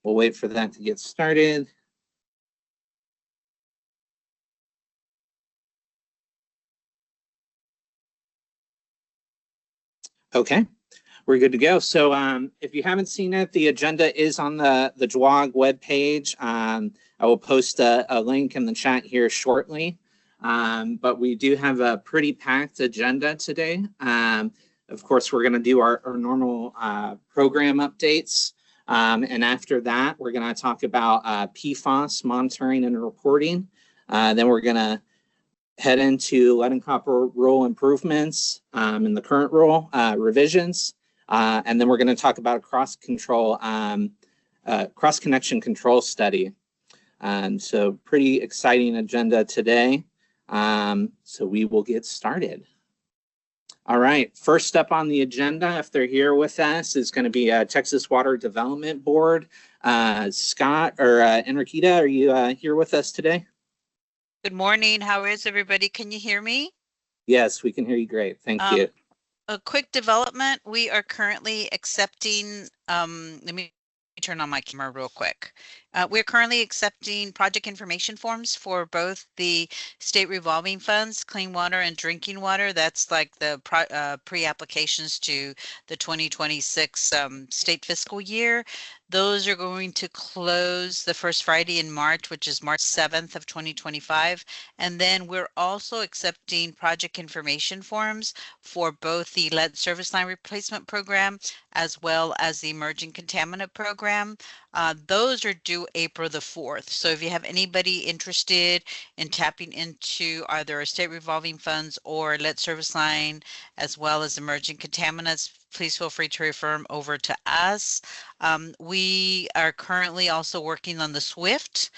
We'll wait for that to get started. Okay, we're good to go. So if you haven't seen it, the agenda is on the DWAWG webpage. I will post a link in the chat here shortly. But we do have a pretty packed agenda today. Of course, we're going to do our normal program updates. And after that, we're going to talk about PFAS monitoring and reporting. Then we're going to head into lead and copper rule improvements in the current rule revisions. And then we're going to talk about a cross-connection control study. So pretty exciting agenda today. So we will get started. All right, first up on the agenda, if they're here with us, is going to be Texas Water Development Board. Scott or Enriqueta, are you here with us today? Good morning. How is everybody? Can you hear me? Yes, we can hear you great. Thank you. A quick development. We are currently accepting, let me turn on my camera real quick. We're currently accepting project information forms for both the state revolving funds, clean water and drinking water. That's like the pre-applications to the 2026 state fiscal year. Those are going to close the first Friday in March, which is March 7th of 2025. And then we're also accepting project information forms for both the lead service line replacement program as well as the emerging contaminant program. Those are due April the 4th. So if you have anybody interested in tapping into either a state revolving funds or lead service line as well as emerging contaminants, please feel free to refer them over to us. We are currently also working on the SWIFT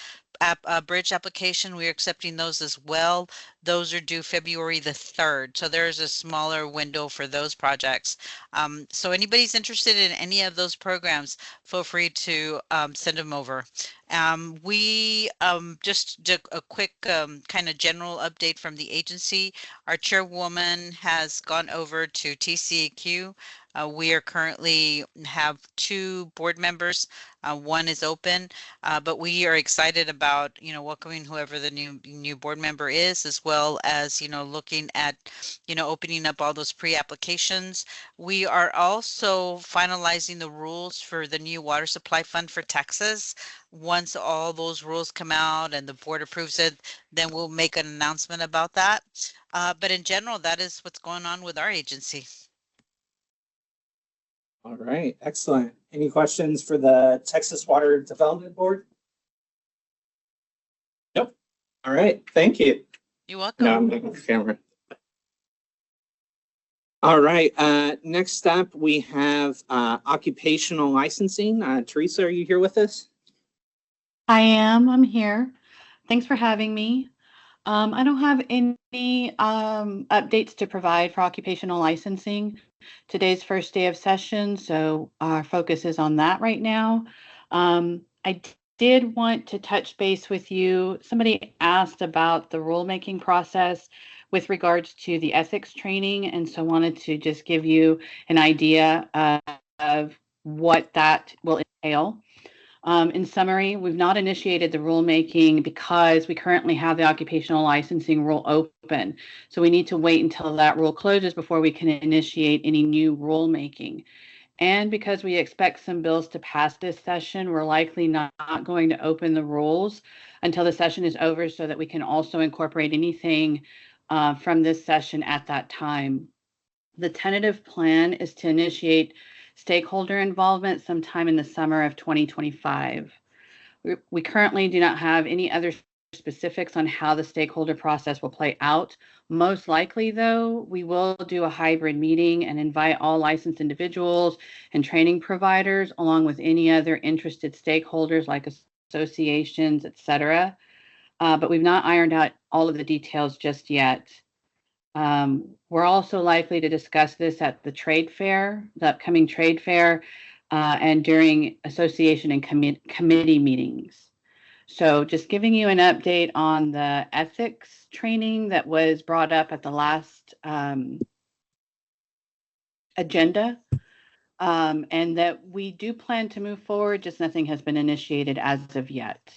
bridge application. We're accepting those as well. Those are due February the 3rd. So there's a smaller window for those projects. So anybody's interested in any of those programs, feel free to send them over. We just did a quick kind of general update from the agency. Our chairwoman has gone over to TCEQ. We are currently have 2 board members. One is open, but we are excited about, welcoming whoever the new board member is, as well as, looking at, opening up all those pre-applications. We are also finalizing the rules for the new water supply fund for Texas. Once all those rules come out and the board approves it, then we'll make an announcement about that. But in general, that is what's going on with our agency. All right, excellent. Any questions for the Texas Water Development Board? Nope. All right, thank you. You're welcome. No, I'm looking for camera. All right, next up we have occupational licensing. Teresa, are you here with us? I am. I'm here. Thanks for having me. I don't have any updates to provide for occupational licensing. Today's first day of session, so our focus is on that right now. I did want to touch base with you. Somebody asked about the rulemaking process with regards to the ethics training, and so wanted to just give you an idea of what that will entail. In summary, we've not initiated the rulemaking because we currently have the occupational licensing rule open. So we need to wait until that rule closes before we can initiate any new rulemaking. And because we expect some bills to pass this session, we're likely not going to open the rules until the session is over so that we can also incorporate anything from this session at that time. The tentative plan is to initiate stakeholder involvement sometime in the summer of 2025. We currently do not have any other specifics on how the stakeholder process will play out. Most likely, though, we will do a hybrid meeting and invite all licensed individuals and training providers, along with any other interested stakeholders like associations, etc. But we've not ironed out all of the details just yet. We're also likely to discuss this at the trade fair, the upcoming trade fair, and during association and committee meetings. So just giving you an update on the ethics training that was brought up at the last agenda. and that we do plan to move forward, just nothing has been initiated as of yet.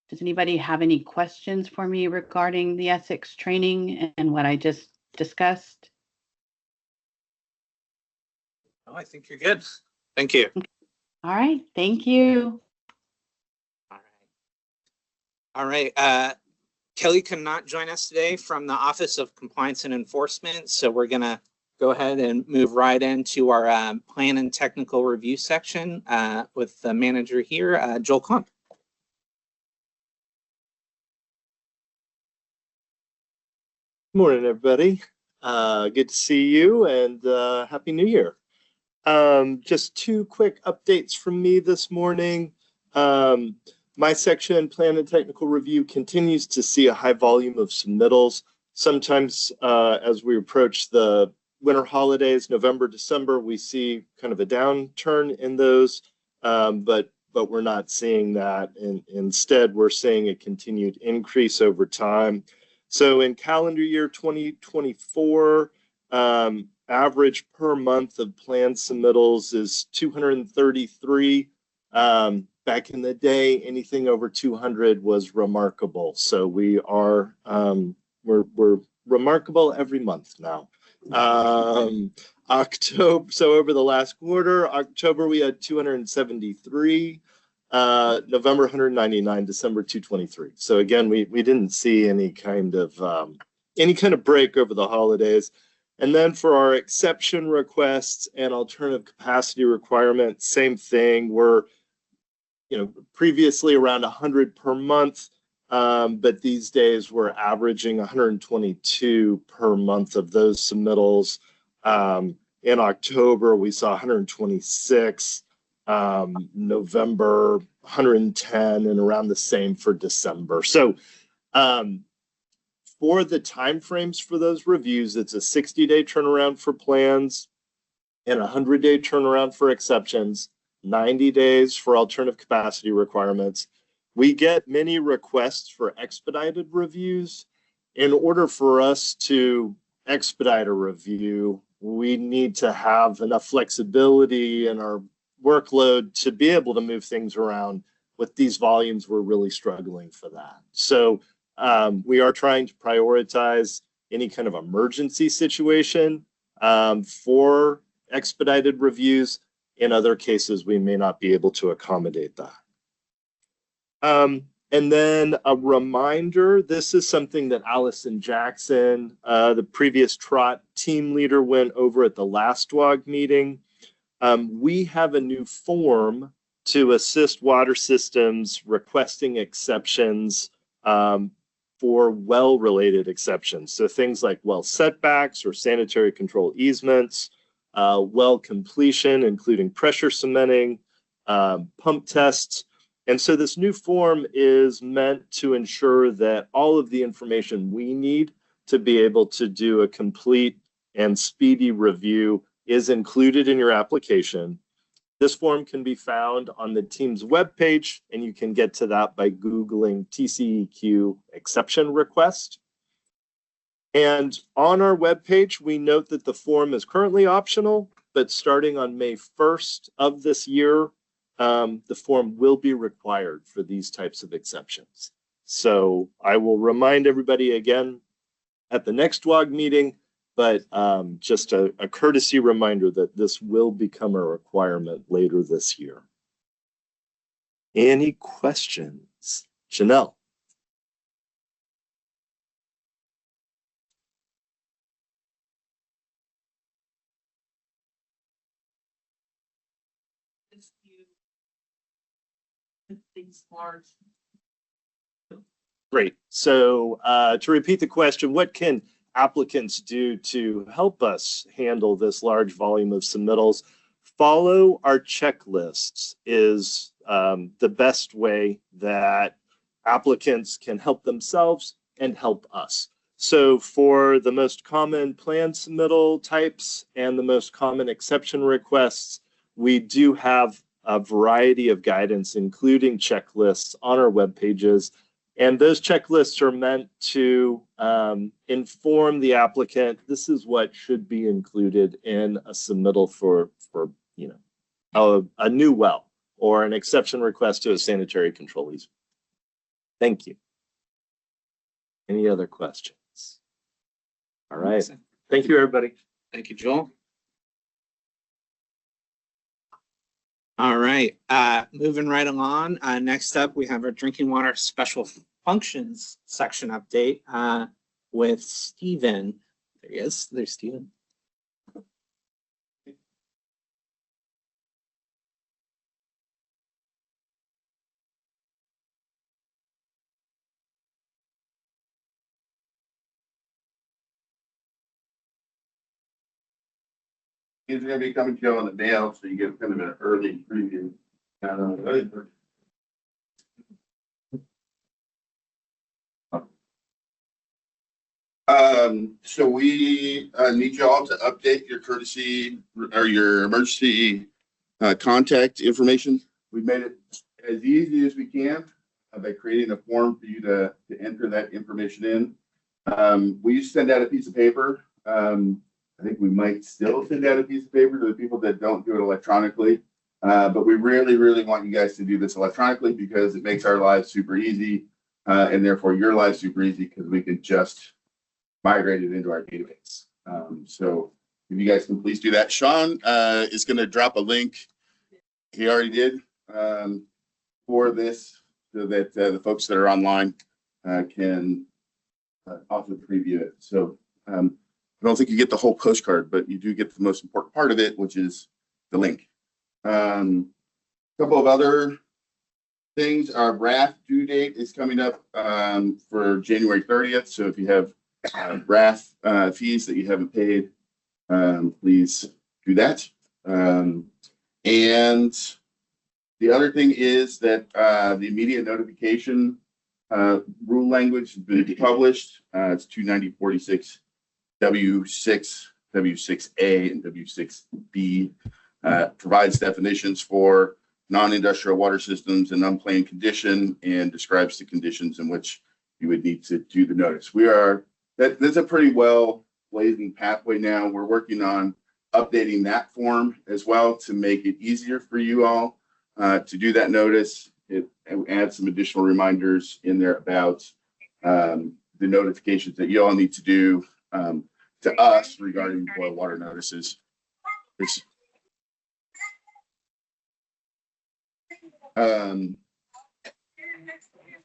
Does anybody have any questions for me regarding the ethics training and what I just discussed? Oh, I think you're good. Thank you. All right, thank you. All right. Kelly could not join us today from the Office of Compliance and Enforcement, so we're going to go ahead and move right into our plan and technical review section with the manager here, Joel Klump. Morning, everybody. Good to see you, and Happy New Year. Just two quick updates from me this morning. My section, Plan and Technical Review, continues to see a high volume of submittals. Sometimes as we approach the winter holidays, November, December, we see kind of a downturn in those, but we're not seeing that. Instead, we're seeing a continued increase over time. So in calendar year 2024, average per month of planned submittals is 233. Back in the day, anything over 200 was remarkable. So we are we're remarkable every month now. October, so over the last quarter, October we had 273. November 199, December 223. So again, we didn't see any kind of break over the holidays. And then for our exception requests and alternative capacity requirements, same thing. We're previously around 100 per month, but these days we're averaging 122 per month of those submittals. In October, we saw 126. November 110, and around the same for December. So for the timeframes for those reviews, it's a 60-day turnaround for plans and a 100-day turnaround for exceptions, 90 days for alternative capacity requirements. We get many requests for expedited reviews. In order for us to expedite a review, we need to have enough flexibility in our workload to be able to move things around. With these volumes, we're really struggling for that. So we are trying to prioritize any kind of emergency situation for expedited reviews. In other cases, we may not be able to accommodate that. And then a reminder, this is something that Allison Jackson, the previous TROT team leader, went over at the last DWAWG meeting. We have a new form to assist water systems requesting exceptions for well-related exceptions. So things like well setbacks or sanitary control easements, well completion, including pressure cementing, pump tests. And so this new form is meant to ensure that all of the information we need to be able to do a complete and speedy review is included in your application. This form can be found on the team's webpage, and you can get to that by Googling TCEQ exception request. And on our webpage, we note that the form is currently optional, but starting on May 1st of this year, the form will be required for these types of exceptions. So I will remind everybody again at the next DWAWG meeting, but just a courtesy reminder that this will become a requirement later this year. Any questions? Janelle? Great. So to repeat the question, what can applicants do to help us handle this large volume of submittals? Follow our checklists is the best way that applicants can help themselves and help us. So for the most common plan submittal types and the most common exception requests, we do have a variety of guidance, including checklists on our web pages. And those checklists are meant to inform the applicant, this is what should be included in a submittal for a new well or an exception request to a sanitary control easement. Thank you. Any other questions? All right. Thank you, everybody. Thank you, Joel. All right, moving right along. Next up, we have our drinking water special functions section update with Stephen. There he is. There's Stephen. It's going to be coming to you on the mail, so you get kind of an early preview. So we need you all to update your courtesy or your emergency contact information. We've made it as easy as we can by creating a form for you to enter that information in. We used to send out a piece of paper. I think we might still send out a piece of paper to the people that don't do it electronically. But we really, really want you guys to do this electronically because it makes our lives super easy and therefore your lives super easy because we can just migrate it into our database. So if you guys can please do that. Sean is going to drop a link. He already did for this so that the folks that are online can also preview it. So I don't think you get the whole postcard, but you do get the most important part of it, which is the link. A couple of other things. Our RAF due date is coming up for January 30th. So if you have RAF fees that you haven't paid, please do that. And the other thing is that the immediate notification rule language has been published. It's 29046 W6, W6A, and W6B. Provides definitions for non-industrial water systems and unplanned condition and describes the conditions in which you would need to do the notice. That's a pretty well blazing pathway now. We're working on updating that form as well to make it easier for you all to do that notice. It adds some additional reminders in there about the notifications that you all need to do to us regarding boil water notices.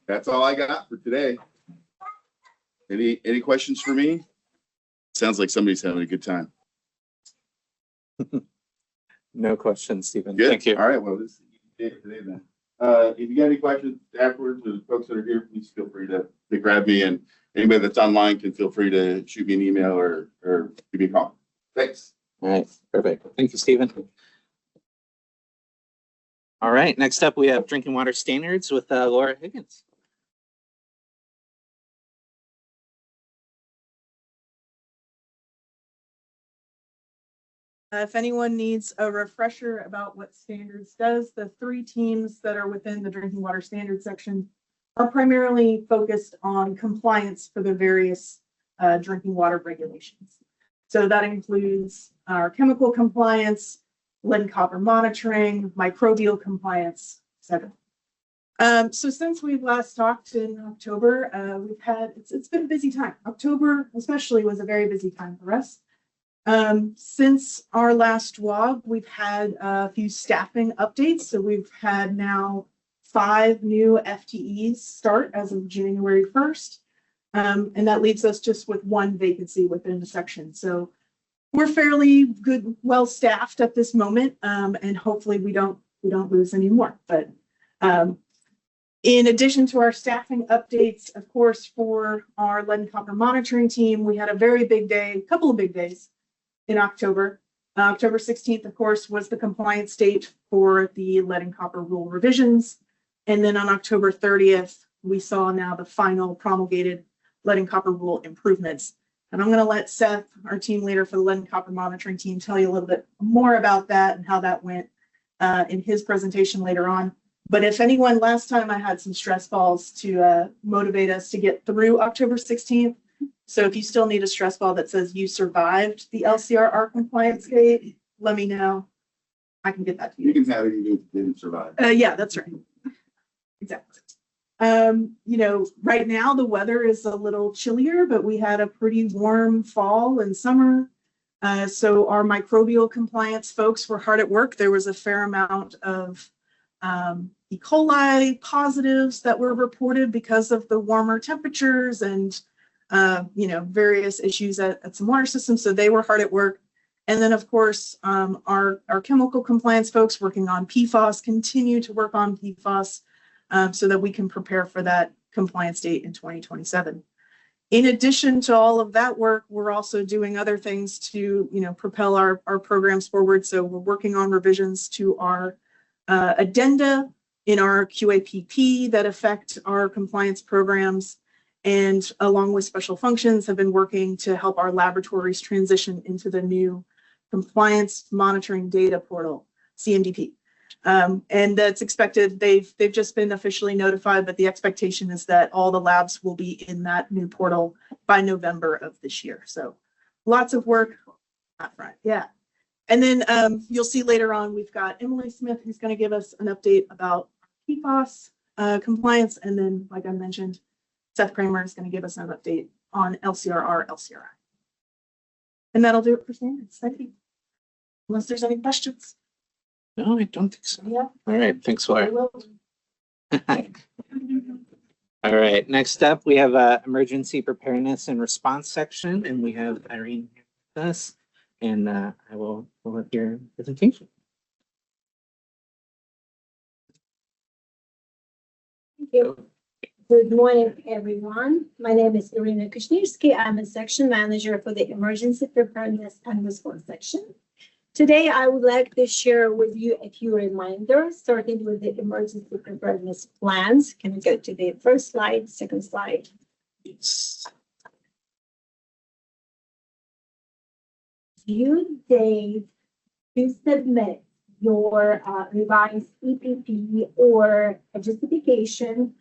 That's all I got for today. Any questions for me? Sounds like somebody's having a good time. No questions, Stephen. Good. Thank you. All right. Well, this is it today then. If you got any questions afterwards, or the folks that are here, please feel free to grab me. And anybody that's online can feel free to shoot me an email or give me a call. Thanks. All right. Perfect. Thank you, Stephen. All right. Next up, we have drinking water standards with Laura Higgins. If anyone needs a refresher about what standards does, the 3 teams that are within the drinking water standards section are primarily focused on compliance for the various drinking water regulations. So that includes our chemical compliance, lead and copper monitoring, microbial compliance, etc. So since we've last talked in October, it's been a busy time. October especially was a very busy time for us. Since our last DWAWG, we've had a few staffing updates. So we've had now 5 new FTEs start as of January 1st. And that leaves us just with 1 vacancy within the section. So we're fairly good, well staffed at this moment. And hopefully we don't lose any more. But in addition to our staffing updates, of course, for our lead and copper monitoring team, we had a very big day, a couple of big days in October. October 16th, of course, was the compliance date for the lead and copper rule revisions. And then on October 30th, we saw now the final promulgated lead and copper rule improvements. And I'm going to let Seth, our team leader for the lead and copper monitoring team, tell you a little bit more about that and how that went in his presentation later on. But if anyone, last time I had some stress balls to motivate us to get through October 16th. So if you still need a stress ball that says you survived the LCRR compliance date, let me know. I can get that to you. You can have it even if you didn't survive. Yeah, that's right. Exactly. Right now the weather is a little chillier, but we had a pretty warm fall and summer. So our microbial compliance folks were hard at work. There was a fair amount of E. coli positives that were reported because of the warmer temperatures and various issues at some water systems. So they were hard at work. And then, of course, our chemical compliance folks working on PFAS continue to work on PFAS so that we can prepare for that compliance date in 2027. In addition to all of that work, we're also doing other things to, propel our programs forward. So we're working on revisions to our addenda in our QAPP that affect our compliance programs, and along with special functions have been working to help our laboratories transition into the new compliance monitoring data portal, CMDP. And that's expected. They've just been officially notified, but the expectation is that all the labs will be in that new portal by November of this year. So lots of work on that front. Yeah. And then you'll see later on, we've got Emily Smith, who's going to give us an update about PFAS compliance. And then, like I mentioned, Seth Kramer is going to give us an update on LCRR, LCRI. And that'll do it for standards. Thank you. Unless there's any questions. No, I don't think so. Yeah. All right. Thanks, I Laura. will. All right. Next up, we have emergency preparedness and response section, and we have Irene here with us, and I will let your presentation. Thank you. Good morning, everyone. My name is Irina Kushnirski. I'm a section manager for the emergency preparedness and response section. Today, I would like to share with you a few reminders, starting with the emergency preparedness plans. Can we go to the first slide, second slide? Yes. Due date to submit your revised EPP or a justification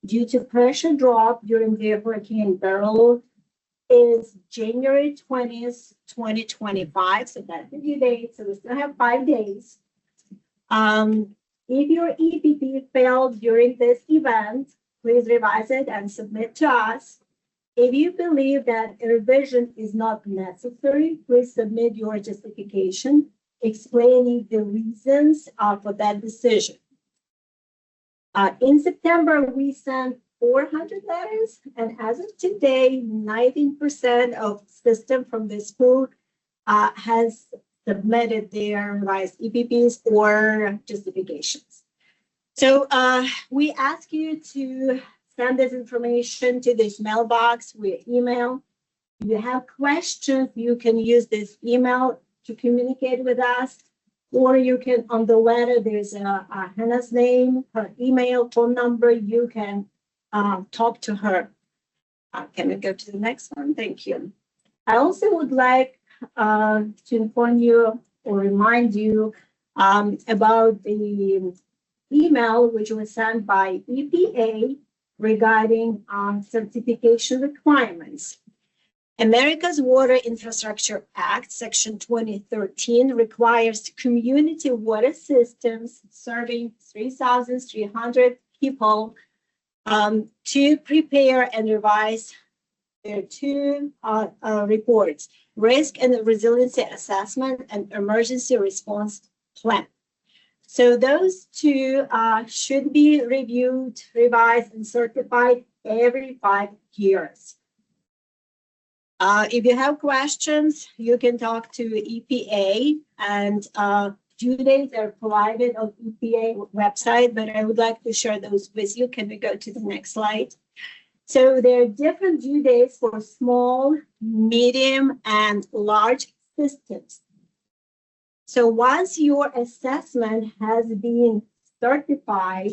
due to pressure drop during the Hurricane Beryl is January 20th, 2025. So that's the due date. So we still have 5 days. If your EPP failed during this event, please revise it and submit to us. If you believe that a revision is not necessary, please submit your justification explaining the reasons for that decision. In September, we sent 400 letters, and as of today, 19% of system from the school has submitted their revised EPPs or justifications. So we ask you to send this information to this mailbox via email. If you have questions, you can use this email to communicate with us, or you can, on the letter, there's Hannah's name, her email, phone number, you can talk to her. Can we go to the next one? Thank you. I also would like to inform you or remind you about the email which was sent by EPA regarding certification requirements. America's Water Infrastructure Act, Section 2013, requires community water systems serving 3,300 people to prepare and revise their two reports, Risk and Resiliency Assessment and Emergency Response Plan. So those two should be reviewed, revised, and certified every 5 years. If you have questions, you can talk to EPA, and due dates are provided on EPA website, but I would like to share those with you. Can we go to the next slide? So there are different due dates for small, medium, and large systems. So once your assessment has been certified,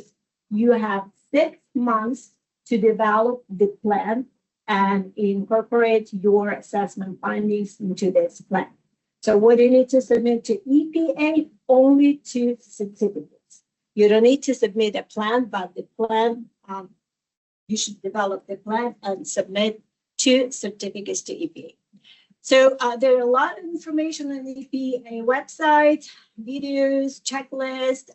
you have 6 months to develop the plan and incorporate your assessment findings into this plan. So what you need to submit to EPA, only 2 certificates. You don't need to submit a plan, but the plan, you should develop the plan and submit 2 certificates to EPA. So there are a lot of information on the EPA website, videos, checklist,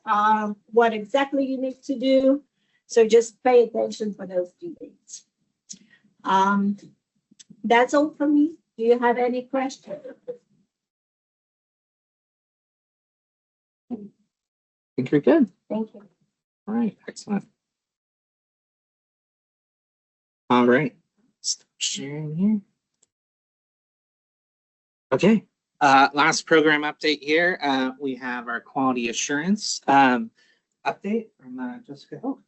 what exactly you need to do. So just pay attention for those 2 things. That's all for me. Do you have any questions? I think you're good. Thank you. All right, excellent. All right, stop sharing here. Okay, last program update here. We have our quality assurance update from Jessica Hill.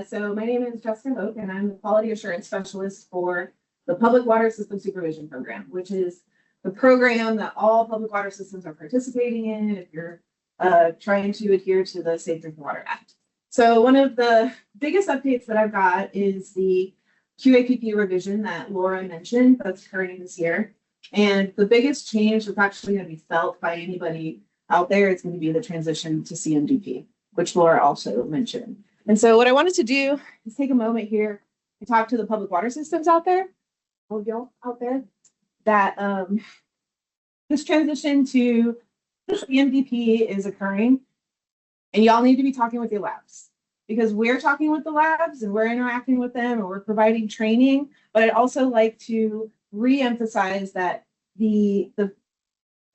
So my name is Jessica Hoke, and I'm the Quality Assurance Specialist for the Public Water System Supervision Program, which is the program that all public water systems are participating in if you're trying to adhere to the Safe Drinking Water Act. So one of the biggest updates that I've got is the QAPP revision that Laura mentioned that's occurring this year. And the biggest change that's actually going to be felt by anybody out there is going to be the transition to CMDP, which Laura also mentioned. And so what I wanted to do is take a moment here and talk to the public water systems out there, all of y'all out there, that this transition to CMDP is occurring, and y'all need to be talking with your labs, because we're talking with the labs and we're interacting with them and we're providing training. But I'd also like to re-emphasize that the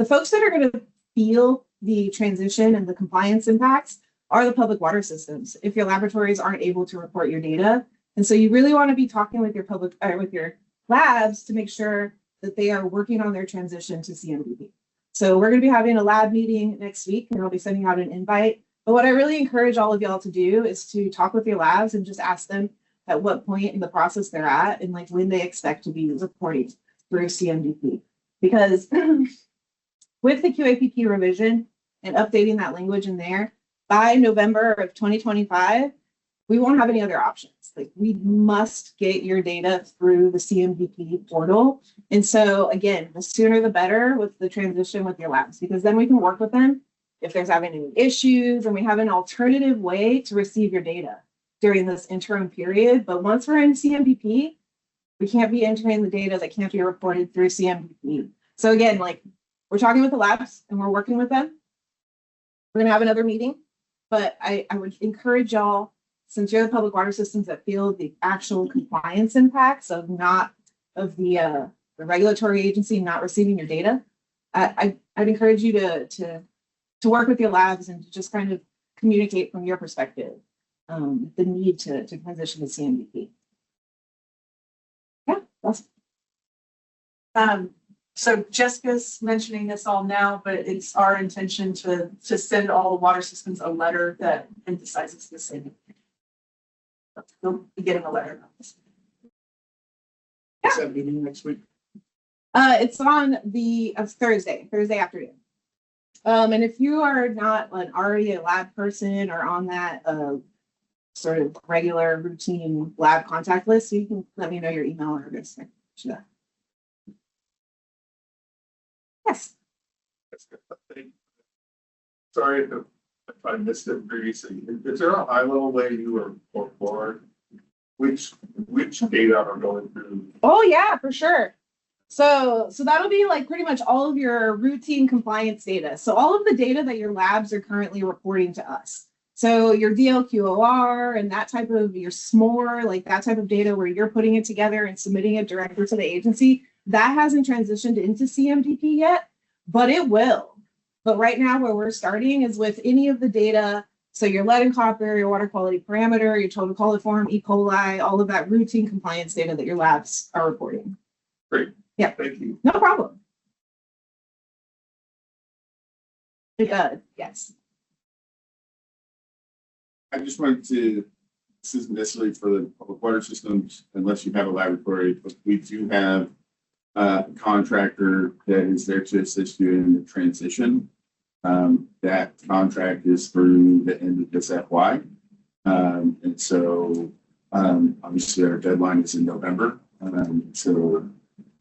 folks that are going to feel the transition and the compliance impacts are the public water systems if your laboratories aren't able to report your data. And so you really want to be talking with your with your labs to make sure that they are working on their transition to CMDP. So we're going to be having a lab meeting next week, and I'll be sending out an invite. But what I really encourage all of y'all to do is to talk with your labs and just ask them at what point in the process they're at and like when they expect to be reporting through CMDP. Because with the QAPP revision and updating that language in there, by November of 2025, we won't have any other options. Like, we must get your data through the CMDP portal. And so again, the sooner the better with the transition with your labs, because then we can work with them if there's having any issues, and we have an alternative way to receive your data during this interim period. But once we're in CMDP, we can't be entering the data that can't be reported through CMDP. So again, like, we're talking with the labs and we're working with them. We're gonna have another meeting, but I would encourage y'all, since you're the public water systems that feel the actual compliance impacts of the regulatory agency not receiving your data, I'd encourage you to work with your labs and to just kind of communicate from your perspective the need to transition to CMDP. Yeah, that's. So Jessica's mentioning this all now, but it's our intention to send all the water systems a letter that emphasizes the same. You'll be getting a letter. Is that meeting next week? It's on the Thursday afternoon. And if you are not already a lab person or on that sort of regular routine lab contact list, you can let me know your email address. Sure. Yes. Sorry if I missed it previously. Is there a high level way you are for which data are going through? Oh yeah, for sure. So that'll be like pretty much all of your routine compliance data. So all of the data that your labs are currently reporting to us. So your DLQOR and that type of your SMOR, like that type of data where you're putting it together and submitting it directly to the agency, that hasn't transitioned into CMDP yet, but it will. But right now where we're starting is with any of the data. So your lead and copper, your water quality parameter, your total coliform, E. coli, all of that routine compliance data that your labs are reporting. Great. Yeah. Thank you. No problem. It does, yes. I just wanted to, this isn't necessarily for the public water systems unless you have a laboratory, but we do have a contractor that is there to assist you in the transition. That contract is through the end of this FY. And so obviously our deadline is in November. So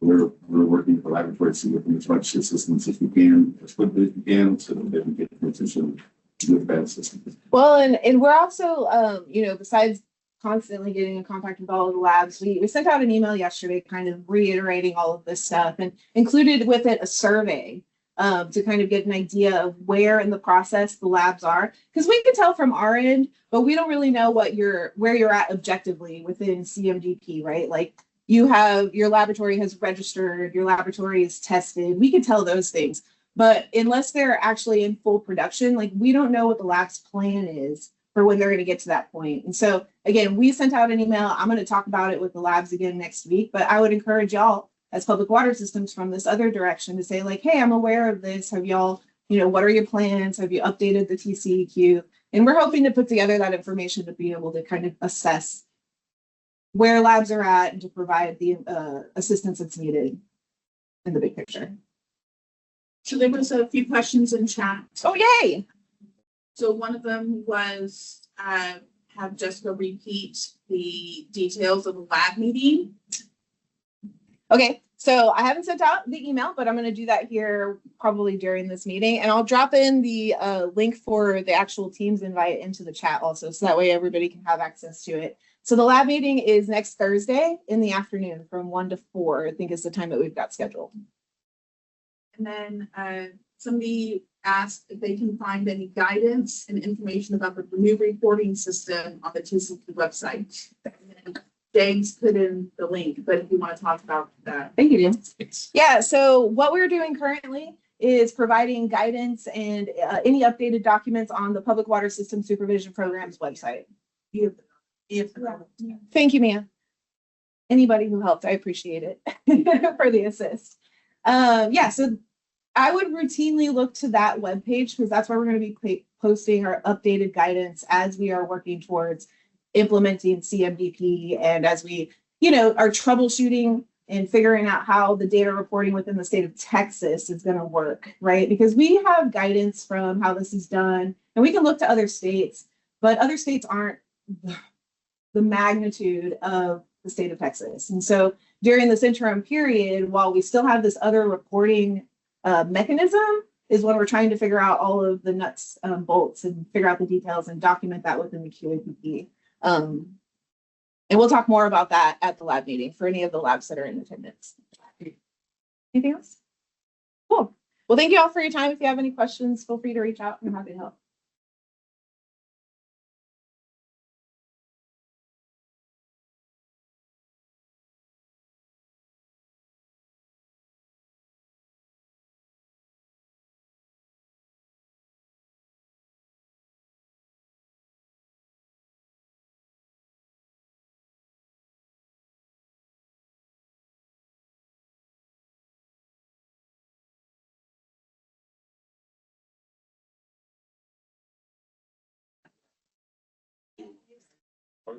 we're working with the laboratory to give them as much assistance as we can, as quickly as we can, so that they can get transition with that assistance. Well, and we're also, you know, besides constantly getting in contact with all of the labs, we sent out an email yesterday kind of reiterating all of this stuff and included with it a survey to kind of get an idea of where in the process the labs are. Because we can tell from our end, but we don't really know where you're at objectively within CMDP, right? Like you have, your laboratory has registered, your laboratory is tested. We can tell those things. But unless they're actually in full production, like we don't know what the lab's plan is for when they're going to get to that point. And so again, we sent out an email. I'm going to talk about it with the labs again next week, but I would encourage y'all as public water systems from this other direction to say like, hey, I'm aware of this. Have y'all, you know, what are your plans? Have you updated the TCEQ? And we're hoping to put together that information to be able to kind of assess where labs are at and to provide the assistance that's needed in the big picture. So there was a few questions in chat. Oh, yay. So one of them was have Jessica repeat the details of the lab meeting. Okay, so I haven't sent out the email, but I'm going to do that here probably during this meeting. And I'll drop in the link for the actual Teams invite into the chat also. So that way everybody can have access to it. So the lab meeting is next Thursday in the afternoon from 1 to 4, I think is the time that we've got scheduled. And then somebody asked if they can find any guidance and information about the new reporting system on the TCEQ website. And James put in the link, but if you want to talk about that. Thank you, Jim. Yeah, so what we're doing currently is providing guidance and any updated documents on the Public Water System Supervision Program's website. Thank you, Mia. Anybody who helped, I appreciate it for the assist. Yeah, so I would routinely look to that webpage because that's where we're going to be posting our updated guidance as we are working towards implementing CMDP and as we, you know, are troubleshooting and figuring out how the data reporting within the state of Texas is going to work, right? Because we have guidance from how this is done and we can look to other states, but other states aren't the magnitude of the state of Texas. And so during this interim period, while we still have this other reporting mechanism, is when we're trying to figure out all of the nuts and bolts and figure out the details and document that within the QAPP. And we'll talk more about that at the lab meeting for any of the labs that are in attendance. Anything else? Cool. Well, thank you all for your time. If you have any questions, feel free to reach out. I'm happy to help. All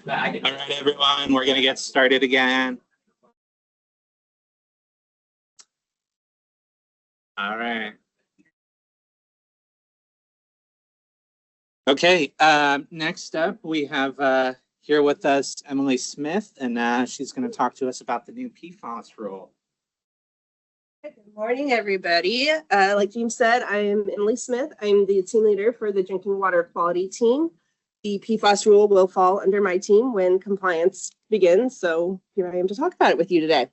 right, everyone, we're going to get started again. All right. Okay, next up, we have here with us Emily Smith, and she's going to talk to us about the new PFAS rule. Good morning, everybody. Like James said, I'm Emily Smith. I'm the team leader for the drinking water quality team. The PFAS rule will fall under my team when compliance begins, so here I am to talk about it with you today.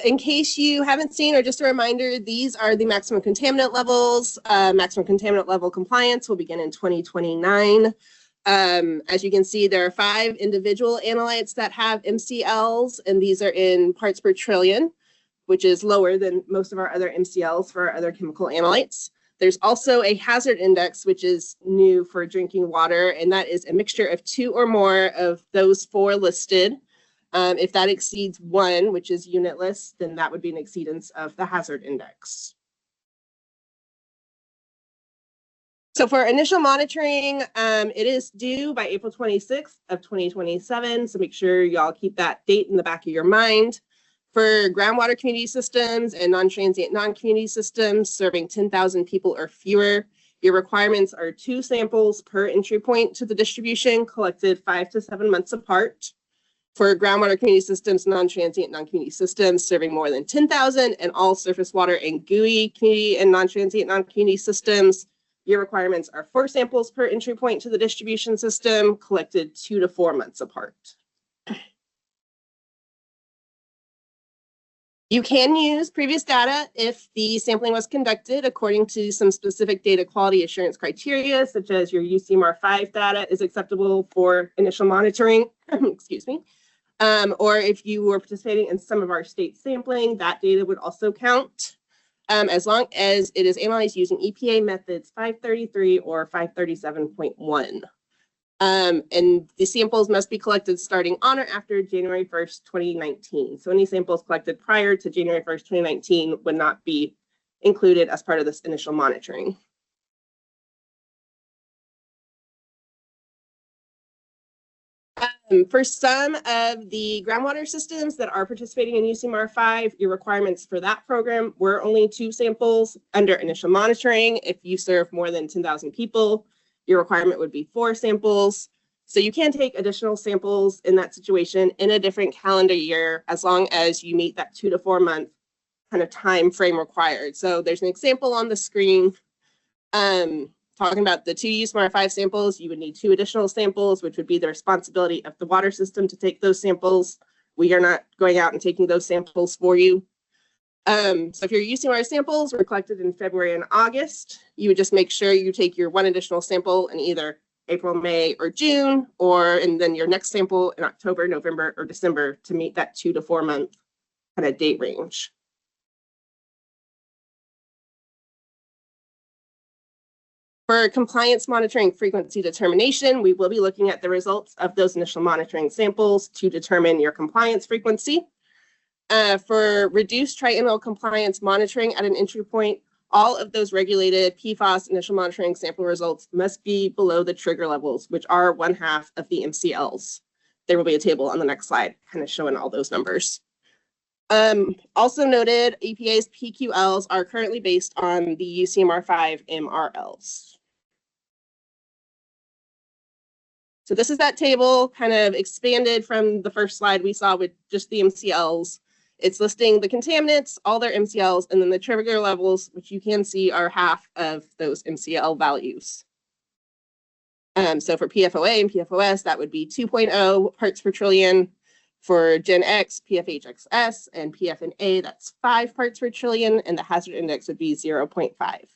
In case you haven't seen, or just a reminder, these are the maximum contaminant levels. Maximum contaminant level compliance will begin in 2029. As you can see, there are 5 individual analytes that have MCLs, and these are in parts per trillion, which is lower than most of our other MCLs for our other chemical analytes. There's also a hazard index, which is new for drinking water, and that is a mixture of 2 or more of those 4 listed. If that exceeds 1, which is unitless, then that would be an exceedance of the hazard index. So for initial monitoring, it is due by April 26th of 2027. So make sure y'all keep that date in the back of your mind. For groundwater community systems and non-transient non-community systems serving 10,000 people or fewer, your requirements are 2 samples per entry point to the distribution collected 5 to 7 months apart. For groundwater community systems, non-transient non-community systems serving more than 10,000 and all surface water and GUI community and non-transient non-community systems, your requirements are 4 samples per entry point to the distribution system collected 2 to 4 months apart. You can use previous data if the sampling was conducted according to some specific data quality assurance criteria, such as your UCMR5 data is acceptable for initial monitoring, excuse me. Or if you were participating in some of our state sampling, that data would also count, as long as it is analyzed using EPA methods 533 or 537.1. And the samples must be collected starting on or after January 1st, 2019. So any samples collected prior to January 1st, 2019 would not be included as part of this initial monitoring. For some of the groundwater systems that are participating in UCMR5, your requirements for that program were only 2 samples under initial monitoring. If you serve more than 10,000 people, your requirement would be 4 samples. So you can take additional samples in that situation in a different calendar year, as long as you meet that 2 to 4 month kind of time frame required. So there's an example on the screen. Talking about the 2 UCMR5 samples, you would need 2 additional samples, which would be the responsibility of the water system to take those samples. We are not going out and taking those samples for you. So if your UCMR samples were collected in February and August, you would just make sure you take your 1 additional sample in either April, May, or June, and then your next sample in October, November, or December to meet that 2 to 4 month kind of date range. For compliance monitoring frequency determination, we will be looking at the results of those initial monitoring samples to determine your compliance frequency. For reduced triennial compliance monitoring at an entry point, all of those regulated PFAS initial monitoring sample results must be below the trigger levels, which are 1/2 of the MCLs. There will be a table on the next slide kind of showing all those numbers. Also noted, EPA's PQLs are currently based on the UCMR5 MRLs. So this is that table kind of expanded from the first slide we saw with just the MCLs. It's listing the contaminants, all their MCLs, and then the trigger levels, which you can see are 1/2 of those MCL values. So for PFOA and PFOS, that would be 2.0 parts per trillion. For Gen X, PFHXS, and PFNA, that's 5 parts per trillion, and the hazard index would be 0.5.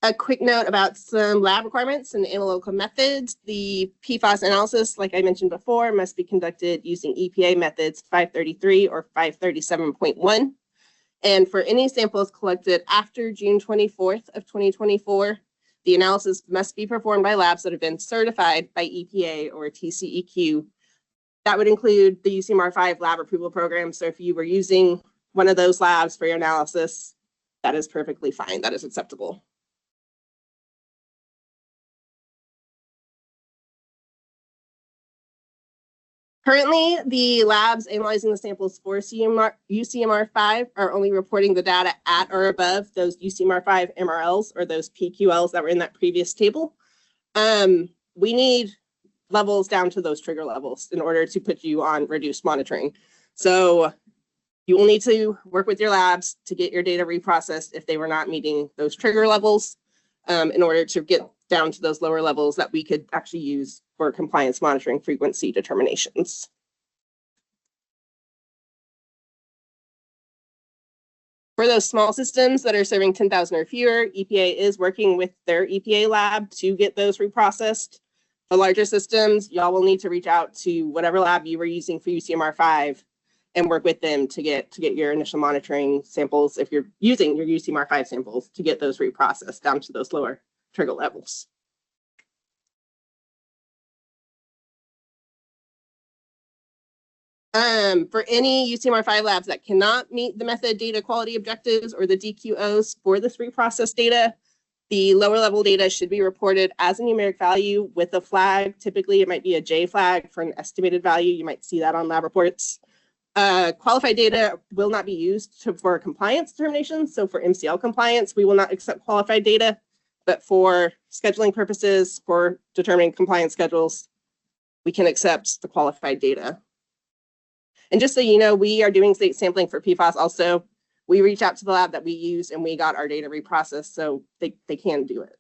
A quick note about some lab requirements and analytical methods. The PFAS analysis, like I mentioned before, must be conducted using EPA methods 533 or 537.1. And for any samples collected after June 24th of 2024, the analysis must be performed by labs that have been certified by EPA or TCEQ. That would include the UCMR5 lab approval program. So if you were using one of those labs for your analysis, that is perfectly fine. That is acceptable. Currently, the labs analyzing the samples for UCMR5 are only reporting the data at or above those UCMR5 MRLs or those PQLs that were in that previous table. We need levels down to those trigger levels in order to put you on reduced monitoring. So you will need to work with your labs to get your data reprocessed if they were not meeting those trigger levels in order to get down to those lower levels that we could actually use for compliance monitoring frequency determinations. For those small systems that are serving 10,000 or fewer, EPA is working with their EPA lab to get those reprocessed. For larger systems, y'all will need to reach out to whatever lab you were using for UCMR5 and work with them to get your initial monitoring samples, if you're using your UCMR5 samples, to get those reprocessed down to those lower trigger levels. For any UCMR5 labs that cannot meet the method data quality objectives or the DQOs for this reprocessed data, the lower level data should be reported as a numeric value with a flag. Typically, it might be a J flag for an estimated value. You might see that on lab reports. Qualified data will not be used for compliance determinations. So for MCL compliance, we will not accept qualified data, but for scheduling purposes, for determining compliance schedules, we can accept the qualified data. And just so you know, we are doing state sampling for PFAS also. We reach out to the lab that we use and we got our data reprocessed, so they can do it.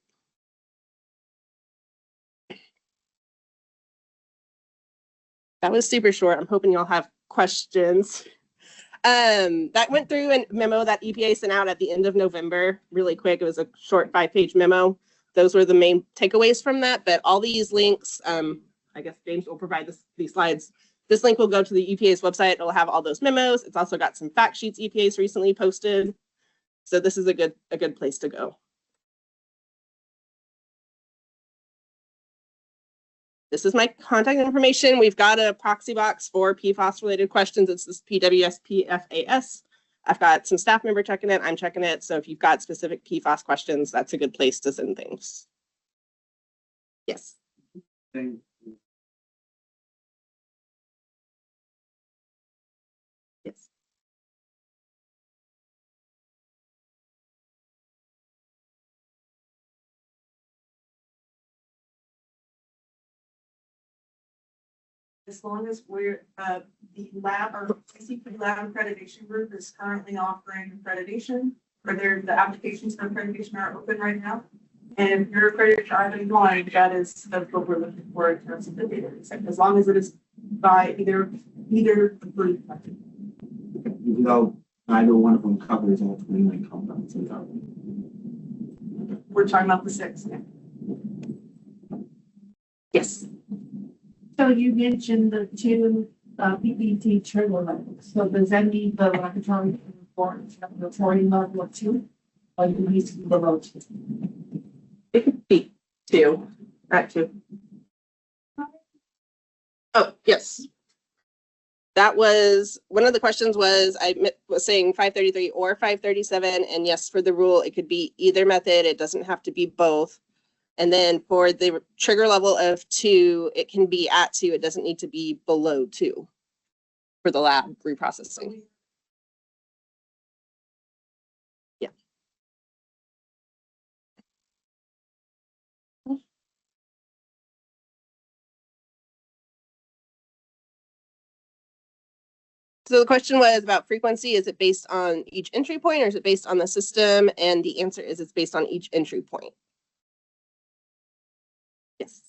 That was super short. I'm hoping y'all have questions. That went through a memo that EPA sent out at the end of November, really quick. It was a short 5-page memo. Those were the main takeaways from that, but all these links, I guess James will provide these slides. This link will go to the EPA's website. It'll have all those memos. It's also got some fact sheets EPA's recently posted. So this is a good place to go. This is my contact information. We've got a proxy box for PFAS related questions. It's this PWS-PFAS. I've got some staff member checking it. I'm checking it. So if you've got specific PFAS questions, that's a good place to send things. Yes. Thank Yes. As long as we're, the lab, our TCEQ lab accreditation group is currently offering accreditation, or the applications for accreditation are open right now. And if you're accredited to either one, that's what we're looking for in terms of the data. As long as it is by either approved. Even though neither one of them covers all 29 compounds. We're talking about the 6. Yeah. Yes. So you mentioned the 2 PPT trigger levels. So does that mean the laboratory reports have the reporting level of 2? Or do you see below 2? It could be 2, not 2. Oh, yes. That was, one of the questions was, I was saying 533 or 537. And yes, for the rule, it could be either method. It doesn't have to be both. And then for the trigger level of 2, it can be at 2. It doesn't need to be below 2 for the lab reprocessing. Yeah. So the question was about frequency. Is it based on each entry point or is it based on the system? And the answer is it's based on each entry point. Yes.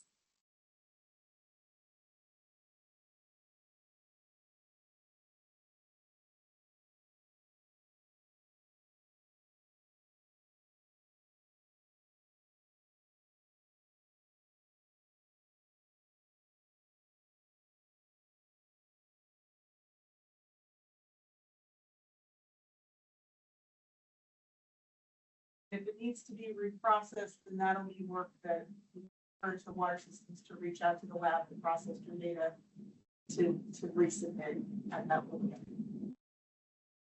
If it needs to be reprocessed, then that'll be work that encourage the water systems to reach out to the lab to process your data to resubmit at that level.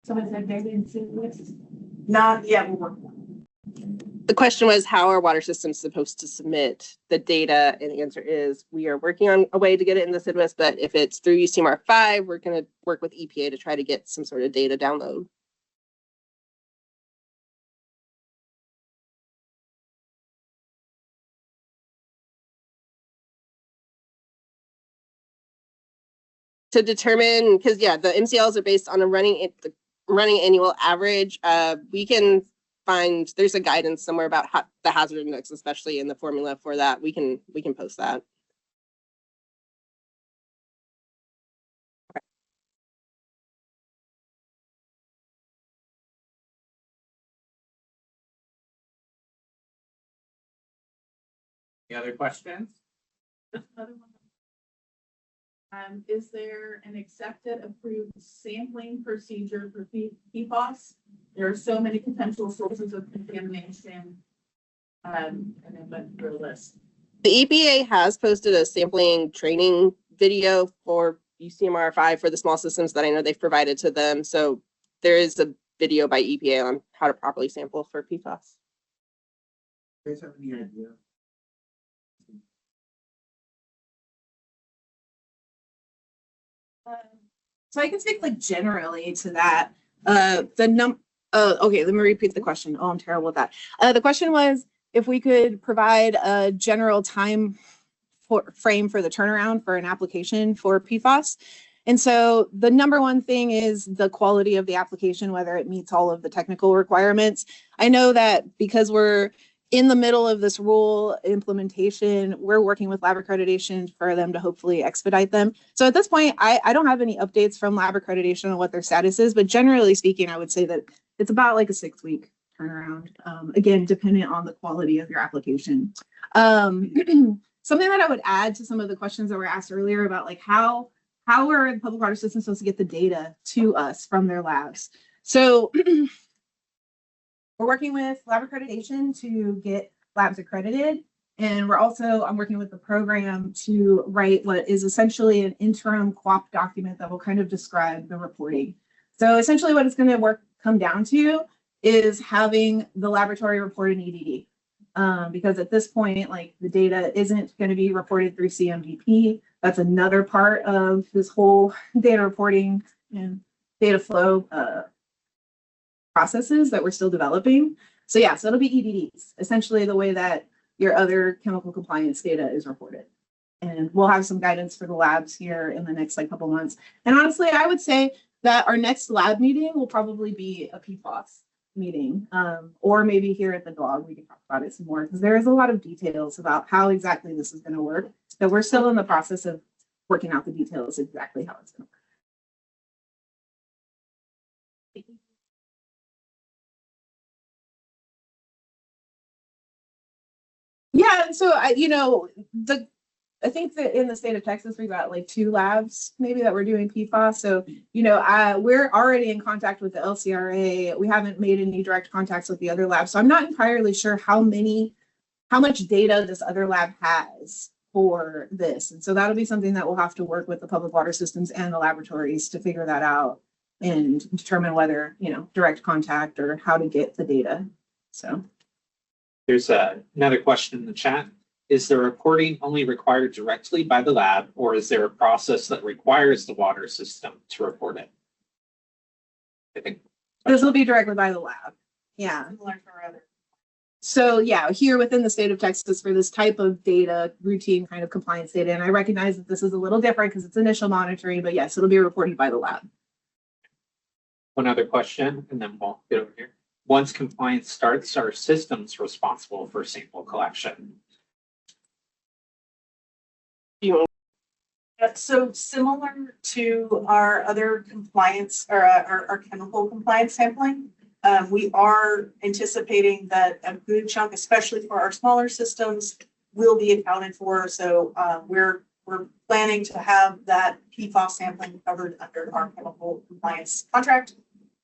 So is that data in sequence? Not yet, we're working on it. The question was, how are water systems supposed to submit the data? And the answer is, we are working on a way to get it in the SIDWIS, but if it's through UCMR 5, we're going to work with EPA to try to get some sort of data download. To determine, because yeah, the MCLs are based on a running annual average. We can find, there's a guidance somewhere about the hazard index, especially in the formula for that. We can post that. Okay. Any other questions? Is there an accepted approved sampling procedure for PFAS? There are so many potential sources of contamination. And then went through a list. The EPA has posted a sampling training video for UCMR5 for the small systems that I know they've provided to them. So there is a video by EPA on how to properly sample for PFAS. Do you guys have any idea? So I can speak like generally to that. Okay, let me repeat the question. Oh, I'm terrible at that. The question was if we could provide a general time frame for the turnaround for an application for PFAS. And so the number one thing is the quality of the application, whether it meets all of the technical requirements. I know that because we're in the middle of this rule implementation, we're working with lab accreditation for them to hopefully expedite them. So at this point, I don't have any updates from lab accreditation on what their status is, but generally speaking, I would say that it's about like a 6-week turnaround. Again, depending on the quality of your application. Something that I would add to some of the questions that were asked earlier about like how are the public water systems supposed to get the data to us from their labs? So we're working with lab accreditation to get labs accredited. And I'm working with the program to write what is essentially an interim QOP document that will kind of describe the reporting. So essentially what it's going to come down to is having the laboratory report an EDD. Because at this point, like the data isn't going to be reported through CMDP. That's another part of this whole data reporting and data flow processes that we're still developing. So yeah, so it'll be EDDs, essentially the way that your other chemical compliance data is reported. And we'll have some guidance for the labs here in the next like couple months. And honestly, I would say that our next lab meeting will probably be a PFAS meeting, or maybe here at the DWAWG, we can talk about it some more because there is a lot of details about how exactly this is going to work. So we're still in the process of working out the details exactly how it's going to work. Yeah, so I think that in the state of Texas, we've got like 2 labs maybe that we're doing PFAS. So, we're already in contact with the LCRA. We haven't made any direct contacts with the other labs. So I'm not entirely sure how much data this other lab has for this. And so that'll be something that we'll have to work with the public water systems and the laboratories to figure that out and determine whether, direct contact or how to get the data. So There's another question in the chat. Is the reporting only required directly by the lab, or is there a process that requires the water system to report it? I think this will be directly by the lab. Yeah. So yeah, here within the state of Texas for this type of data, routine kind of compliance data, and I recognize that this is a little different because it's initial monitoring, but yes, it'll be reported by the lab. One other question, and then we'll get over here. Once compliance starts, are systems responsible for sample collection? So similar to our other compliance or our chemical compliance sampling, we are anticipating that a good chunk, especially for our smaller systems, will be accounted for. So we're planning to have that PFAS sampling covered under our chemical compliance contract.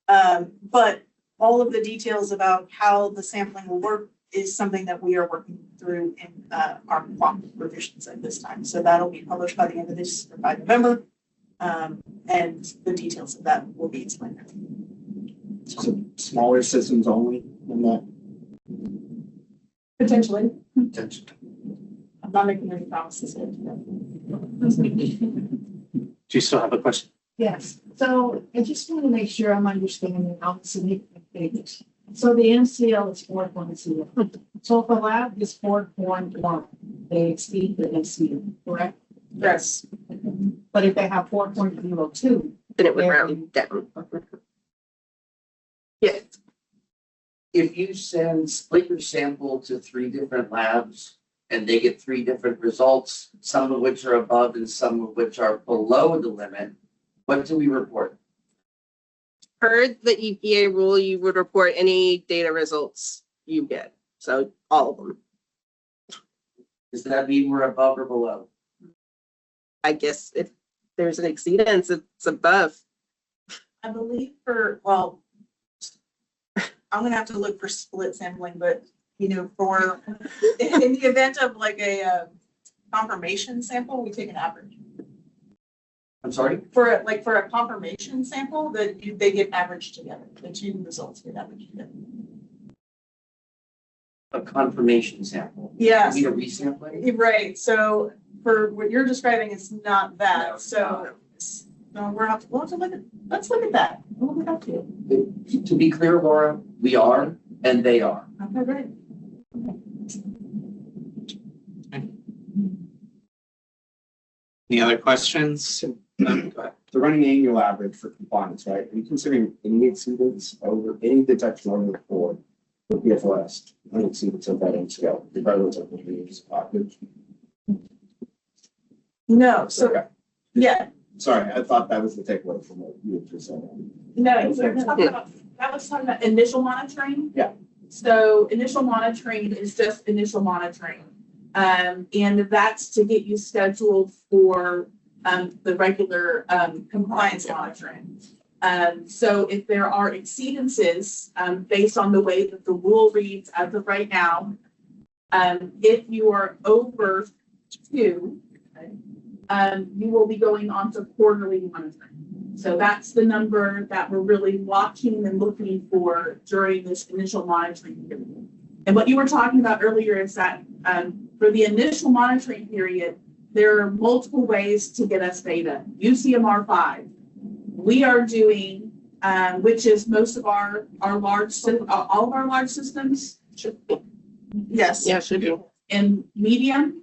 But all of the details about how the sampling will work is something that we are working through in our QOP revisions at this time. So that'll be published by the end of this, or by November. And the details of that will be explained. So smaller systems only in that? Potentially. Potentially. I'm not making any promises yet. Do you still have a question? Yes, so I just want to make sure I'm understanding how the significant figures. So the MCL is 4.0. So if a lab is 4.1, they exceed the MCL, correct? Yes. But if they have 4.02, then it would round down. Yes. If you split your sample to 3 different labs and they get 3 different results, some of which are above and some of which are below the limit, what do we report? Per the EPA rule, you would report any data results you get. So all of them. Does that mean we're above or below? I guess if there's an exceedance, it's above. I believe I'm gonna have to look for split sampling, but for in the event of like a confirmation sample, we take an average. I'm sorry? For a confirmation sample, they get averaged together. The two results get averaged together. A confirmation sample. Yes. You mean a resampling? Right. So for what you're describing, it's not that. No, So no, we'll have to look at. Let's look at that. We'll look up to. To be clear, Laura, we are and they are. Okay, great. Any other questions? The running annual average for compliance, right? Are you considering any exceedance over any detection over the board with PFOS, any exceedance of that MCL, regardless of the use package? No. So Okay. yeah. Sorry, I thought that was the takeaway from what you had just said. No, we're talking about, that was talking about initial monitoring. Yeah. So initial monitoring is just initial monitoring. And that's to get you scheduled for the regular compliance monitoring. So if there are exceedances based on the way that the rule reads as of right now, if you are over 2, you will be going on to quarterly monitoring. So that's the number that we're really watching and looking for during this initial monitoring period. And what you were talking about earlier is that for the initial monitoring period, there are multiple ways to get us data. UCMR 5, we are doing, which is most of our large, all of our large systems. Yes. Yeah, should be. And medium.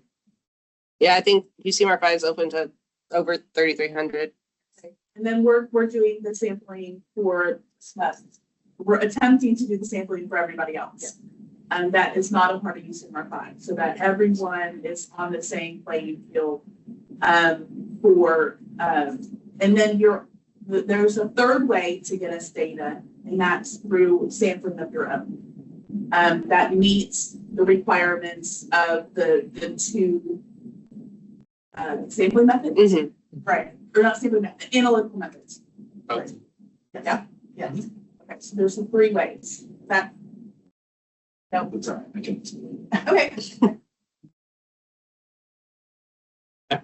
Yeah, I think UCMR 5 is open to over 3,300. And then we're doing the sampling for SMES. We're attempting to do the sampling for everybody else. And that is not a part of UCMR 5, so that everyone is on the same playing field and then there's a third way to get us data, and that's through sampling of your own. That meets the requirements of the 2 sampling methods. Mm-hmm. Right, or not sampling methods, analytical methods. Oh. Right. Yeah, yeah. Okay, so there's the 3 ways. That. No. It's all right, I can see. Okay.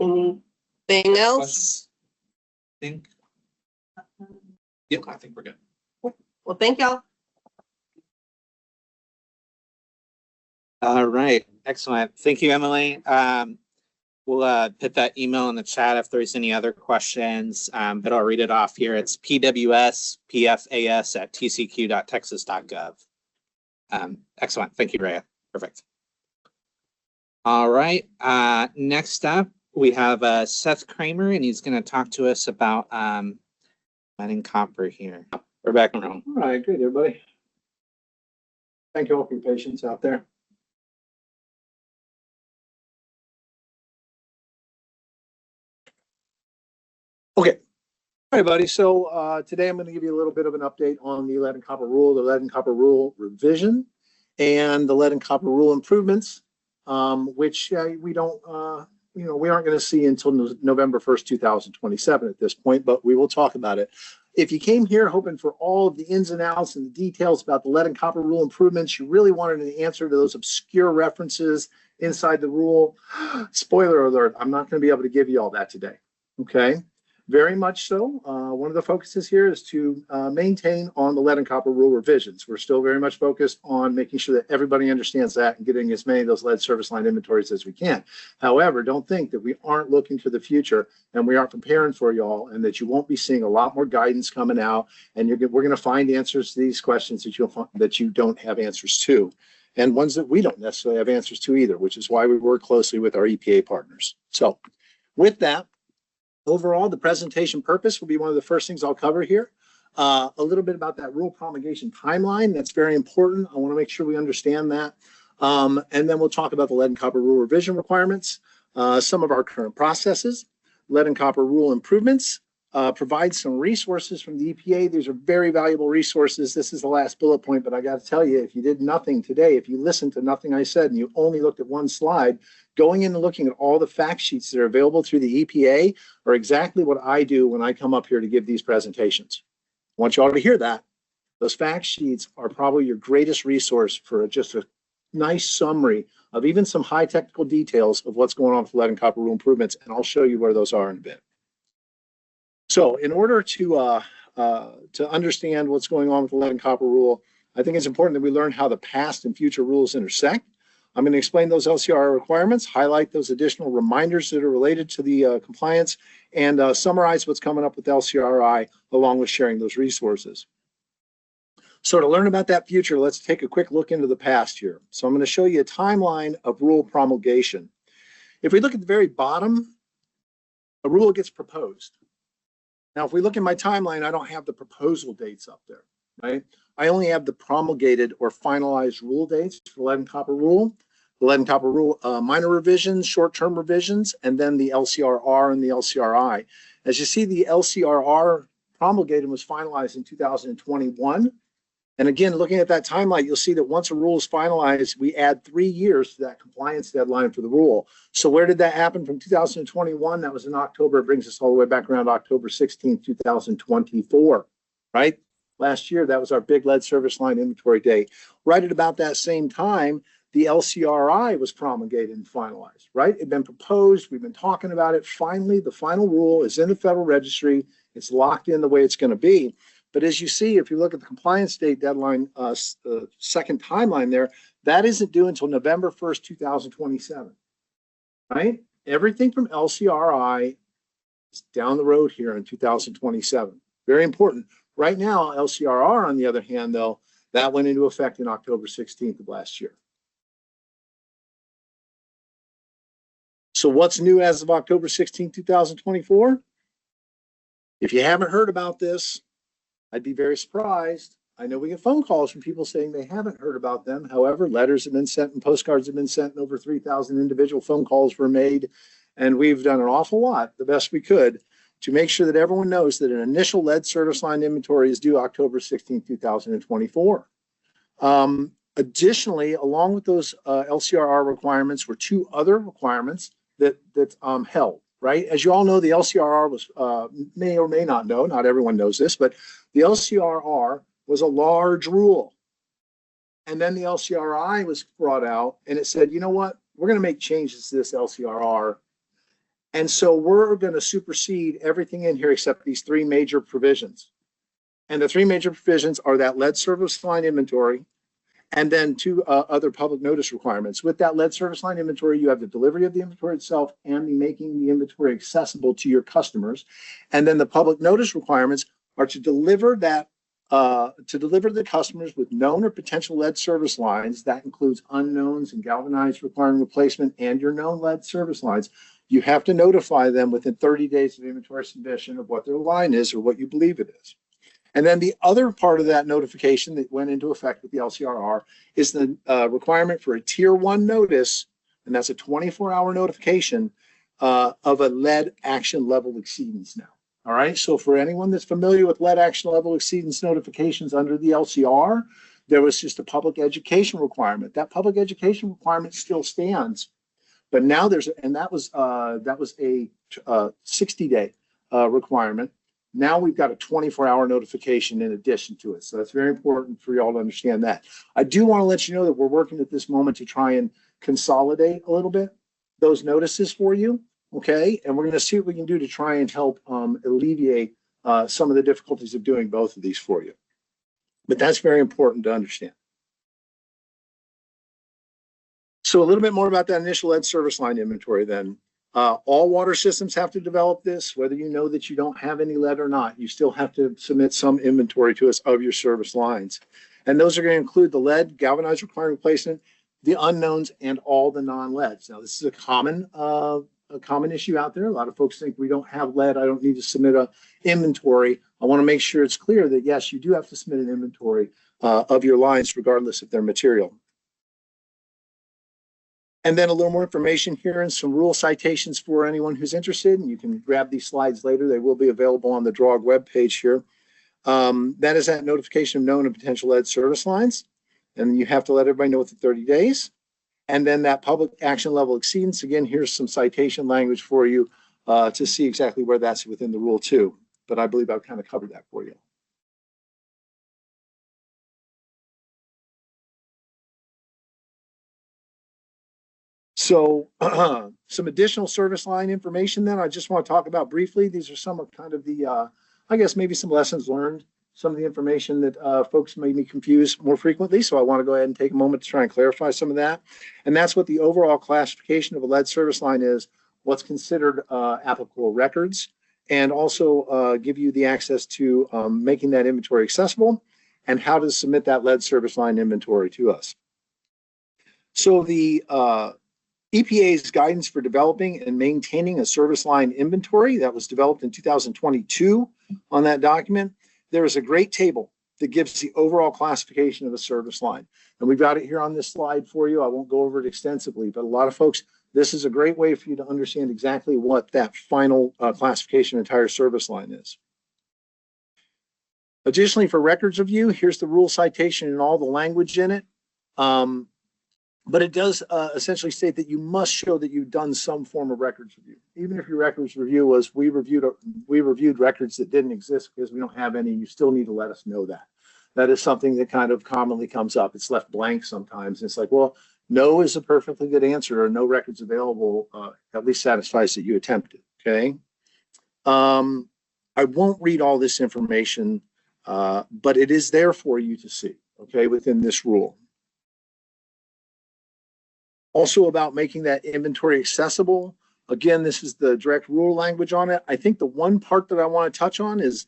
Anything else? Think. Yep, I think we're good. Well, thank y'all. All right, excellent. Thank you, Emily. We'll put that email in the chat if there's any other questions, but I'll read it off here. It's pwspfas@tcq.texas.gov. Excellent. Thank you, Rhea. Perfect. All right. Next up, we have Seth Kramer, and he's going to talk to us about lead and copper here. We're back on. All right, good, everybody. Thank you all for your patience out there. Okay. All right, buddy. So today I'm going to give you a little bit of an update on the lead and copper rule, the lead and copper rule revision, and the lead and copper rule improvements, which we don't, we aren't going to see until November 1st, 2027 at this point, but we will talk about it. If you came here hoping for all of the ins and outs and the details about the lead and copper rule improvements, you really wanted an answer to those obscure references inside the rule. Spoiler alert, I'm not going to be able to give you all that today. Okay. Very much so. One of the focuses here is to maintain on the lead and copper rule revisions. We're still very much focused on making sure that everybody understands that and getting as many of those lead service line inventories as we can. However, don't think that we aren't looking to the future and we aren't preparing for y'all, and that you won't be seeing a lot more guidance coming out, and we're going to find answers to these questions that you don't have answers to, and ones that we don't necessarily have answers to either, which is why we work closely with our EPA partners. So with that, overall, the presentation purpose will be one of the first things I'll cover here. A little bit about that rule promulgation timeline. That's very important. I want to make sure we understand that. And then we'll talk about the lead and copper rule revision requirements, some of our current processes, lead and copper rule improvements, provide some resources from the EPA. These are very valuable resources. This is the last bullet point, but I got to tell you, if you did nothing today, if you listened to nothing I said and you only looked at one slide, going in and looking at all the fact sheets that are available through the EPA are exactly what I do when I come up here to give these presentations. I want you all to hear that. Those fact sheets are probably your greatest resource for just a nice summary of even some high technical details of what's going on with lead and copper rule improvements, and I'll show you where those are in a bit. So in order to understand what's going on with the lead and copper rule, I think it's important that we learn how the past and future rules intersect. I'm going to explain those LCR requirements, highlight those additional reminders that are related to the compliance, and summarize what's coming up with LCRI, along with sharing those resources. So to learn about that future, let's take a quick look into the past here. So I'm going to show you a timeline of rule promulgation. If we look at the very bottom, a rule gets proposed. Now, if we look at my timeline, I don't have the proposal dates up there, right? I only have the promulgated or finalized rule dates for the lead and copper rule. The lead and copper rule minor revisions, short-term revisions, and then the LCRR and the LCRI. As you see, the LCRR promulgated was finalized in 2021. And again, looking at that timeline, you'll see that once a rule is finalized, we add 3 years to that compliance deadline for the rule. So where did that happen from 2021? That was in October. It brings us all the way back around October 16th, 2024, right? Last year, that was our big lead service line inventory day. Right at about that same time, the LCRI was promulgated and finalized, right? It had been proposed. We've been talking about it. Finally, the final rule is in the Federal Registry. It's locked in the way it's going to be. But as you see, if you look at the compliance date deadline, second timeline there, that isn't due until November 1st, 2027, right? Everything from LCRI is down the road here in 2027. Very important. Right now, LCRR, on the other hand, though, that went into effect in October 16th of last year. So what's new as of October 16th, 2024? If you haven't heard about this, I'd be very surprised. I know we get phone calls from people saying they haven't heard about them. However, letters have been sent and postcards have been sent, and over 3,000 individual phone calls were made. And we've done an awful lot, the best we could, to make sure that everyone knows that an initial lead service line inventory is due October 16, 2024. Additionally, along with those LCRR requirements were 2 other requirements that held. Right? As you all know, the LCRR was, may or may not know, not everyone knows this, but the LCRR was a large rule. And then the LCRI was brought out and it said, you know what, we're going to make changes to this LCRR. And so we're going to supersede everything in here except these 3 major provisions. And the 3 major provisions are that lead service line inventory, and then 2 other public notice requirements. With that lead service line inventory, you have the delivery of the inventory itself and the making the inventory accessible to your customers. And then the public notice requirements are to deliver that, to deliver the customers with known or potential lead service lines. That includes unknowns and galvanized requiring replacement and your known lead service lines. You have to notify them within 30 days of inventory submission of what their line is or what you believe it is. And then the other part of that notification that went into effect with the LCRR is the requirement for a tier 1 notice, and that's a 24-hour notification of a lead action level exceedance now. All right, so for anyone that's familiar with lead action level exceedance notifications under the LCR, there was just a public education requirement. That public education requirement still stands, but now there's, and that was a 60-day requirement. Now we've got a 24-hour notification in addition to it. So that's very important for y'all to understand that. I do want to let you know that we're working at this moment to try and consolidate a little bit those notices for you, okay? And we're going to see what we can do to try and help alleviate some of the difficulties of doing both of these for you. But that's very important to understand. So a little bit more about that initial lead service line inventory then. All water systems have to develop this, whether you know that you don't have any lead or not. You still have to submit some inventory to us of your service lines. And those are going to include the lead, galvanized requiring replacement, the unknowns, and all the non-leads. Now, this is a common issue out there. A lot of folks think we don't have lead, I don't need to submit an inventory. I want to make sure it's clear that, yes, you do have to submit an inventory of your lines, regardless of their material. And then a little more information here and some rule citations for anyone who's interested. And you can grab these slides later. They will be available on the DWAWG webpage here. That is that notification of known and potential lead service lines. And you have to let everybody know within 30 days. And then that public action level exceedance. Again, here's some citation language for you to see exactly where that's within the rule too. But I believe I've kind of covered that for you. So some additional service line information then I just want to talk about briefly. These are some of kind of the, I guess maybe some lessons learned, some of the information that folks may be confused more frequently. So I want to go ahead and take a moment to try and clarify some of that. And that's what the overall classification of a lead service line is, what's considered applicable records, and also give you the access to making that inventory accessible and how to submit that lead service line inventory to us. So the EPA's guidance for developing and maintaining a service line inventory that was developed in 2022 on that document, there is a great table that gives the overall classification of a service line. And we've got it here on this slide for you. I won't go over it extensively, but a lot of folks, this is a great way for you to understand exactly what that final classification entire service line is. Additionally, for records review, here's the rule citation and all the language in it. But it does essentially state that you must show that you've done some form of records review. Even if your records review was we reviewed records that didn't exist because we don't have any, you still need to let us know that. That is something that kind of commonly comes up. It's left blank sometimes. It's like, well, no is a perfectly good answer, or no records available at least satisfies that you attempted, okay? I won't read all this information, but it is there for you to see, okay, within this rule. Also about making that inventory accessible. Again, this is the direct rule language on it. I think the one part that I want to touch on is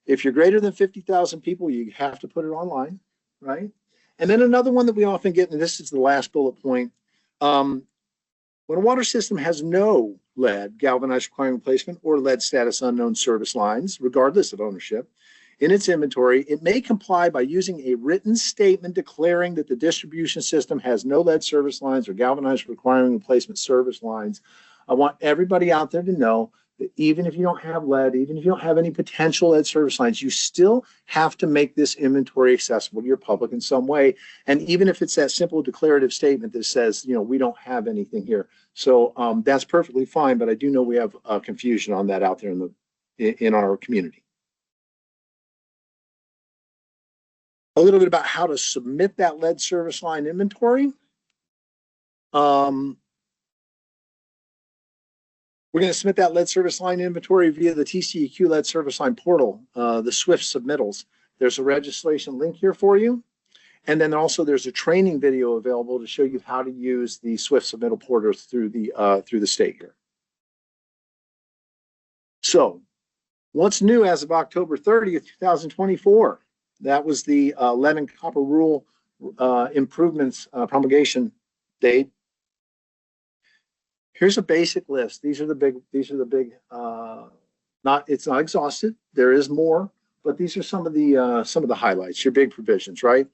if you're greater than 50,000 people, you have to put it online, right? And then another one that we often get, and this is the last bullet point, when a water system has no lead galvanized requiring replacement or lead status unknown service lines, regardless of ownership, in its inventory, it may comply by using a written statement declaring that the distribution system has no lead service lines or galvanized requiring replacement service lines. I want everybody out there to know that even if you don't have lead, even if you don't have any potential lead service lines, you still have to make this inventory accessible to your public in some way. And even if it's that simple declarative statement that says, you know, we don't have anything here. So that's perfectly fine, but I do know we have confusion on that out there in our community. A little bit about how to submit that lead service line inventory. We're going to submit that lead service line inventory via the TCEQ lead service line portal, the SWIFT submittals. There's a registration link here for you. And then also there's a training video available to show you how to use the SWIFT submittal portal through the state here. So what's new as of October 30th, 2024? That was the lead and copper rule improvements promulgation date. Here's a basic list. These are the big, it's not exhaustive. There is more, but these are some of the highlights, your big provisions, right?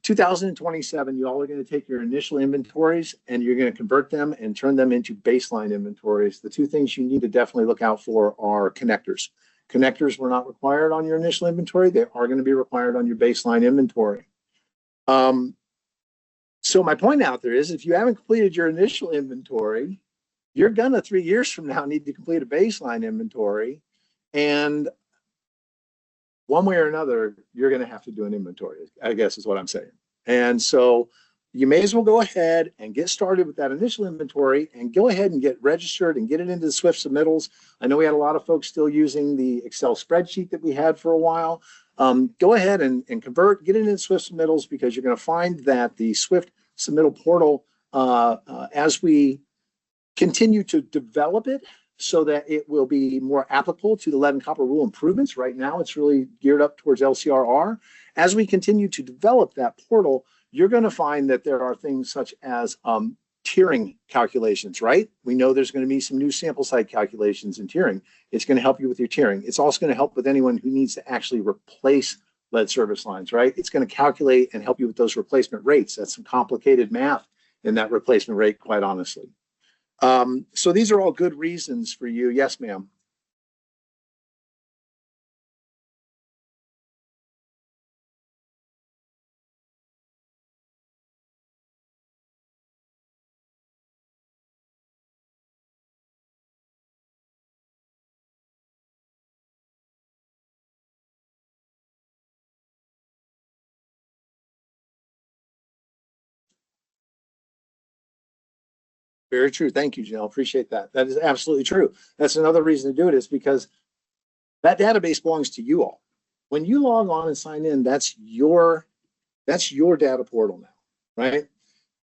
2027, you all are going to take your initial inventories and you're going to convert them and turn them into baseline inventories. The two things you need to definitely look out for are connectors. Connectors were not required on your initial inventory. They are going to be required on your baseline inventory. So my point out there is if you haven't completed your initial inventory, you're gonna 3 years from now need to complete a baseline inventory. And one way or another, you're gonna have to do an inventory, I guess is what I'm saying. And so you may as well go ahead and get started with that initial inventory and go ahead and get registered and get it into the SWIFT submittals. I know we had a lot of folks still using the Excel spreadsheet that we had for a while. Go ahead and convert, get it into SWIFT submittals, because you're going to find that the SWIFT submittal portal, as we continue to develop it so that it will be more applicable to the lead and copper rule improvements. Right now, it's really geared up towards LCRR. As we continue to develop that portal, you're going to find that there are things such as tiering calculations, right? We know there's going to be some new sample site calculations in tiering. It's going to help you with your tiering. It's also going to help with anyone who needs to actually replace lead service lines, right? It's going to calculate and help you with those replacement rates. That's some complicated math in that replacement rate, quite honestly. So these are all good reasons for you. Yes, ma'am. Very true. Thank you, Janelle. Appreciate that. That is absolutely true. That's another reason to do it, is because that database belongs to you all. When you log on and sign in, that's your data portal now, right?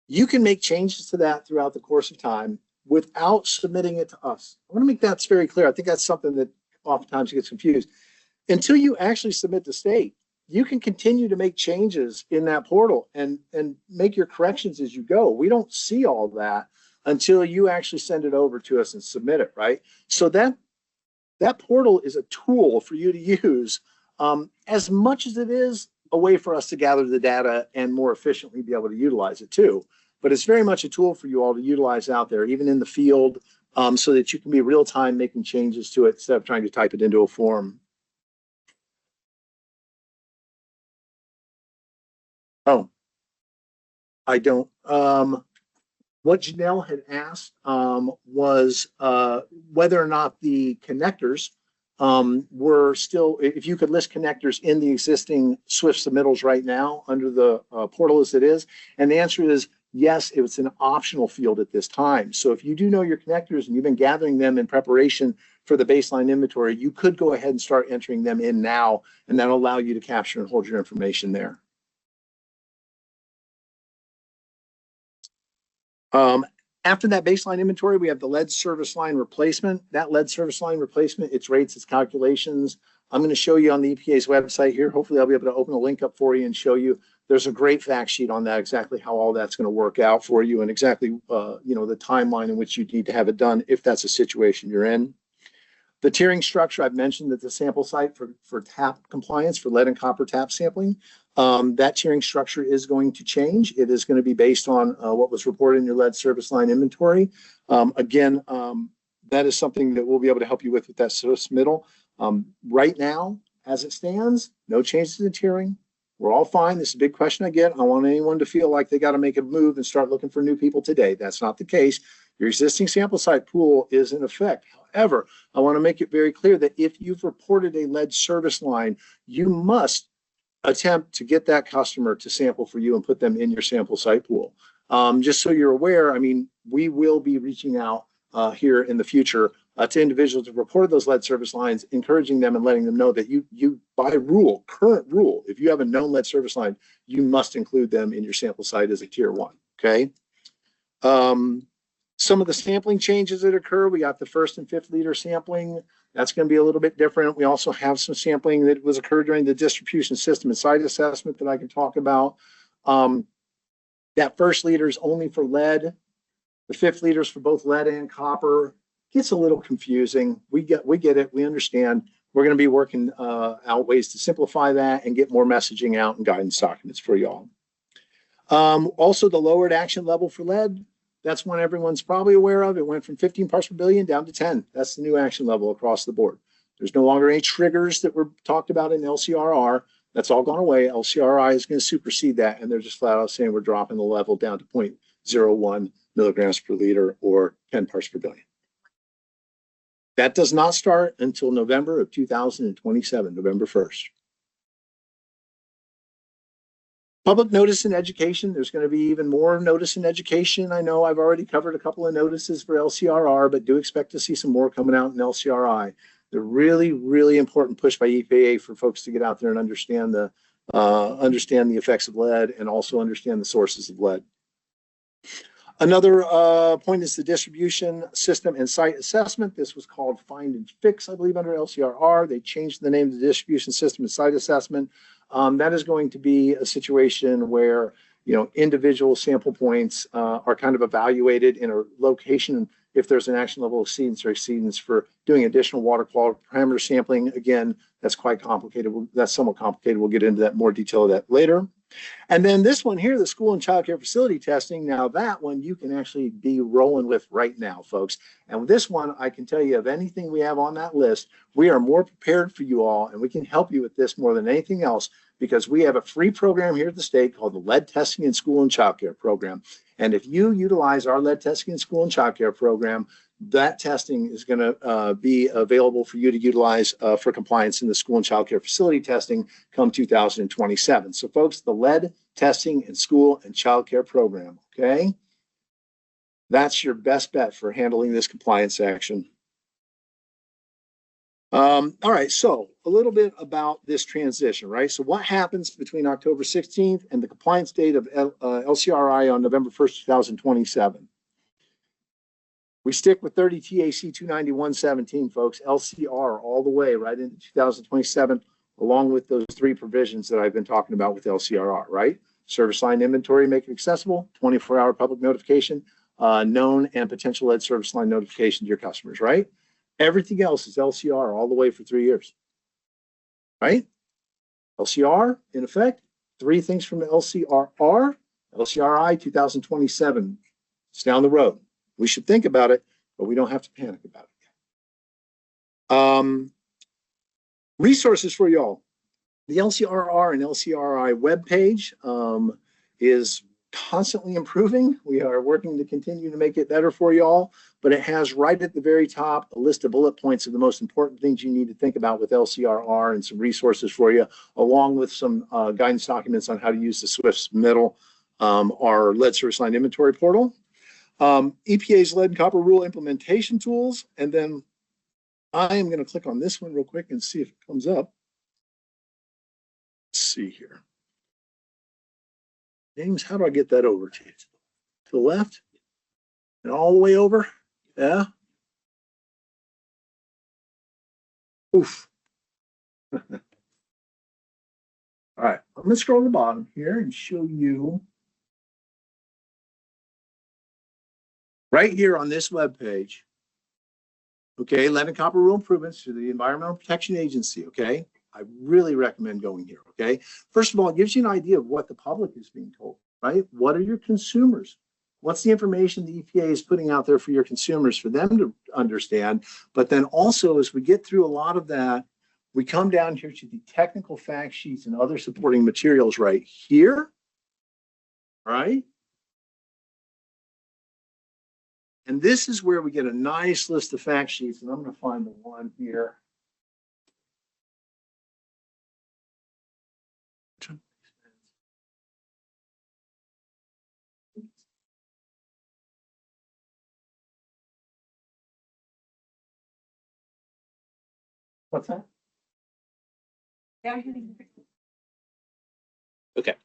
You can make changes to that throughout the course of time without submitting it to us. I want to make that very clear. I think that's something that oftentimes gets confused. Until you actually submit to state, you can continue to make changes in that portal and make your corrections as you go. We don't see all of that until you actually send it over to us and submit it, right? So that portal is a tool for you to use as much as it is a way for us to gather the data and more efficiently be able to utilize it too. But it's very much a tool for you all to utilize out there, even in the field, so that you can be real time making changes to it instead of trying to type it into a form. Oh, I don't. What Janelle had asked was whether or not the connectors were still, if you could list connectors in the existing SWIFT submittals right now under the portal as it is. And the answer is yes, it's an optional field at this time. So if you do know your connectors and you've been gathering them in preparation for the baseline inventory, you could go ahead and start entering them in now, and that'll allow you to capture and hold your information there. After that baseline inventory, we have the lead service line replacement. That lead service line replacement, its rates, its calculations, I'm going to show you on the EPA's website here. Hopefully I'll be able to open a link up for you and show you. There's a great fact sheet on that, exactly how all that's going to work out for you, and exactly the timeline in which you need to have it done if that's a situation you're in. The tiering structure, I've mentioned that the sample site for TAP compliance, for lead and copper TAP sampling, that tiering structure is going to change. It is going to be based on what was reported in your lead service line inventory. Again, that is something that we'll be able to help you with that submittal. Right now, as it stands, no changes in tiering. We're all fine. This is a big question I get. I don't want anyone to feel like they got to make a move and start looking for new people today. That's not the case. Your existing sample site pool is in effect. However, I want to make it very clear that if you've reported a lead service line, you must attempt to get that customer to sample for you and put them in your sample site pool. Just so you're aware, I mean, we will be reaching out here in the future to individuals who reported those lead service lines, encouraging them and letting them know that you by rule, current rule, if you have a known lead service line, you must include them in your sample site as a tier 1, okay? Some of the sampling changes that occur, we got the 1st and 5th liter sampling. That's going to be a little bit different. We also have some sampling that was occurred during the distribution system and site assessment that I can talk about. That 1st liter is only for lead. The 5th liter is for both lead and copper. Gets a little confusing. We get it. We understand. We're going to be working out ways to simplify that and get more messaging out and guidance documents for y'all. Also, the lowered action level for lead. That's one everyone's probably aware of. It went from 15 parts per billion down to 10. That's the new action level across the board. There's no longer any triggers that were talked about in LCRR. That's all gone away. LCRI is going to supersede that, and they're just flat out saying we're dropping the level down to 0.01 milligrams per liter or 10 parts per billion. That does not start until November of 2027, November 1st. Public notice and education, there's going to be even more notice and education. I know I've already covered a couple of notices for LCRR, but do expect to see some more coming out in LCRI. The really, really important push by EPA for folks to get out there and understand the effects of lead and also understand the sources of lead. Another point is the distribution system and site assessment. This was called Find and Fix, I believe, under LCRR. They changed the name of the distribution system and site assessment. That is going to be a situation where individual sample points are kind of evaluated in a location if there's an action level exceedance or exceedance for doing additional water quality parameter sampling. Again, that's quite complicated. That's somewhat complicated. We'll get into that more detail of that later. And then this one here, the school and child care facility testing. Now that one you can actually be rolling with right now, folks. And with this one, I can tell you of anything we have on that list, we are more prepared for you all, and we can help you with this more than anything else because we have a free program here at the state called the Lead Testing in School and Child Care Program. And if you utilize our Lead Testing in School and Child Care Program, that testing is going to be available for you to utilize for compliance in the school and child care facility testing come 2027. So folks, the Lead Testing in School and Child Care Program, okay? That's your best bet for handling this compliance action. All right, so a little bit about this transition, right? So what happens between October 16th and the compliance date of LCRI on November 1st, 2027? We stick with 30 TAC 291.17, folks, LCR all the way right into 2027, along with those three provisions that I've been talking about with LCRR, right? Service line inventory, make it accessible, 24-hour public notification, known and potential lead service line notification to your customers, right? Everything else is LCR all the way for 3 years, right? LCR, in effect, three things from LCRR, LCRI 2027. It's down the road. We should think about it, but we don't have to panic about it. Resources for y'all. The LCRR and LCRI webpage is constantly improving. We are working to continue to make it better for y'all, but it has right at the very top a list of bullet points of the most important things you need to think about with LCRR and some resources for you, along with some guidance documents on how to use the SWIFT middle, our lead service line inventory portal, EPA's lead and copper rule implementation tools, and then I am going to click on this one real quick and see if it comes up. Let's see here. James, how do I get that over to you? To the left and all the way over? Yeah. Oof. All right, I'm going to scroll to the bottom here and show you right here on this web page. Okay, lead and copper rule improvements to the Environmental Protection Agency. Okay, I really recommend going here. Okay, first of all, it gives you an idea of what the public is being told, right? What are your consumers? What's the information the EPA is putting out there for your consumers for them to understand? But then also, as we get through a lot of that, we come down here to the technical fact sheets and other supporting materials right here, right? And this is where we get a nice list of fact sheets, and I'm going to find the one here. What's that? Okay.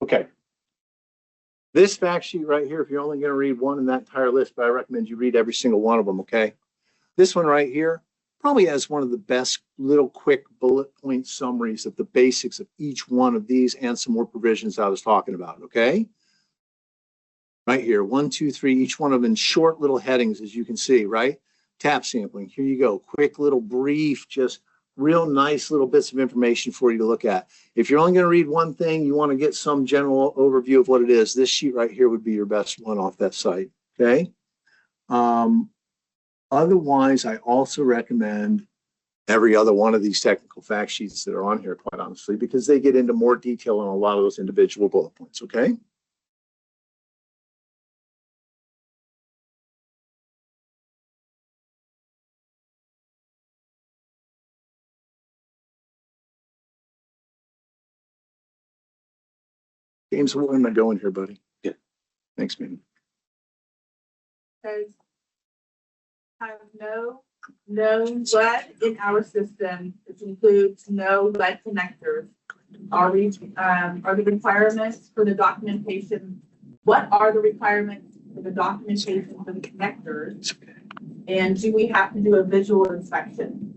Okay. This fact sheet right here, if you're only going to read one in that entire list, but I recommend you read every single one of them, okay? This one right here probably has one of the best little quick bullet point summaries of the basics of each one of these and some more provisions I was talking about, okay? Right here, 1, 2, 3, each one of them in short little headings, as you can see, right? Tap sampling, here you go. Quick little brief, just real nice little bits of information for you to look at. If you're only going to read one thing, you want to get some general overview of what it is, this sheet right here would be your best one off that site, okay? Otherwise, I also recommend every other one of these technical fact sheets that are on here, quite honestly, because they get into more detail on a lot of those individual bullet points, okay? James, where am I going here, buddy? Yeah. Thanks, man. Says, have no known lead in our system, which includes no lead connectors. Are the requirements for the documentation? What are the requirements for the documentation for the connectors? And do we have to do a visual inspection?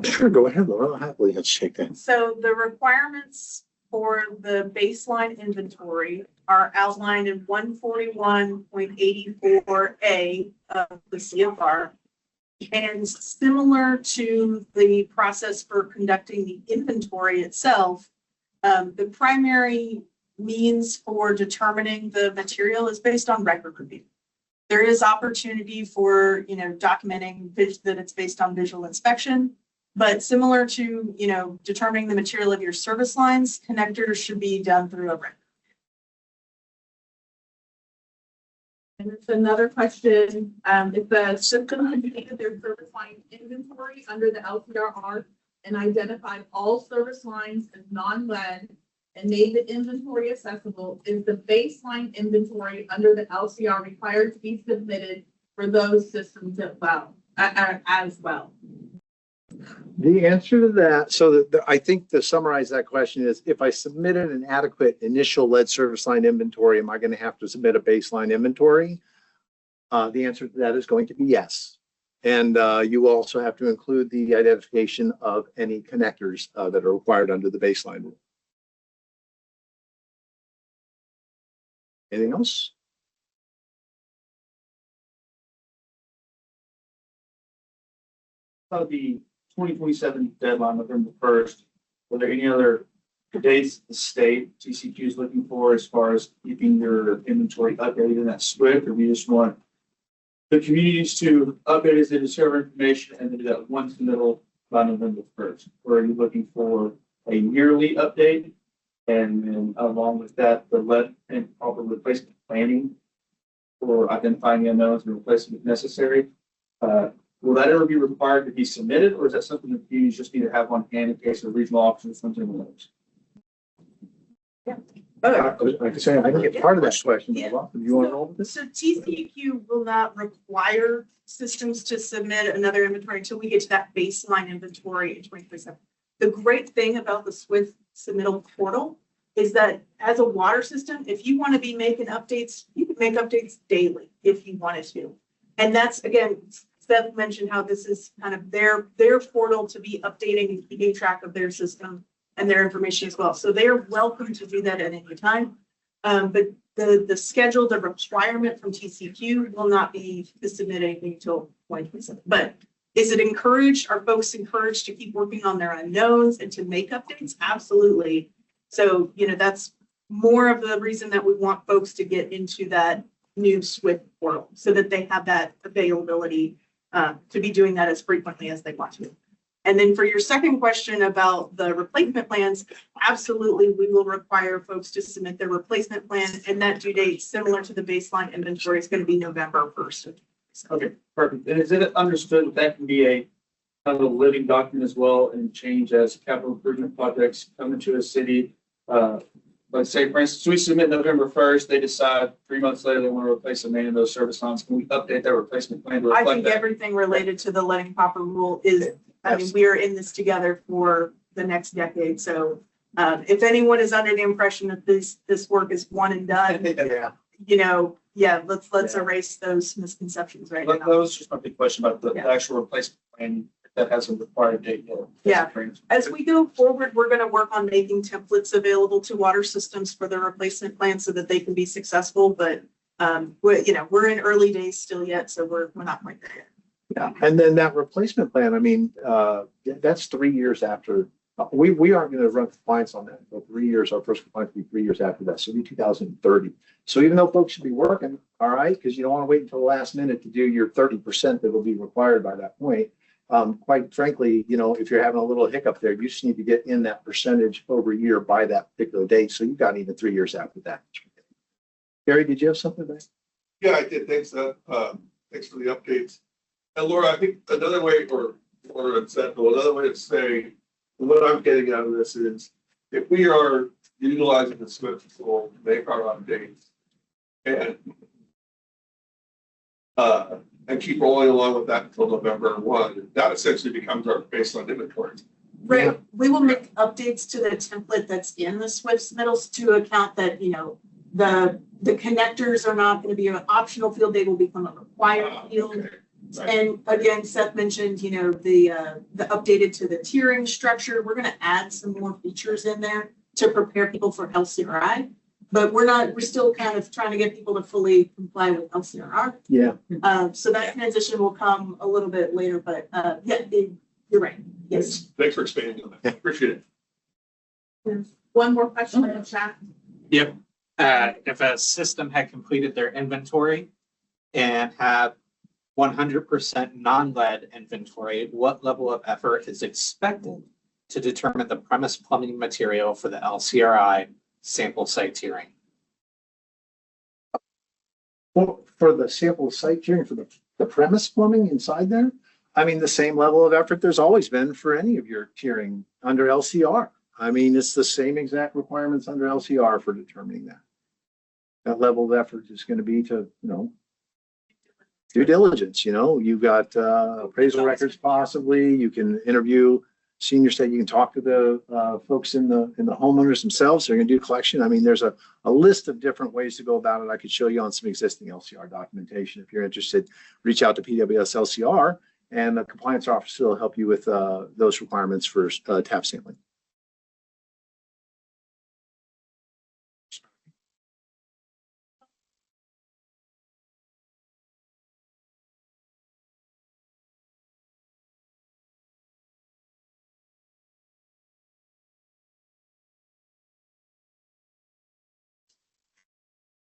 Sure, go ahead, Laura. I'll happily let's check that. So the requirements for the baseline inventory are outlined in 141.84A of the CFR. And similar to the process for conducting the inventory itself, the primary means for determining the material is based on record review. There is opportunity for, documenting that it's based on visual inspection. But similar to, determining the material of your service lines, connectors should be done through a record. And it's another question, if the system completed their service line inventory under the LCRR, and identified all service lines as non-lead and made the inventory accessible, is the baseline inventory under the LCR required to be submitted for those systems as well? The answer to that, so I think to summarize that question is, if I submitted an adequate initial lead service line inventory, am I going to have to submit a baseline inventory? The answer to that is going to be yes. And you will also have to include the identification of any connectors that are required under the baseline rule. Anything else? About the 2027 deadline, November 1st, were there any other dates the state TCEQ is looking for as far as keeping your inventory updated in that SWIFT, or we just want the communities to update as they discover information and then do that once in the middle by November 1st? Or are you looking for a yearly update? And then along with that, the lead and proper replacement planning for identifying the unknowns and replacement if necessary. Will that ever be required to be submitted, or is that something that you just need to have on hand in case a regional officer or something like that? I can say I can get part of that question. Yeah. Do you want to roll with this? So TCEQ will not require systems to submit another inventory until we get to that baseline inventory in 2027. The great thing about the SWIFT submittal portal is that as a water system, if you want to be making updates, you can make updates daily if you wanted to. And that's, again, Seth mentioned how this is kind of their portal to be updating and keeping track of their system and their information as well. So they are welcome to do that at any time. But the schedule, the requirement from TCEQ will not be to submit anything until 2027. But is it encouraged? Are folks encouraged to keep working on their unknowns and to make updates? Absolutely. So, that's more of the reason that we want folks to get into that new SWIFT portal so that they have that availability to be doing that as frequently as they want to. And then for your second question about the replacement plans, absolutely, we will require folks to submit their replacement plan, and that due date, similar to the baseline inventory, is going to be November 1st. Okay, perfect. And is it understood that can be a kind of a living document as well and change as capital improvement projects come into a city? Let's say, for instance, we submit November 1st, they decide 3 months later they want to replace a main of those service lines. Can we update that replacement plan to I reflect think that? everything related to the lead and copper rule is, we are in this together for the next decade. So if anyone is under the impression that this work is one and done, let's erase those misconceptions right That now. was just my big question about the actual replacement plan that has a required date yet. Yeah. As we go forward, we're going to work on making templates available to water systems for the replacement plan so that they can be successful. But we're in early days still yet, so we're not quite there yet. Yeah, and then that replacement plan, that's 3 years after, we aren't going to run compliance on that until 3 years. Our first compliance will be 3 years after that, so it'll be 2030. So even though folks should be working, all right, because you don't want to wait until the last minute to do your 30% that will be required by that point. Quite frankly, if you're having a little hiccup there, you just need to get in that percentage over a year by that particular date. So you've got even 3 years after that. Gary, did you have something there? Yeah, I did. Thanks, thanks for the updates. And Laura, I think another way, or another way to say what I'm getting out of this is, if we are utilizing the SWIFT tool to make our updates and keep rolling along with that until November 1, that essentially becomes our baseline inventory. Right. Yeah. We will make updates to the template that's in the SWIFT submittals to account that, the connectors are not going to be an optional field. They will become a required field. Okay. Right. And again, Seth mentioned, the updated to the tiering structure. We're going to add some more features in there to prepare people for LCRI, but we're still kind of trying to get people to fully comply with LCRR. Yeah. So that transition will come a little bit later, but you're right. Yes. Thanks for expanding on that. Appreciate it. There's one more question in the chat. Yep. If a system had completed their inventory and have 100% non-lead inventory, what level of effort is expected to determine the premise plumbing material for the LCRI sample site tiering? Well, for the sample site tiering for the premise plumbing inside there, I mean, the same level of effort there's always been for any of your tiering under LCR. I mean, it's the same exact requirements under LCR for determining that. That level of effort is going to be to, due diligence, you've got appraisal records possibly, you can interview senior state, you can talk to the folks in the homeowners themselves. They're going to do collection. I mean, there's a list of different ways to go about it. I could show you on some existing LCR documentation. If you're interested, reach out to PWS LCR and the compliance officer will help you with those requirements for tap sampling.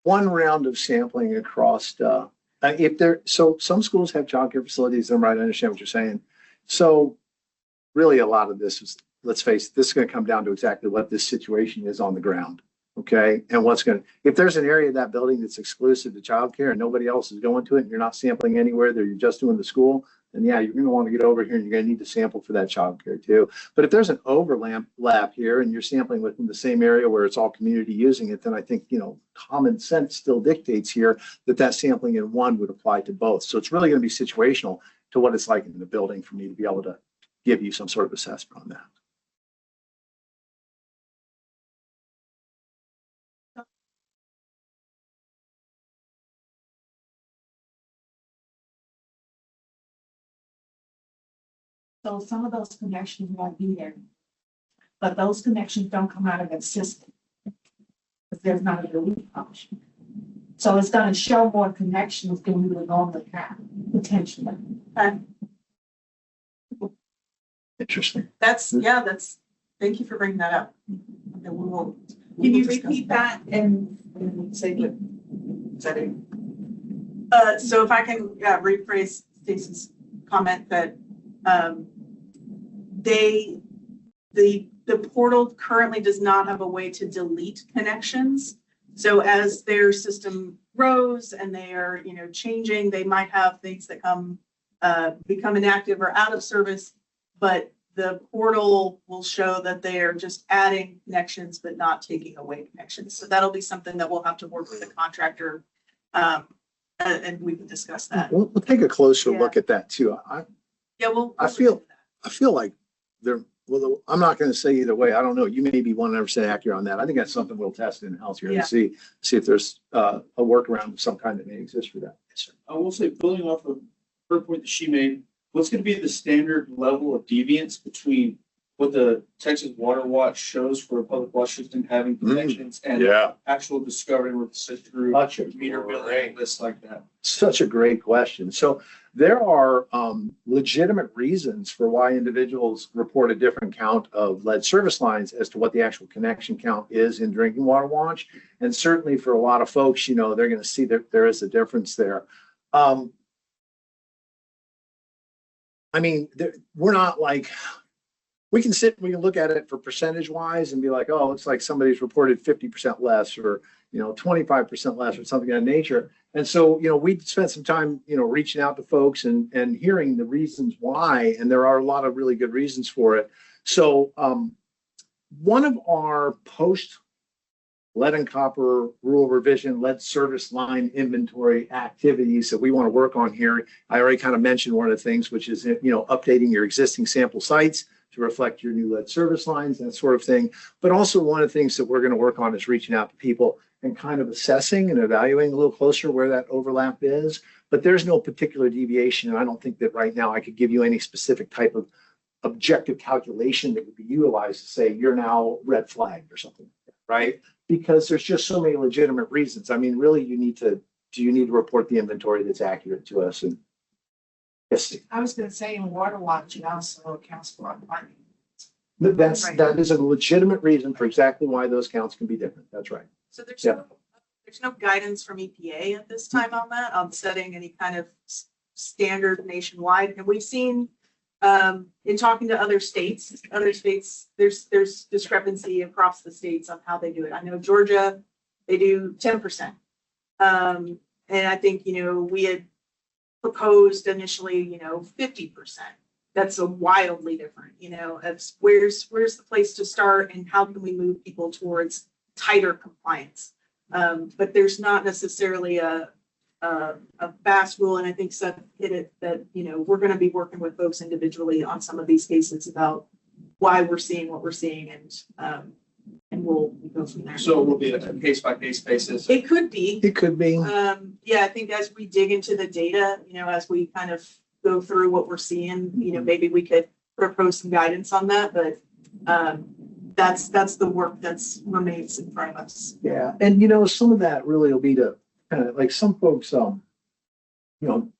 One round of sampling across so some schools have childcare facilities. I'm right. I understand what you're saying. So really a lot of this is, let's face it, this is going to come down to exactly what this situation is on the ground. Okay. And if there's an area of that building that's exclusive to childcare and nobody else is going to it and you're not sampling anywhere there, you're just doing the school, then yeah, you're going to want to get over here and you're going to need to sample for that childcare too. But if there's an overlap here and you're sampling within the same area where it's all community using it, then I think, common sense still dictates here that sampling in one would apply to both. So it's really going to be situational to what it's like in the building for me to be able to give you some sort of assessment on that. So some of those connections won't be there, but those connections don't come out of that system because there's not a delete function. So it's going to show more connections than we would normally have, potentially. Interesting. That's, thank you for bringing that up. And we will. Can you repeat that and say what? Is that it? So if I can rephrase Stacy's comment that the portal currently does not have a way to delete connections. So as their system grows and they are, changing, they might have things that become inactive or out of service, but the portal will show that they are just adding connections but not taking away connections. So that'll be something that we'll have to work with the contractor and we can discuss that. We'll take a closer look at that too. I feel like well, I'm not going to say either way. I don't know. You may be 100% accurate on that. I think that's something we'll test in house here and see if there's a workaround of some kind that may exist for that. Yes, sir. I will say, building off of her point that she made, what's going to be the standard level of deviance between what the Texas Water Watch shows for a public water system having connections and actual discovery with the through meter billing lists like that? Such a great question. So there are legitimate reasons for why individuals report a different count of lead service lines as to what the actual connection count is in Drinking Water Watch. And certainly for a lot of folks, they're going to see that there is a difference there. I mean, we're not like, we can look at it for percentage wise and be like, oh, it's like somebody's reported 50% less or, 25% less or something of that nature. And so, we spent some time, reaching out to folks and hearing the reasons why, and there are a lot of really good reasons for it. So one of our post lead and copper rule revision, lead service line inventory activities that we want to work on here, I already kind of mentioned one of the things, which is, updating your existing sample sites to reflect your new lead service lines, that sort of thing. But also one of the things that we're going to work on is reaching out to people and kind of assessing and evaluating a little closer where that overlap is. But there's no particular deviation. And I don't think that right now I could give you any specific type of objective calculation that would be utilized to say you're now red flagged or something, right? Because there's just so many legitimate reasons. I mean, really, you need to report the inventory that's accurate to us. And yes, I was going to say in Water Watch, it also accounts for our parking. That is a legitimate reason for exactly why those counts can be different. That's right. So there's no guidance from EPA at this time on that, on setting any kind of standard nationwide. And we've seen in talking to other states, there's discrepancy across the states on how they do it. I know Georgia, they do 10%. And I think, we had proposed initially, 50%. That's a wildly different, of where's the place to start and how can we move people towards tighter compliance. But there's not necessarily a fast rule, and I think Seth hit it that, we're going to be working with folks individually on some of these cases about why we're seeing what we're seeing, and we'll go from there. So it will be a case by case basis. It could be. It could be. Yeah, I think as we dig into the data, as we kind of go through what we're seeing, maybe we could propose some guidance on that, but that's the work that's remains in front of us. Yeah, and some of that really will be to kind of like some folks, didn't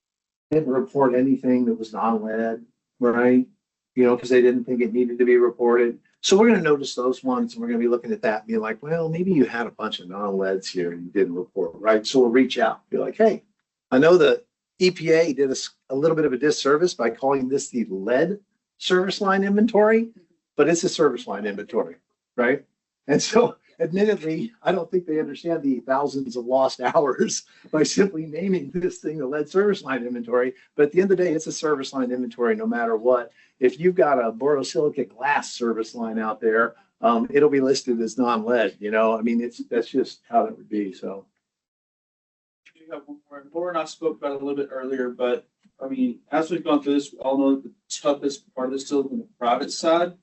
report anything that was non-lead, right? Because they didn't think it needed to be reported. So we're going to notice those ones, and we're going to be looking at that and be like, well, maybe you had a bunch of non-leads here and you didn't report, right? So we'll reach out, be like, hey, I know the EPA did a little bit of a disservice by calling this the lead service line inventory, but it's a service line inventory, right? And so admittedly, I don't think they understand the thousands of lost hours by simply naming this thing the lead service line inventory. But at the end of the day, it's a service line inventory no matter what. If you've got a borosilicate glass service line out there, it'll be listed as non-lead, I mean, that's just how it would be, so. We have one more. Laura and I spoke about it a little bit earlier, but I mean, as we've gone through this, we all know that the toughest part of this still on the private side.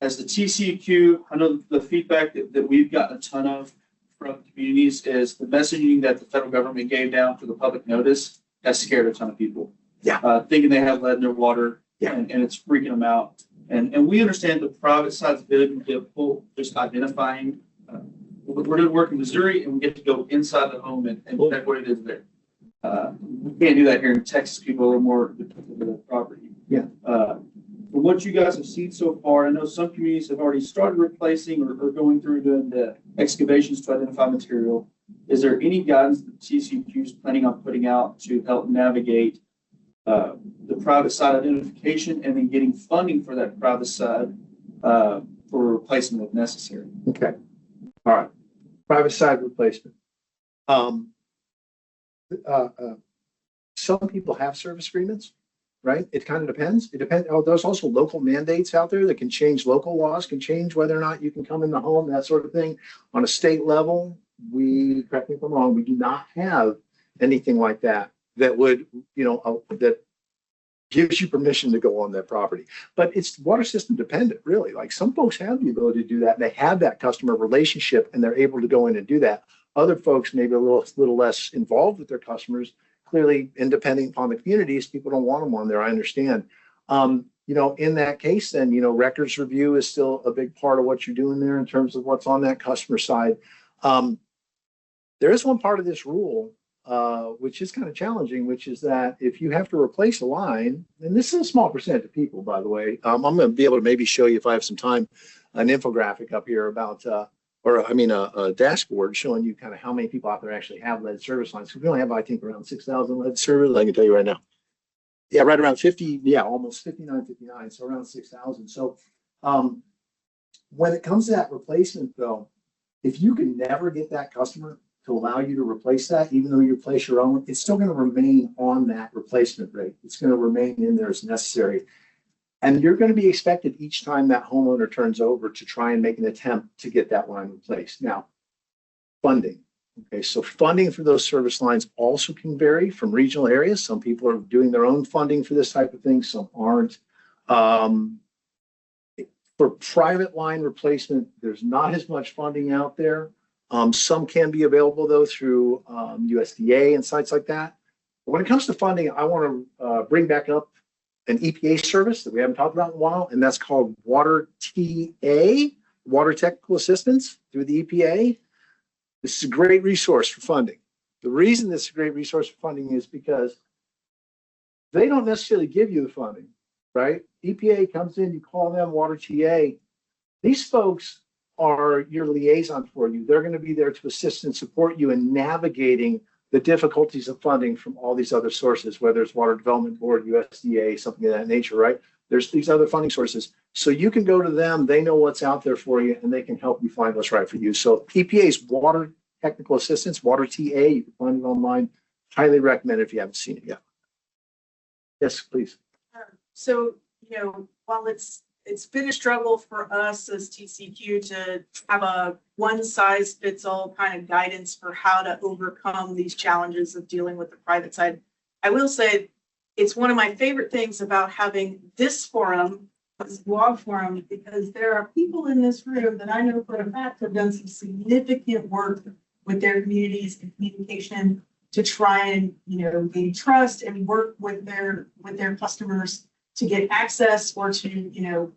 As the TCEQ, I know the feedback that we've gotten a ton of from communities is the messaging that the federal government gave down for the public notice has scared a ton of people. Yeah. Thinking they have lead in their water. Yeah. And it's freaking them out. And we understand the private side's a bit difficult, just identifying. We're doing work in Missouri, and we get to go inside the home and check what it is there. We can't do that here in Texas. People are a little more dependent on the property. Yeah. From what you guys have seen so far, I know some communities have already started replacing or going through doing the excavations to identify material. Is there any guidance that TCEQ is planning on putting out to help navigate the private side identification and then getting funding for that private side for replacement if necessary? Okay. All right. Private side replacement. Some people have service agreements, right? It kind of depends. It depends. Oh, there's also local mandates out there that can change local laws, can change whether or not you can come in the home, that sort of thing. On a state level, correct me if I'm wrong, we do not have anything like that would, that gives you permission to go on that property. But it's water system dependent, really. Like some folks have the ability to do that. And they have that customer relationship and they're able to go in and do that. Other folks maybe a little less involved with their customers. Clearly, depending upon the communities, people don't want them on there. I understand. In that case, then, records review is still a big part of what you're doing there in terms of what's on that customer side. There is one part of this rule which is kind of challenging, which is that if you have to replace a line, and this is a small percent of people, by the way, I'm going to be able to maybe show you, if I have some time, an infographic up here about, a dashboard showing you kind of how many people out there actually have lead service lines. So we only have, I think, around 6,000 lead service. I can tell you right now. Yeah, right around 50. Yeah, almost 59. So around 6,000. So when it comes to that replacement, though, if you can never get that customer to allow you to replace that, even though you replace your own, it's still going to remain on that replacement rate. It's going to remain in there as necessary. And you're going to be expected each time that homeowner turns over to try and make an attempt to get that line replaced. Now, funding. Okay, so funding for those service lines also can vary from regional areas. Some people are doing their own funding for this type of thing, some aren't. For private line replacement, there's not as much funding out there. Some can be available, though, through USDA and sites like that. But when it comes to funding, I want to bring back up an EPA service that we haven't talked about in a while, and that's called Water TA, Water Technical Assistance through the EPA. This is a great resource for funding. The reason this is a great resource for funding is because they don't necessarily give you the funding, right? EPA comes in, you call them Water TA. These folks are your liaison for you. They're going to be there to assist and support you in navigating the difficulties of funding from all these other sources, whether it's Water Development Board, USDA, something of that nature, right? There's these other funding sources. So you can go to them, they know what's out there for you, and they can help you find what's right for you. So EPA's Water Technical Assistance, Water TA, you can find it online, highly recommend it if you haven't seen it yet. Yes, please. So, while it's been a struggle for us as TCEQ to have a one size fits all kind of guidance for how to overcome these challenges of dealing with the private side, I will say it's one of my favorite things about having this forum, this DWAWG forum, because there are people in this room that I know for a fact have done some significant work with their communities and communication to try and, gain trust and work with their customers to get access or to,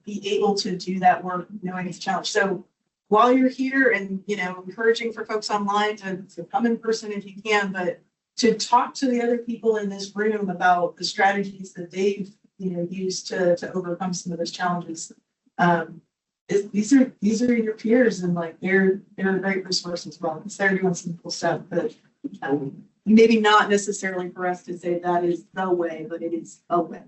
be able to do that work knowing it's a challenge. So while you're here and, encouraging for folks online to come in person if you can, but to talk to the other people in this room about the strategies that they've, used to overcome some of those challenges. These are your peers, and like they're a great resource as well. Because they're doing some cool stuff, but maybe not necessarily for us to say that is the way, but it is a way.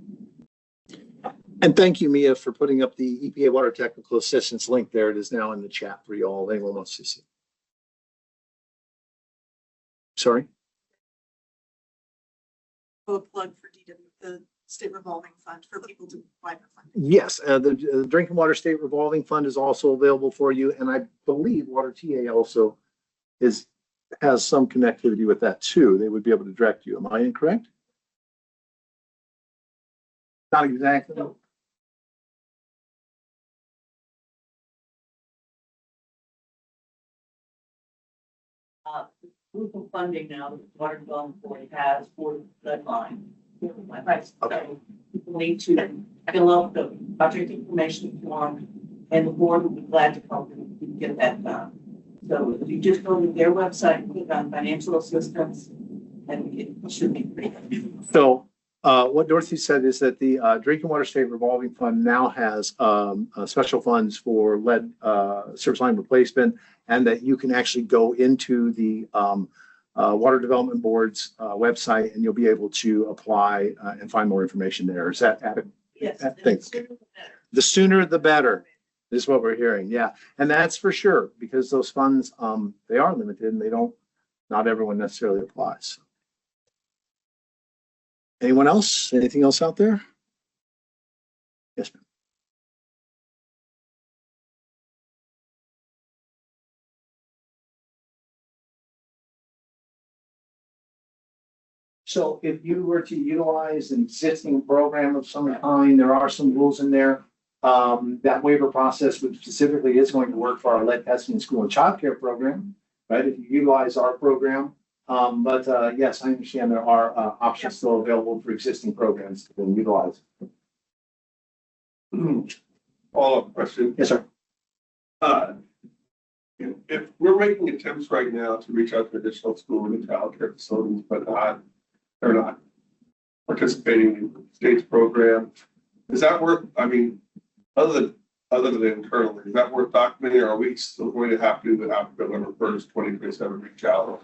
And thank you, Mia, for putting up the EPA Water Technical Assistance link there. It is now in the chat for you all. Anyone wants to see. Sorry. A plug for DW, the state revolving fund for people to apply for funding. Yes, the Drinking Water State Revolving Fund is also available for you, and I believe Water TA also has some connectivity with that too. They would be able to direct you. Am I incorrect? Not exactly. No. Proof of funding now that the Water Development Board has for that line. Right. Okay. So people need to fill out the project information form, and the board would be glad to help you get that done. So if you just go to their website and click on financial assistance, and it should be pretty good. So what Dorothy said is that the Drinking Water State Revolving Fund now has special funds for lead service line replacement, and that you can actually go into the Water Development Board's website, and you'll be able to apply and find more information there. Is that adequate? Yes. The sooner the better is what we're hearing. Yeah. And that's for sure, because those funds, they are limited, and not everyone necessarily applies. Anyone else? Anything else out there? Yes, ma'am. So if you were to utilize an existing program of some kind, there are some rules in there. That waiver process, which specifically is going to work for our lead testing school and child care program, right? If you utilize our program. But yes, I understand there are options still available for existing programs to be utilized. Follow-up question. Yes, sir. If we're making attempts right now to reach out to additional school and child care facilities, but they're not participating in the state's program, does that work? I mean, other than internally, is that worth documenting, or are we still going to have to after November 1st, 2027 reach out?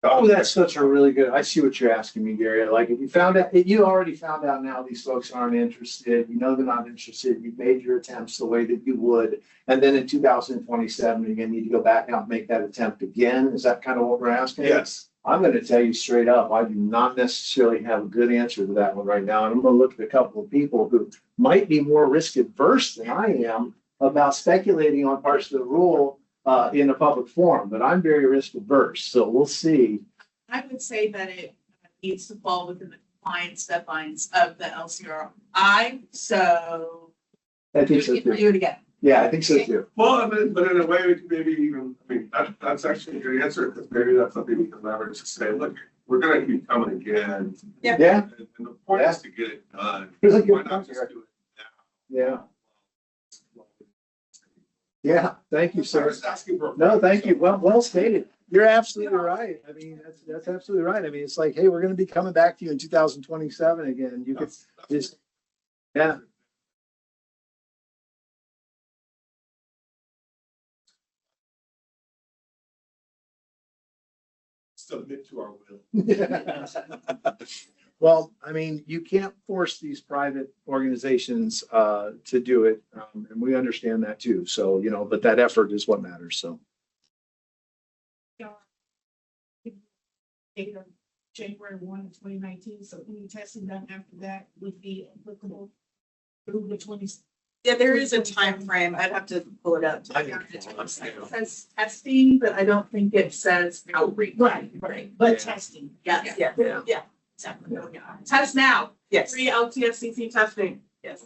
Oh, that's such a really good. I see what you're asking me, Gary. Like, if you already found out now these folks aren't interested, they're not interested, you've made your attempts the way that you would, and then in 2027, you're going to need to go back out and make that attempt again. Is that kind of what we're asking? Yes. I'm going to tell you straight up, I do not necessarily have a good answer to that one right now. And I'm going to look at a couple of people who might be more risk adverse than I am about speculating on parts of the rule in a public forum, but I'm very risk adverse. So we'll see. I would say that it needs to fall within the compliance deadlines of the LCRI. So I think so too. Do it again. Yeah, I think so too. Well, but in a way, we could maybe even, that's actually a good answer, because maybe that's something we can leverage to say, look, we're going to keep coming again. Yeah. Yeah. And the point is to get it done. Here's a good Why not point, just Eric. do it now? Yeah. Yeah. Thank you, I sir. was asking for. No, thank you. Well stated. You're absolutely right. I mean, that's absolutely right. I mean, it's like, hey, we're going to be coming back to you in 2027 again. You could just, yeah. Submit to our will. Well, I mean, you can't force these private organizations to do it, and we understand that too. So, but that effort is what matters. So. date of January 1, 2019. So any testing done after that would be applicable through the 20. Yeah, there is a time frame. I'd have to pull it up. It says testing, but I don't think it says outreach. Right, but Yeah. testing. Yes, Yeah. yeah. Exactly. Test now. Yes. Free LTSCC testing. Yes.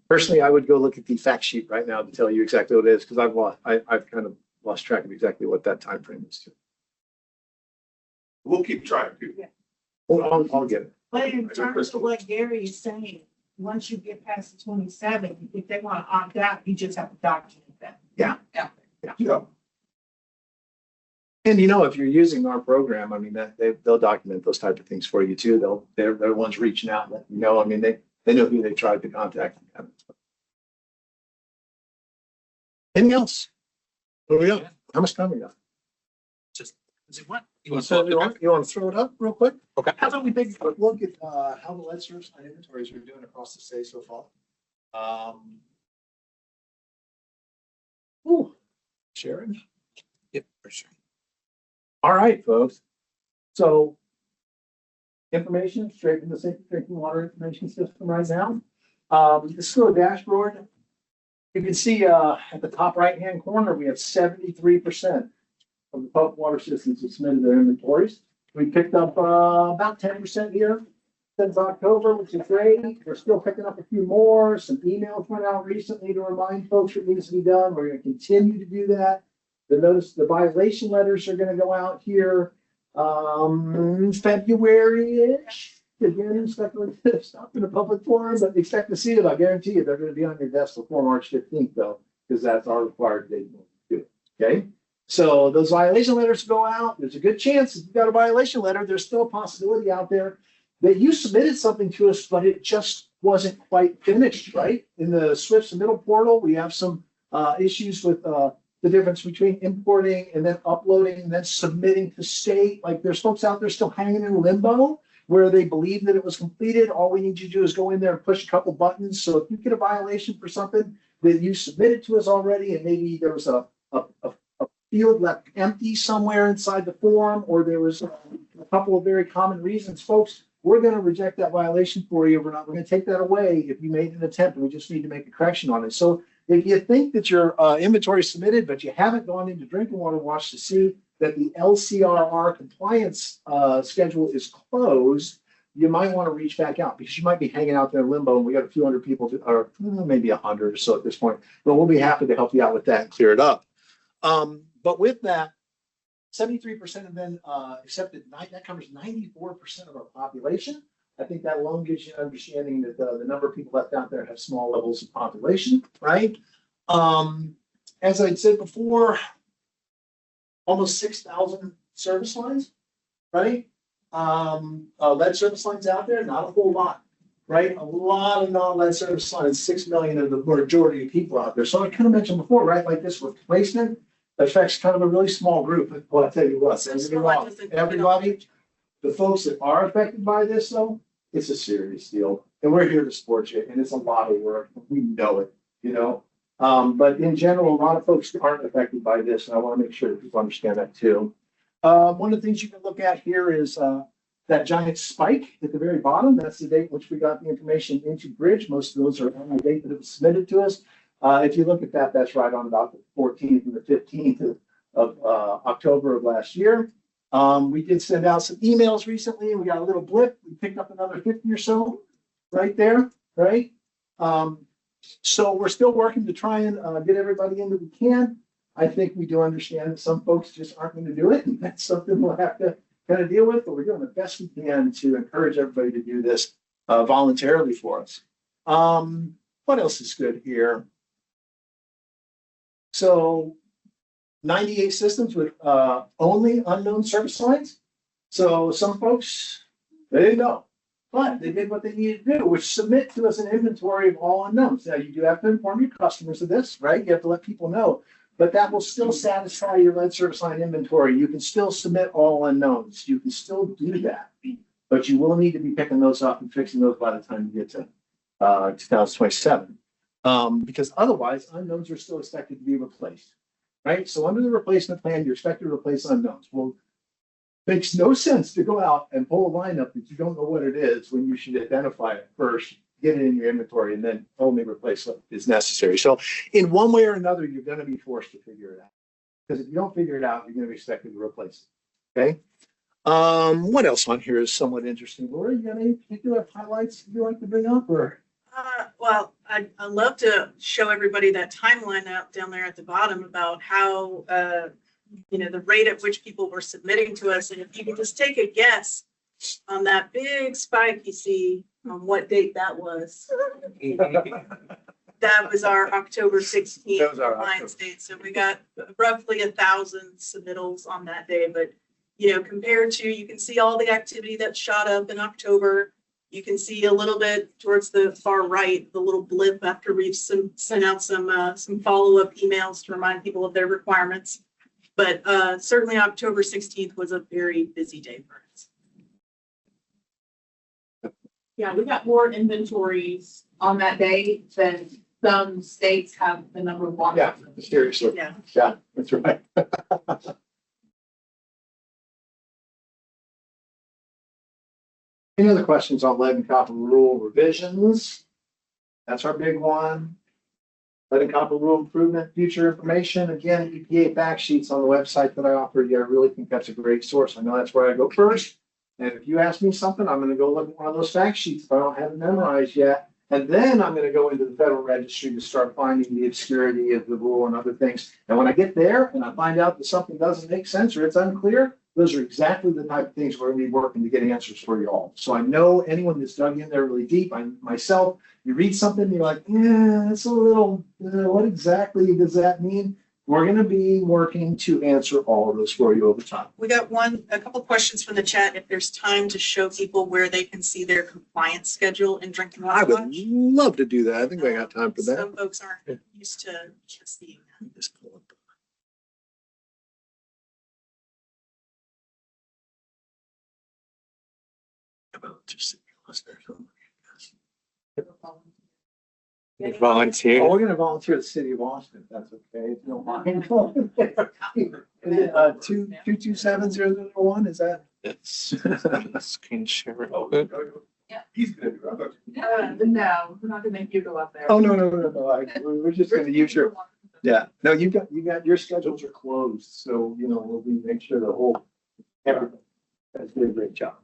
Personally, I would go look at the fact sheet right now to tell you exactly what it is, because I've kind of lost track of exactly what that time frame is too. We'll keep trying. Well, I'll get it. But in terms of what Gary is saying, once you get past the 27, if they want to opt out, you just have to document that. Yeah. Yeah. And if you're using our program, I mean, they'll document those type of things for you too. They're the ones reaching out, letting you know. I mean, they know who they tried to contact. Anything else? What do we got? How much time we got? You want to throw it up real quick? Okay. How about we take a look at how the lead service line inventories are doing across the state so far? Sharon? Yep, for sure. All right, folks. So information straight from the Safe Drinking Water Information System right now. This little dashboard, you can see at the top right-hand corner, we have 73% of the public water systems that submitted their inventories. We picked up about 10% here since October, which is great. We're still picking up a few more. Some emails went out recently to remind folks what needs to be done. We're going to continue to do that. The violation letters are going to go out here February-ish. Again, stuff in the public forum, but expect to see it. I guarantee you they're going to be on your desk before March 15th, though, because that's our required date to do it. Okay. So those violation letters go out. There's a good chance if you've got a violation letter, there's still a possibility out there that you submitted something to us, but it just wasn't quite finished, right? In the Swift submittal portal, we have some issues with the difference between importing and then uploading and then submitting to state. Like there's folks out there still hanging in limbo where they believe that it was completed. All we need you to do is go in there and push a couple buttons. So if you get a violation for something that you submitted to us already, and maybe there was a field left empty somewhere inside the form, or there was a couple of very common reasons, folks, we're going to reject that violation for you. We're going to take that away if you made an attempt, and we just need to make a correction on it. So if you think that your inventory is submitted, but you haven't gone into Drinking Water Watch to see that the LCRR compliance schedule is closed, you might want to reach back out because you might be hanging out there in limbo, and we got a few hundred people, or maybe 100 or so at this point, but we'll be happy to help you out with that and clear it up. But with that, 73% have been accepted. That covers 94% of our population. I think that alone gives you an understanding that the number of people left out there have small levels of population, right? As I said before, almost 6,000 service lines, right? Lead service lines out there, not a whole lot, right? A lot of non-lead service lines, 6 million of the majority of people out there. So I kind of mentioned before, right? Like this replacement affects kind of a really small group. Well, I tell you what, everybody, the folks that are affected by this, though, it's a serious deal. And we're here to support you. And it's a lot of work. We know it, But in general, a lot of folks aren't affected by this. And I want to make sure that people understand that too. One of the things you can look at here is that giant spike at the very bottom. That's the date in which we got the information into Bridge. Most of those are on the date that it was submitted to us. If you look at that, that's right on about the 14th and the 15th of October of last year. We did send out some emails recently, and we got a little blip. We picked up another 50 or so right there, right? So we're still working to try and get everybody in that we can. I think we do understand that some folks just aren't going to do it, and that's something we'll have to kind of deal with, but we're doing the best we can to encourage everybody to do this voluntarily for us. What else is good here? So 98 systems with only unknown service lines. So some folks, they didn't know, but they did what they needed to do, which submit to us an inventory of all unknowns. Now you do have to inform your customers of this, right? You have to let people know, but that will still satisfy your lead service line inventory. You can still submit all unknowns. You can still do that, but you will need to be picking those up and fixing those by the time you get to 2027. Because otherwise unknowns are still expected to be replaced, right? So under the replacement plan, you're expected to replace unknowns. Well, Makes no sense to go out and pull a lineup that you don't know what it is when you should identify it first, get it in your inventory, and then only replace what is necessary. So in one way or another, you're going to be forced to figure it out. Because if you don't figure it out, you're going to be expected to replace it. Okay. What else on here is somewhat interesting? Laura, you got any particular highlights you'd like to bring up, or? Well, I love to show everybody that timeline out down there at the bottom about how, the rate at which people were submitting to us. And if you can just take a guess on that big spike you see on what date that was. That was our October 16th compliance date. So we got roughly 1,000 submittals on that day. But, compared to, you can see all the activity that shot up in October. You can see a little bit towards the far right, the little blip after we've sent out some follow-up emails to remind people of their requirements. But certainly October 16th was a very busy day for us. Yeah, we got more inventories on that day than some states have the number of water. Yeah, seriously. Yeah, that's right. Any other questions on lead and copper rule revisions? That's our big one. Lead and copper rule improvement, future information. Again, EPA fact sheets on the website that I offered you. I really think that's a great source. I know that's where I go first. And if you ask me something, I'm going to go look at one of those fact sheets if I don't have it memorized yet. And then I'm going to go into the Federal Registry to start finding the obscurity of the rule and other things. And when I get there and I find out that something doesn't make sense or it's unclear, those are exactly the type of things we're going to be working to get answers for you all. So I know anyone that's dug in there really deep, myself, you read something and you're like, yeah, it's a little, what exactly does that mean? We're going to be working to answer all of those for you over time. we got a couple questions from the chat. If there's time to show people where they can see their compliance schedule in Drinking Water I would Watch. love to do that. I think I got time for that. Some folks aren't used to seeing that. Just pull up. About just Volunteer. Oh, we're going to volunteer the city of Austin. If that's okay. If you don't mind. Is it 227-0001? Is that? It's screen share. Yeah. He's gonna do it. No, we're not gonna make you go up there. Oh, no. We're just going to use your. Yeah. No, you got your schedules are closed. So, we'll make sure the whole. Everybody has did a great job.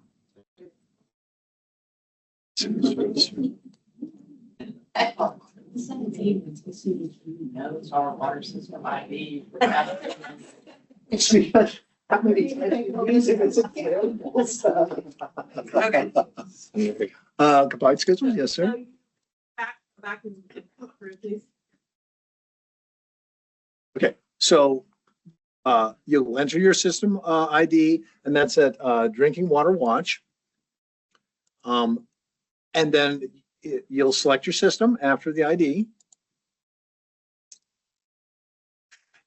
Knows our water system ID. It's because how many times you use it, it's available. Okay. Compliance schedule, yes, sir. Back in, please. Okay, so you'll enter your system ID, and that's at Drinking Water Watch. And then you'll select your system after the ID.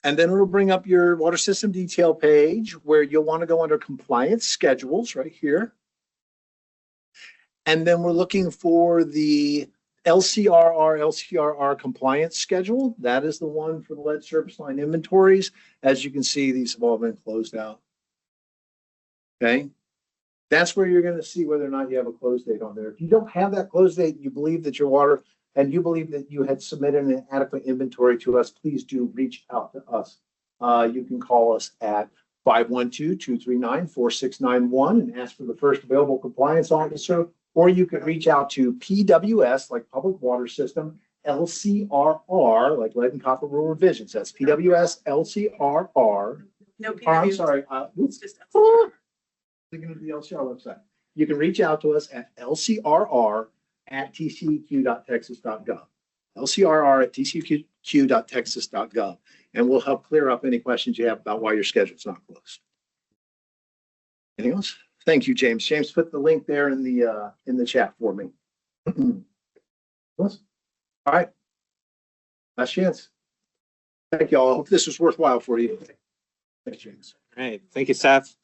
And then it'll bring up your water system detail page where you'll want to go under compliance schedules right here. And then we're looking for the LCRR compliance schedule. That is the one for the lead surface line inventories. As you can see, these have all been closed out. Okay. That's where you're going to see whether or not you have a close date on there. If you don't have that close date, you believe that your water and you believe that you had submitted an adequate inventory to us, please do reach out to us. You can call us at 512-239-4691 and ask for the first available compliance officer, or you can reach out to PWS, like Public Water System, LCRR, like Lead and Copper Rule Revisions. That's PWS, LCRR. No, Or, I'm sorry. It's just Thinking of the LCR website. You can reach out to us at lcrr@tceq.texas.gov. lcrr@tceq.texas.gov, and we'll help clear up any questions you have about why your schedule's not closed. Anything else? Thank you, James. James put the link there in the chat for me. All right. Last chance. Thank you all. I hope this was worthwhile for you. Thanks, James. All right. Thank you, Seth.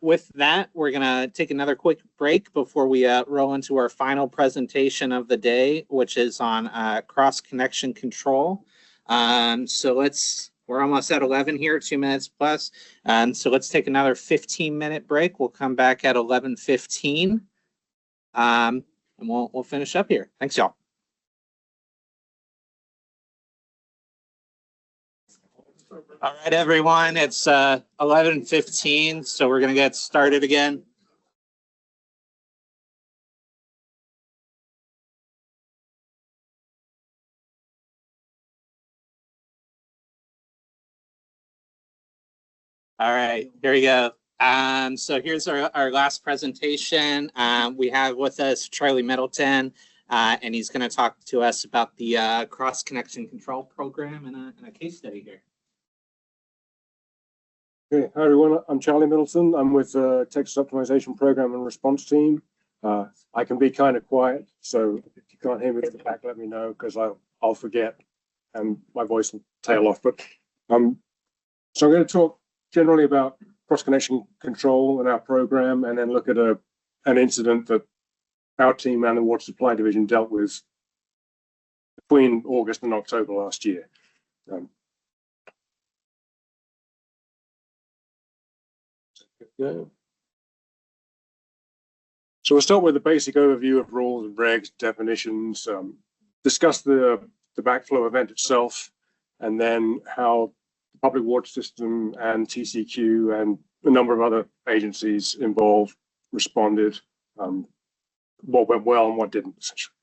With that, we're going to take another quick break before we roll into our final presentation of the day, which is on cross-connection control. So let's we're almost at 11 here, 2 minutes plus. So let's take another 15-minute break. We'll come back at 11:15. And we'll finish up here. Thanks, y'all. All right, everyone, it's 11:15, so we're going to get started again. All right, here we go. So here's our last presentation. We have with us Charlie Middleton, and he's going to talk to us about the cross-connection control program and a case study here. Okay, hi everyone, I'm Charlie Middleton. I'm with the Texas Optimization Program and Response Team. I can be kind of quiet, so if you can't hear me at the back, let me know because I'll forget and my voice will tail off. But so I'm going to talk generally about cross-connection control in our program and then look at an incident that our team and the Water Supply Division dealt with between August and October last year. So we'll start with the basic overview of rules and regs, definitions, discuss the backflow event itself, and then how the public water system and TCEQ and a number of other agencies involved responded, what went well and what didn't, essentially.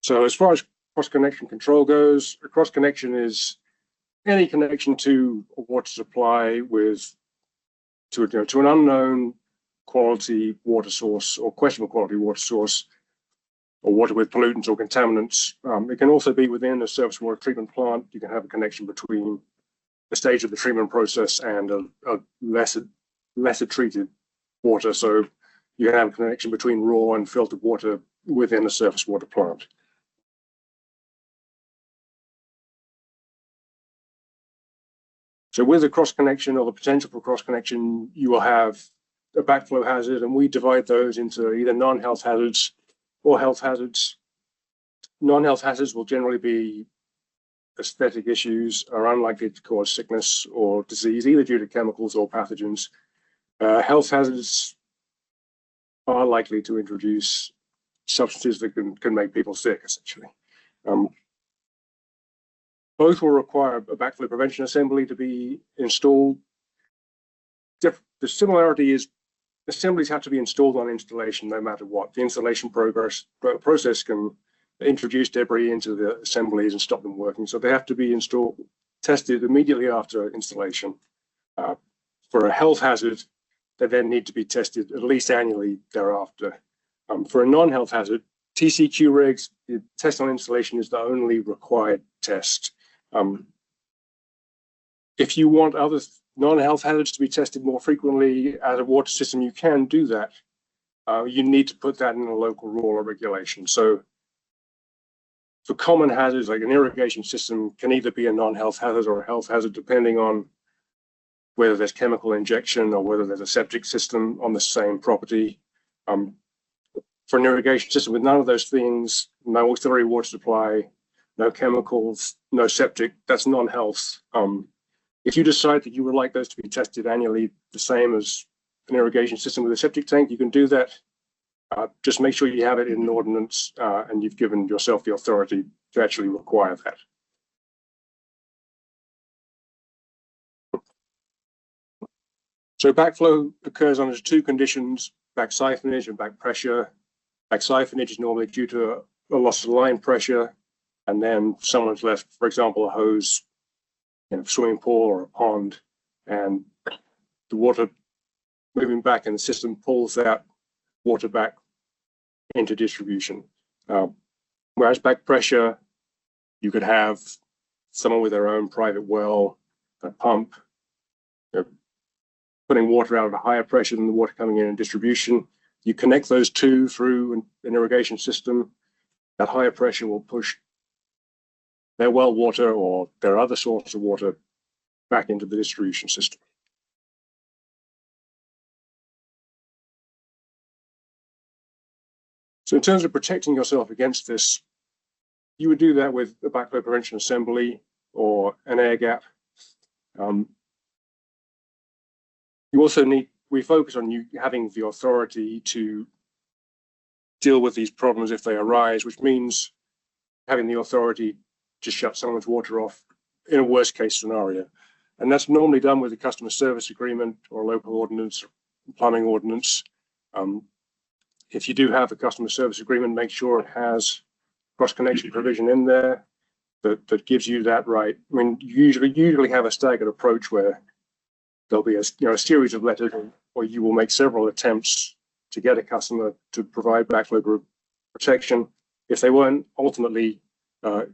So as far as cross-connection control goes, a cross-connection is any connection to a water supply to an unknown quality water source or questionable quality water source, or water with pollutants or contaminants. It can also be within a surface water treatment plant. You can have a connection between the stage of the treatment process and a lesser treated water. So you can have a connection between raw and filtered water within a surface water plant. So with a cross connection or the potential for cross connection, you will have a backflow hazard, and we divide those into either non-health hazards or health hazards. Non-health hazards will generally be aesthetic issues, are unlikely to cause sickness or disease, either due to chemicals or pathogens. Health hazards are likely to introduce substances that can make people sick, essentially. Both will require a backflow prevention assembly to be installed. The similarity is assemblies have to be installed on installation no matter what. The installation process can introduce debris into the assemblies and stop them working. So they have to be tested immediately after installation. For a health hazard, they then need to be tested at least annually thereafter. For a non-health hazard, TCEQ regs, the test on installation is the only required test. If you want other non-health hazards to be tested more frequently as a water system, you can do that. You need to put that in a local rule or regulation. So for common hazards, like an irrigation system can either be a non-health hazard or a health hazard, depending on whether there's chemical injection or whether there's a septic system on the same property. For an irrigation system with none of those things, no auxiliary water supply, no chemicals, no septic, that's non-health. If you decide that you would like those to be tested annually, the same as an irrigation system with a septic tank, you can do that. Just make sure you have it in an ordinance and you've given yourself the authority to actually require that. So backflow occurs under two conditions: back siphonage and back pressure. Back siphonage is normally due to a loss of line pressure, and then someone's left, for example, a hose in a swimming pool or a pond, and the water moving back in the system pulls that water back into distribution. Whereas back pressure, you could have someone with their own private well, a pump, putting water out at a higher pressure than the water coming in distribution. You connect those two through an irrigation system. That higher pressure will push their well water or their other source of water back into the distribution system. So in terms of protecting yourself against this, you would do that with a backflow prevention assembly or an air gap. You also we focus on you having the authority to deal with these problems if they arise, which means having the authority to shut someone's water off in a worst case scenario. And that's normally done with a customer service agreement or a local ordinance, plumbing ordinance. If you do have a customer service agreement, make sure it has cross-connection provision in there that gives you that right. I mean, you usually have a staggered approach where there'll be a series of letters, or you will make several attempts to get a customer to provide backflow protection. If they weren't, ultimately,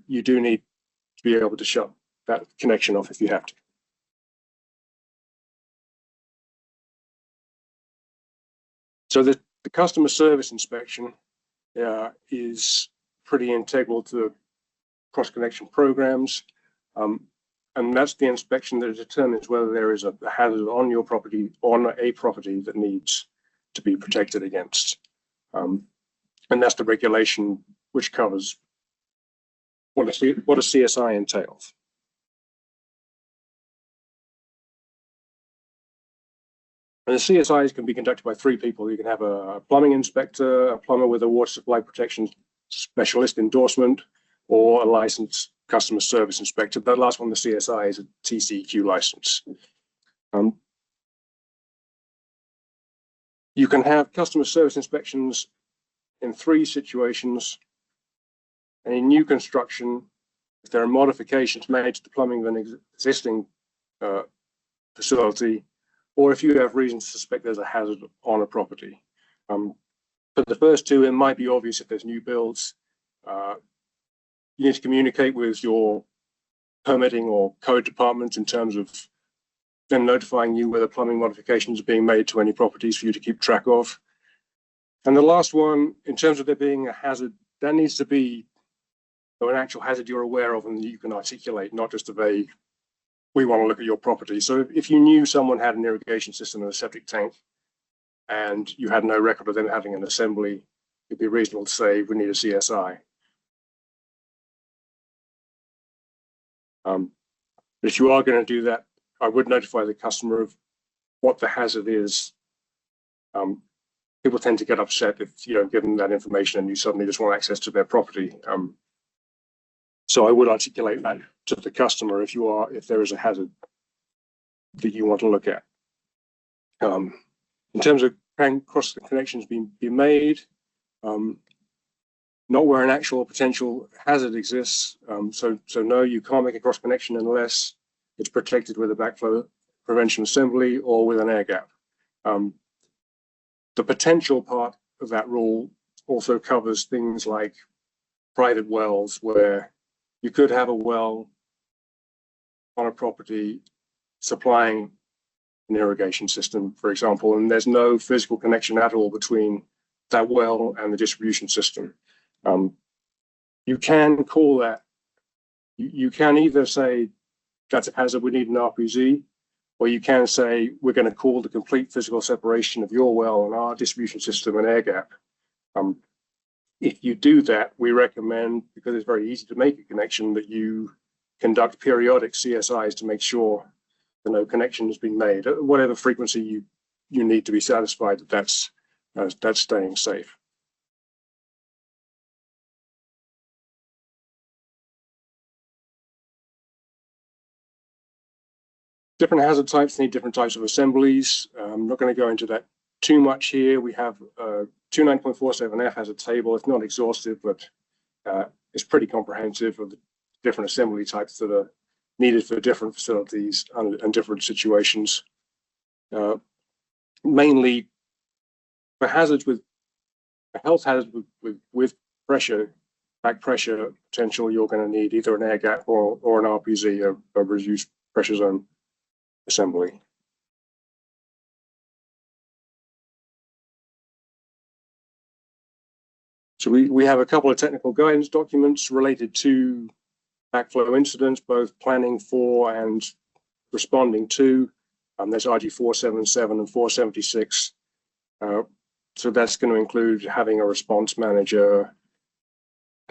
you do need to be able to shut that connection off if you have to. So the customer service inspection is pretty integral to cross-connection programs. And that's the inspection that determines whether there is a hazard on your property, on a property that needs to be protected against. And that's the regulation which covers what a CSI entails. And the CSIs can be conducted by 3 people. You can have a plumbing inspector, a plumber with a water supply protection specialist endorsement, or a licensed customer service inspector. That last one, the CSI, is a TCEQ license. You can have customer service inspections in 3 situations. And in new construction, if there are modifications made to the plumbing of an existing facility, or if you have reason to suspect there's a hazard on a property. For the first 2, it might be obvious if there's new builds. You need to communicate with your permitting or code department in terms of them notifying you whether plumbing modifications are being made to any properties for you to keep track of. And the last one, in terms of there being a hazard, that needs to be an actual hazard you're aware of and you can articulate, not just a vague, we want to look at your property. So if you knew someone had an irrigation system and a septic tank and you had no record of them having an assembly, it'd be reasonable to say we need a CSI. But if you are going to do that, I would notify the customer of what the hazard is. People tend to get upset if you don't give them that information and you suddenly just want access to their property. So I would articulate that to the customer if there is a hazard that you want to look at. In terms of cross connections being made, not where an actual potential hazard exists. So no, you can't make a cross connection unless it's protected with a backflow prevention assembly or with an air gap. The potential part of that rule also covers things like private wells, where you could have a well on a property supplying an irrigation system, for example, and there's no physical connection at all between that well and the distribution system. You can call that, you can either say that's a hazard, we need an RPZ, or you can say we're going to call the complete physical separation of your well and our distribution system an air gap. If you do that, we recommend, because it's very easy to make a connection, that you conduct periodic CSIs to make sure that no connection has been made at whatever frequency you need to be satisfied that that's staying safe. Different hazard types need different types of assemblies. I'm not going to go into that too much here. We have 29.47F has a table. It's not exhaustive, but it's pretty comprehensive of the different assembly types that are needed for different facilities and different situations. Mainly for hazards with health hazards with pressure, back pressure potential, you're going to need either an air gap or an RPZ, a reduced pressure zone assembly. So we have a couple of technical guidance documents related to backflow incidents, both planning for and responding to. There's RG 477 and 476. So that's going to include having a response manager,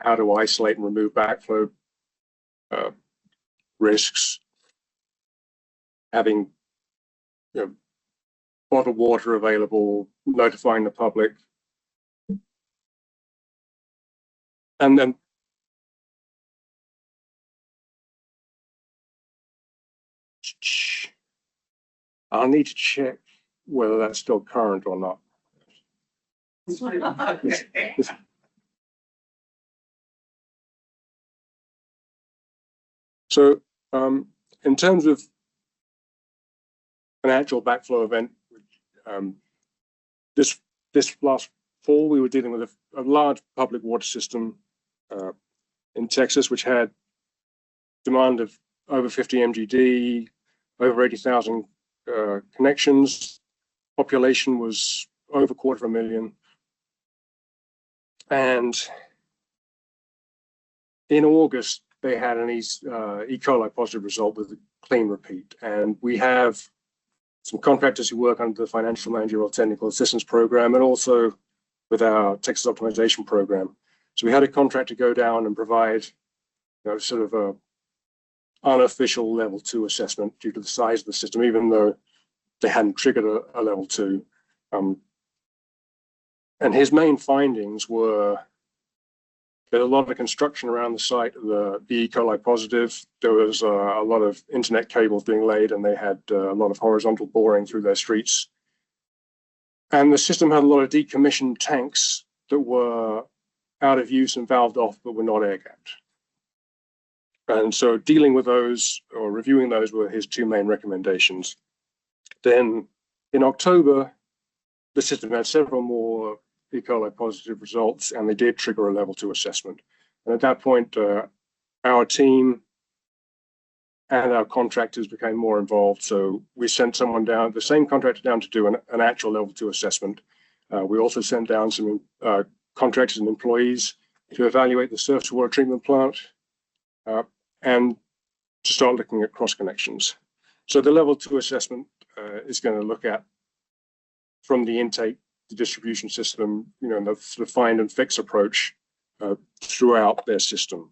how to isolate and remove backflow risks, having bottled water available, notifying the public, and then I'll need to check whether that's still current or not. So in terms of an actual backflow event, this last fall we were dealing with a large public water system in Texas, which had demand of over 50 MGD, over 80,000 connections. Population was over 250,000. And in August, they had an E. coli positive result with a clean repeat. And we have some contractors who work under the Financial Managerial Technical Assistance Program and also with our Texas Optimization Program. So we had a contractor go down and provide sort of a unofficial level 2 assessment due to the size of the system, even though they hadn't triggered a level 2. And his main findings were there's a lot of construction around the site of the E. coli positive. There was a lot of internet cables being laid, and they had a lot of horizontal boring through their streets. And the system had a lot of decommissioned tanks that were out of use and valved off, but were not air-gapped. And so dealing with those or reviewing those were his two main recommendations. Then in October, the system had several more E. coli positive results, and they did trigger a level 2 assessment. And at that point, our team and our contractors became more involved. So we sent someone down, the same contractor down to do an actual level 2 assessment. We also sent down some contractors and employees to evaluate the surface water treatment plant and to start looking at cross connections. So the level 2 assessment is going to look at from the intake, the distribution system, and the sort of find and fix approach throughout their system.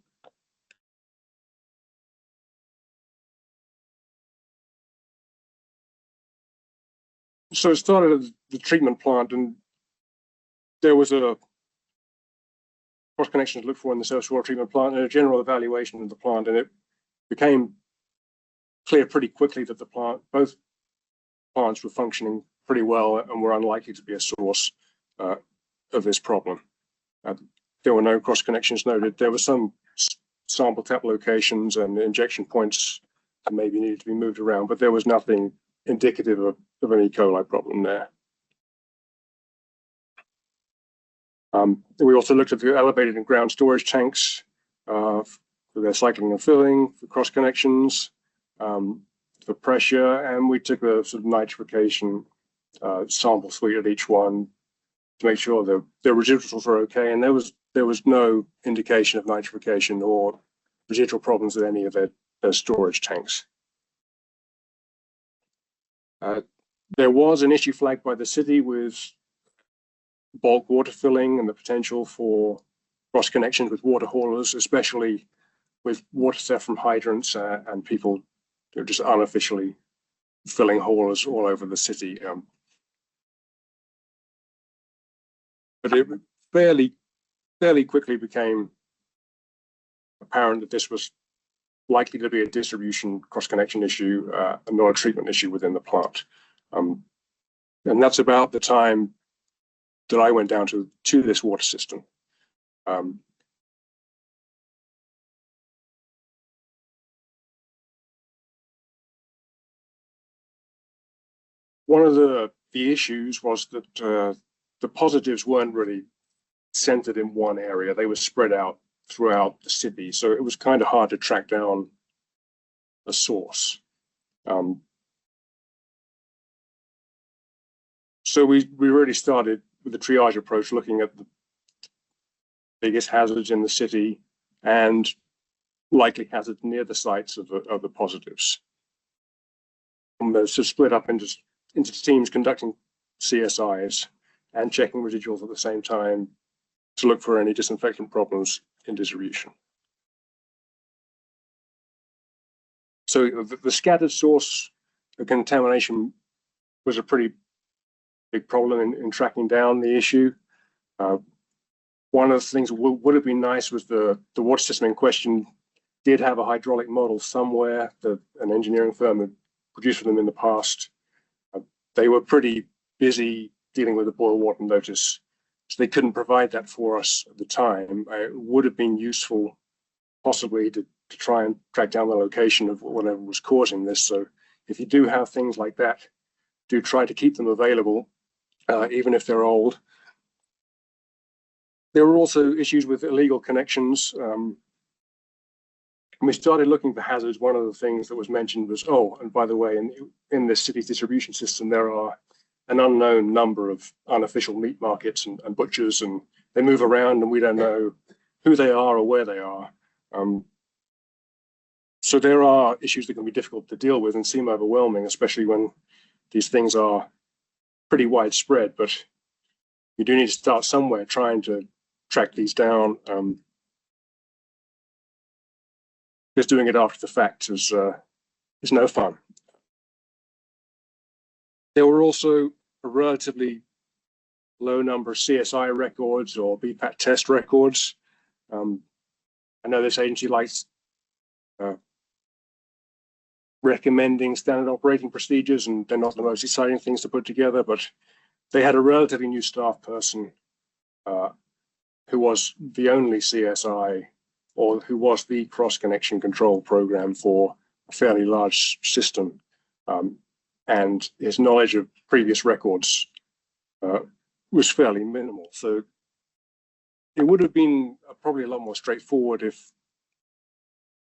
So it started at the treatment plant, and there was a cross connection to look for in the surface water treatment plant and a general evaluation of the plant, and it became clear pretty quickly that both plants were functioning pretty well and were unlikely to be a source of this problem. There were no cross connections noted. There were some sample tap locations and injection points that maybe needed to be moved around, but there was nothing indicative of an E. coli problem there. We also looked at the elevated and ground storage tanks for their cycling and filling, for cross connections, for pressure, and we took a sort of nitrification sample suite at each one to make sure that the residuals were okay, and there was no indication of nitrification or residual problems with any of their storage tanks. There was an issue flagged by the city with bulk water filling and the potential for cross connections with water haulers, especially with water theft from hydrants and people just unofficially filling haulers all over the city. But it fairly quickly became apparent that this was likely to be a distribution cross-connection issue and not a treatment issue within the plant. And that's about the time that I went down to this water system. One of the issues was that the positives weren't really centered in one area. They were spread out throughout the city. So it was kind of hard to track down a source. So we really started with the triage approach, looking at the biggest hazards in the city and likely hazards near the sites of the positives. And those are split up into teams conducting CSIs and checking residuals at the same time to look for any disinfectant problems in distribution. So the scattered source of contamination was a pretty big problem in tracking down the issue. One of the things that would have been nice was the water system in question did have a hydraulic model somewhere that an engineering firm had produced for them in the past. They were pretty busy dealing with the boil water notice, so they couldn't provide that for us at the time. It would have been useful possibly to try and track down the location of whatever was causing this. So if you do have things like that, do try to keep them available, even if they're old. There were also issues with illegal connections. When we started looking for hazards, one of the things that was mentioned was, oh, and by the way, in this city's distribution system, there are an unknown number of unofficial meat markets and butchers, and they move around and we don't know who they are or where they are. So there are issues that can be difficult to deal with and seem overwhelming, especially when these things are pretty widespread, but you do need to start somewhere trying to track these down. Just doing it after the fact is no fun. There were also a relatively low number of CSI records or BPAT test records. I know this agency likes recommending standard operating procedures, and they're not the most exciting things to put together, but they had a relatively new staff person who was the only CSI, or who was the cross-connection control program for a fairly large system. And his knowledge of previous records was fairly minimal. So it would have been probably a lot more straightforward if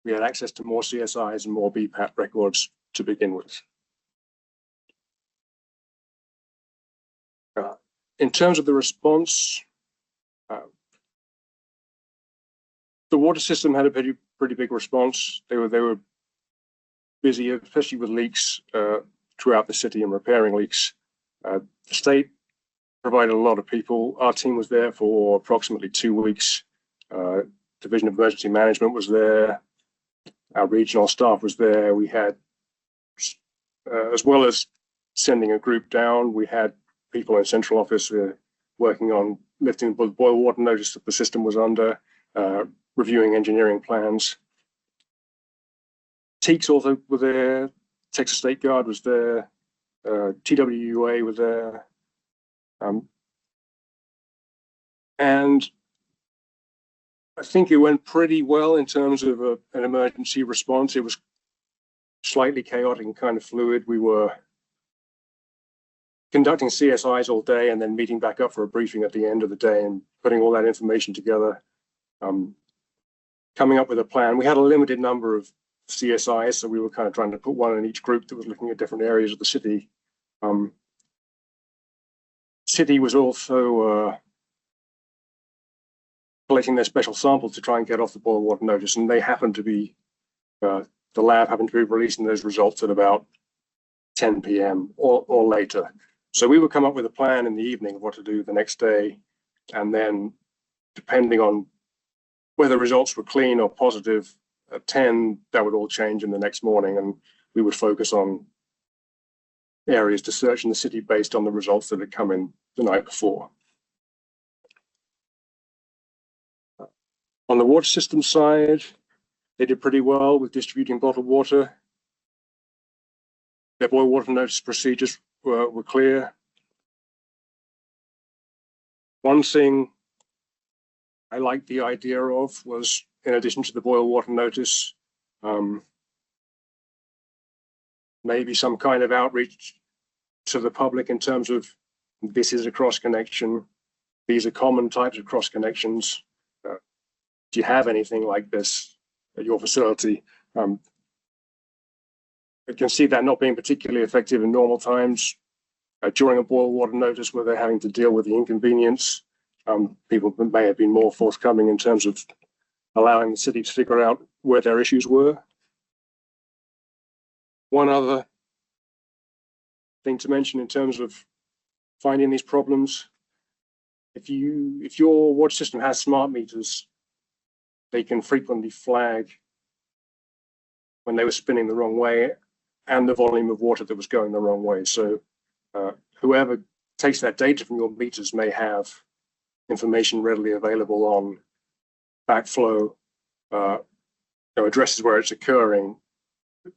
we had access to more CSIs and more BPAT records to begin with. In terms of the response, the water system had a pretty big response. They were busy, especially with leaks throughout the city and repairing leaks. The state provided a lot of people. Our team was there for approximately 2 weeks. Division of Emergency Management was there. Our regional staff was there. We had, as well as sending a group down, we had people in central office working on lifting the boil water notice that the system was under, reviewing engineering plans. TECs also were there. Texas State Guard was there. TWAWG was there. And I think it went pretty well in terms of an emergency response. It was slightly chaotic and kind of fluid. We were conducting CSIs all day and then meeting back up for a briefing at the end of the day and putting all that information together, coming up with a plan. We had a limited number of CSIs, so we were kind of trying to put one in each group that was looking at different areas of the city. City was also collecting their special samples to try and get off the boil water notice, and they happened to be, the lab happened to be releasing those results at about 10 p.m. or later. So we would come up with a plan in the evening of what to do the next day, and then depending on whether results were clean or positive at 10, that would all change in the next morning, and we would focus on areas to search in the city based on the results that had come in the night before. On the water system side, they did pretty well with distributing bottled water. Their boil water notice procedures were clear. One thing I liked the idea of was, in addition to the boil water notice, maybe some kind of outreach to the public in terms of this is a cross connection. These are common types of cross connections. Do you have anything like this at your facility? I can see that not being particularly effective in normal times. During a boil water notice where they're having to deal with the inconvenience, people may have been more forthcoming in terms of allowing the city to figure out where their issues were. One other thing to mention in terms of finding these problems, if your water system has smart meters, they can frequently flag when they were spinning the wrong way and the volume of water that was going the wrong way. So whoever takes that data from your meters may have information readily available on backflow, addresses where it's occurring,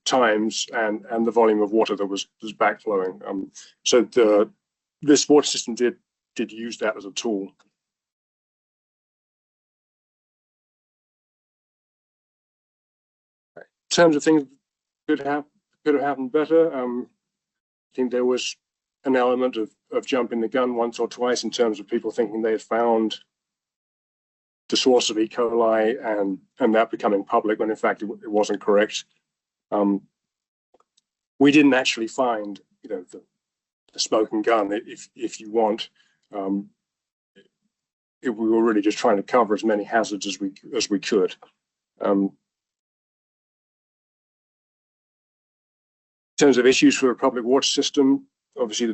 times, and the volume of water that was backflowing. So this water system did use that as a tool. In terms of things could have happened better, I think there was an element of jumping the gun once or twice in terms of people thinking they had found the source of E. coli and that becoming public when in fact it wasn't correct. We didn't actually find, the smoking gun, if you want. We were really just trying to cover as many hazards as we could. In terms of issues for a public water system, obviously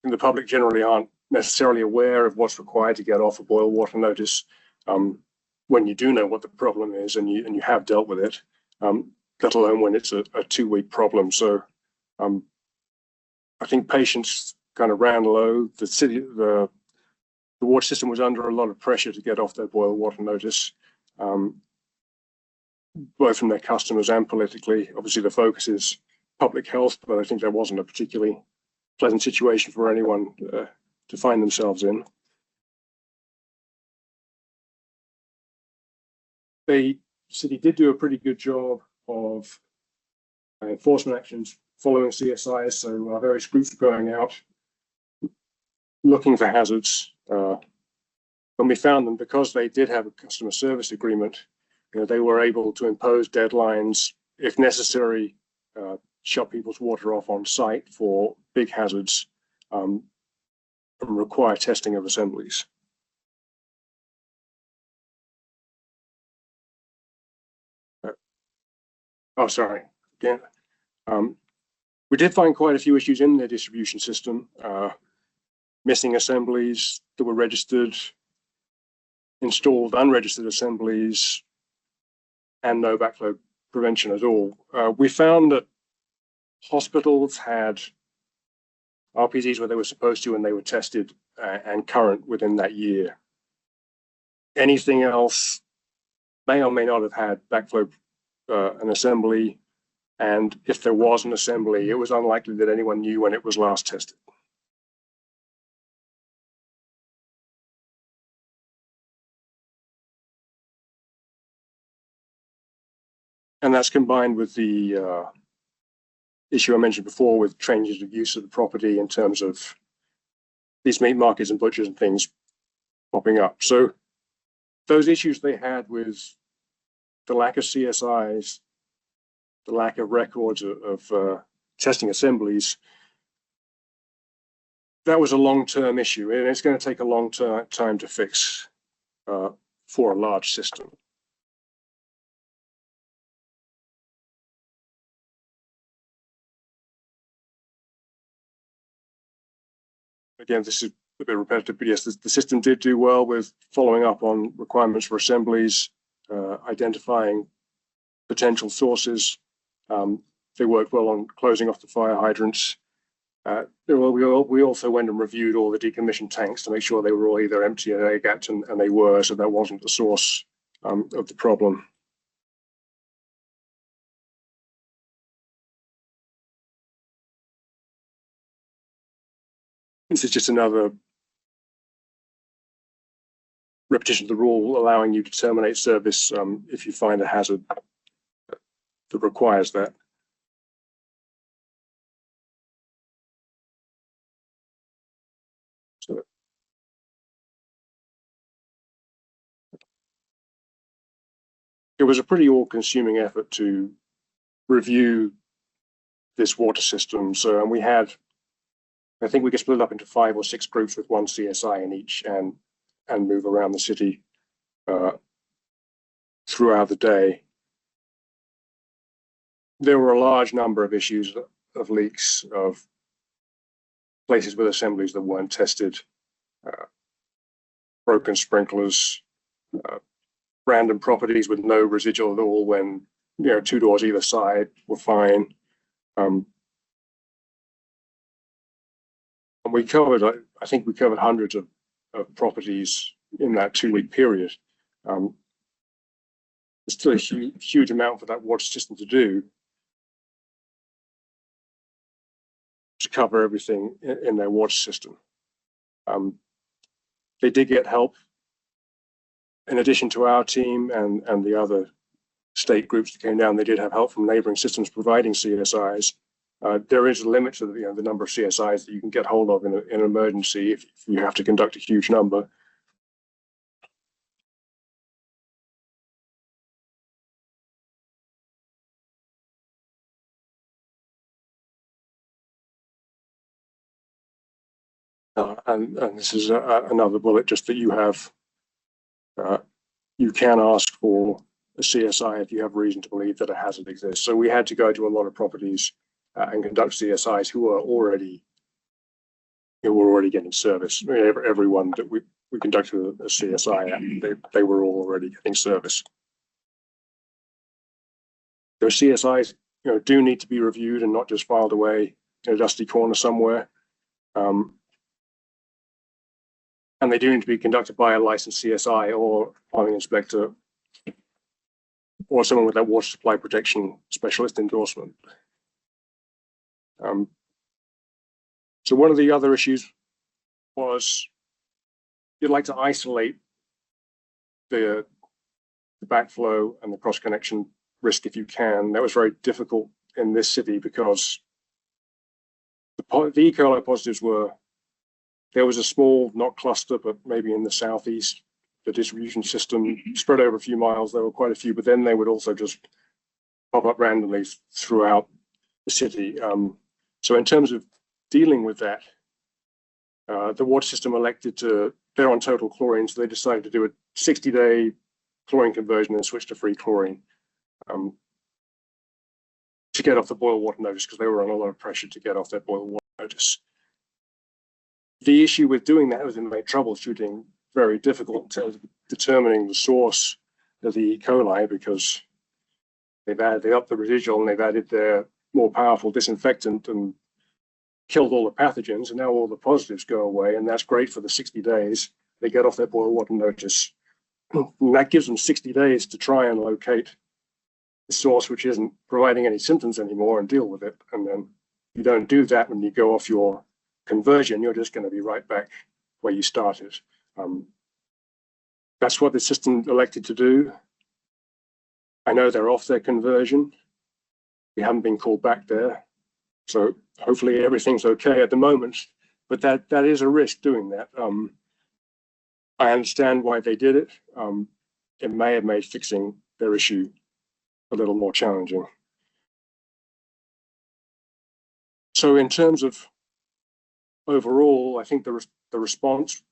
the public generally aren't necessarily aware of what's required to get off a boil water notice. When you do know what the problem is and you have dealt with it, let alone when it's a 2-week problem. So I think patients kind of ran low. The water system was under a lot of pressure to get off their boil water notice, both from their customers and politically. Obviously the focus is public health, but I think that wasn't a particularly pleasant situation for anyone to find themselves in. The city did do a pretty good job of enforcement actions following CSIs, so various groups were going out looking for hazards. When we found them, because they did have a customer service agreement, they were able to impose deadlines, if necessary, shut people's water off on site for big hazards, and require testing of assemblies. Oh, sorry. Again, we did find quite a few issues in the distribution system. Missing assemblies that were registered, installed unregistered assemblies, and no backflow prevention at all. We found that hospitals had RPZs where they were supposed to, and they were tested and current within that year. Anything else may or may not have had backflow an assembly, and if there was an assembly, it was unlikely that anyone knew when it was last tested. And that's combined with the issue I mentioned before with changes of use of the property in terms of these meat markets and butchers and things popping up. So those issues they had with the lack of CSIs, the lack of records of testing assemblies, that was a long-term issue, and it's going to take a long time to fix for a large system. Again, this is a bit repetitive, but yes, the system did do well with following up on requirements for assemblies, identifying potential sources. They worked well on closing off the fire hydrants. We also went and reviewed all the decommissioned tanks to make sure they were all either empty or air-gapped, and they were, so that wasn't the source of the problem. This is just another repetition of the rule allowing you to terminate service if you find a hazard that requires that. So it was a pretty all-consuming effort to review this water system. So, and we had, I think we could split it up into 5 or 6 groups with 1 CSI in each and move around the city throughout the day. There were a large number of issues of leaks, of places with assemblies that weren't tested, broken sprinklers, random properties with no residual at all when, you know, 2 doors either side were fine. And we covered, I think we covered hundreds of properties in that 2-week period. It's still a huge amount for that water system to do, to cover everything in their water system. They did get help in addition to our team and the other state groups that came down. They did have help from neighboring systems providing CSIs. There is a limit to the number of CSIs that you can get hold of in an emergency if you have to conduct a huge number. And this is another bullet, just that you have, you can ask for a CSI if you have reason to believe that a hazard exists. So we had to go to a lot of properties and conduct CSIs who were already getting service. I mean, everyone that we conducted a CSI at, they were all already getting service. Those CSIs, you know, do need to be reviewed and not just filed away in a dusty corner somewhere. And they do need to be conducted by a licensed CSI or plumbing inspector or someone with that water supply protection specialist endorsement. So one of the other issues was you'd like to isolate the backflow and the cross connection risk if you can. That was very difficult in this city because the E. coli positives were, there was a small, not cluster, but maybe in the southeast, the distribution system spread over a few miles. There were quite a few, but then they would also just pop up randomly throughout the city. So in terms of dealing with that, the water system elected to, they're on total chlorine, so they decided to do a 60-day chlorine conversion and switch to free chlorine to get off the boil water notice, because they were on a lot of pressure to get off that boil water notice. The issue with doing that was it made troubleshooting very difficult in terms of determining the source of the E. coli, because they've upped the residual and they've added their more powerful disinfectant and killed all the pathogens, and now all the positives go away, and that's great for the 60 days. They get off their boil water notice. And that gives them 60 days to try and locate the source which isn't providing any symptoms anymore and deal with it. And then you don't do that when you go off your conversion, you're just going to be right back where you started. That's what the system elected to do. I know they're off their conversion. We haven't been called back there. So hopefully everything's okay at the moment, but that is a risk doing that. I understand why they did it. It may have made fixing their issue a little more challenging. So in terms of overall, I think the response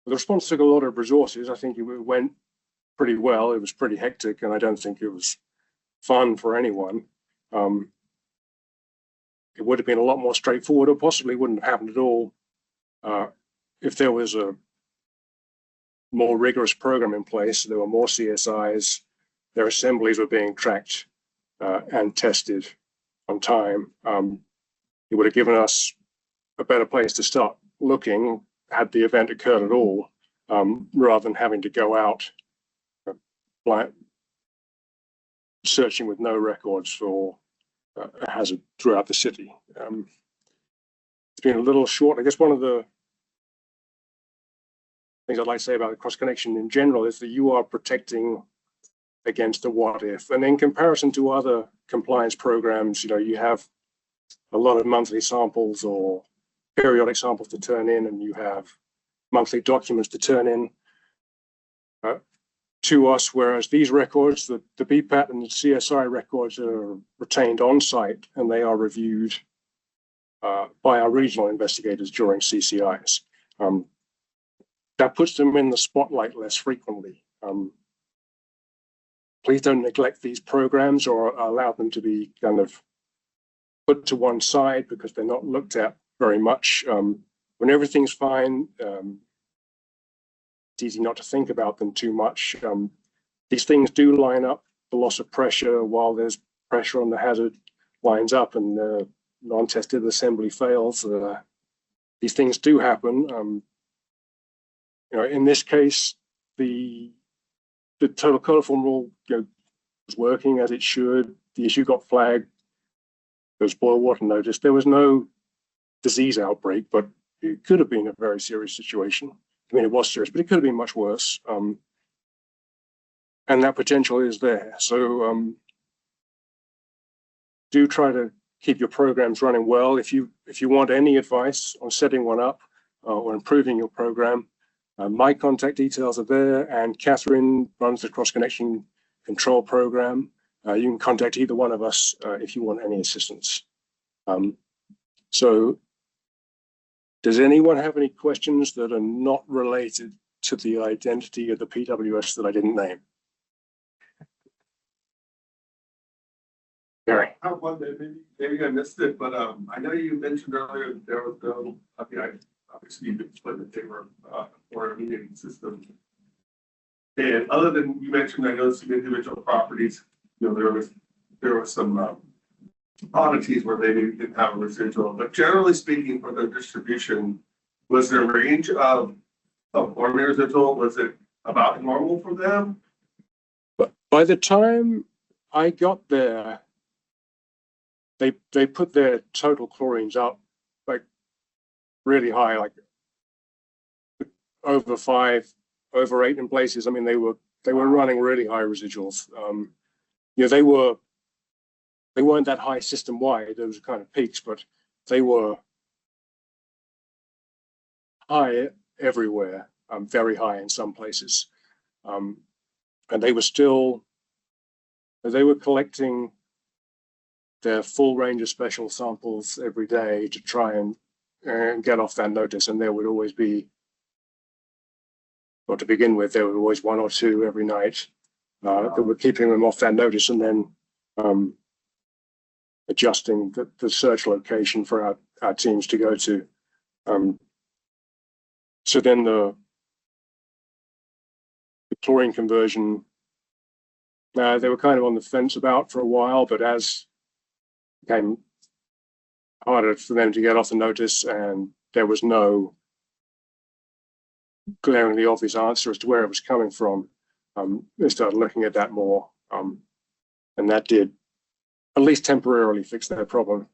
took a lot of resources. I think it went pretty well. It was pretty hectic, and I don't think it was fun for anyone. It would have been a lot more straightforward, or possibly wouldn't have happened at all if there was a more rigorous program in place. There were more CSIs, their assemblies were being tracked and tested on time. It would have given us a better place to start looking had the event occurred at all, rather than having to go out searching with no records for a hazard throughout the city. It's been a little short. I guess one of the things I'd like to say about the cross connection in general is that you are protecting against the what if. And in comparison to other compliance programs, you know, you have a lot of monthly samples or periodic samples to turn in, and you have monthly documents to turn in to us, whereas these records, the BPAT and the CSI records, are retained on site and they are reviewed by our regional investigators during CCIs. That puts them in the spotlight less frequently. Please don't neglect these programs or allow them to be kind of put to one side because they're not looked at very much. When everything's fine, it's easy not to think about them too much. these things do line up. The loss of pressure while there's pressure on the hazard lines up and the non-tested assembly fails. These things do happen. In this case, the total coliform rule was working as it should. The issue got flagged. There was boil water notice. There was no disease outbreak, but it could have been a very serious situation. I mean, it was serious, but it could have been much worse. And that potential is there. So do try to keep your programs running well. If you want any advice on setting one up or improving your program, my contact details are there, and Catherine runs the cross-connection control program. You can contact either one of us if you want any assistance. So does anyone have any questions that are not related to the identity of the PWS that I didn't name? Gary. I have one that maybe I missed it, but I know you mentioned earlier that there was no, obviously you explained the favor for a meeting system. And other than you mentioned, I know some individual properties, there was some oddities where they didn't have a residual, but generally speaking, for the distribution, was there a range of forming residual? Was it about normal for them? But by the time I got there, they put their total chlorines up like really high, like over 5, over 8 in places. I mean, they were running really high residuals. They weren't that high system wide. There was kind of peaks, but they were high everywhere, very high in some places. And they were collecting their full range of special samples every day to try and get off that notice. And there would always be, or to begin with, there were always 1 or 2 every night that were keeping them off that notice, and then adjusting the search location for our teams to go to. So then the chlorine conversion, they were kind of on the fence about for a while, but as it became harder for them to get off the notice and there was no glaringly obvious answer as to where it was coming from, they started looking at that more, and that did at least temporarily fix their problem,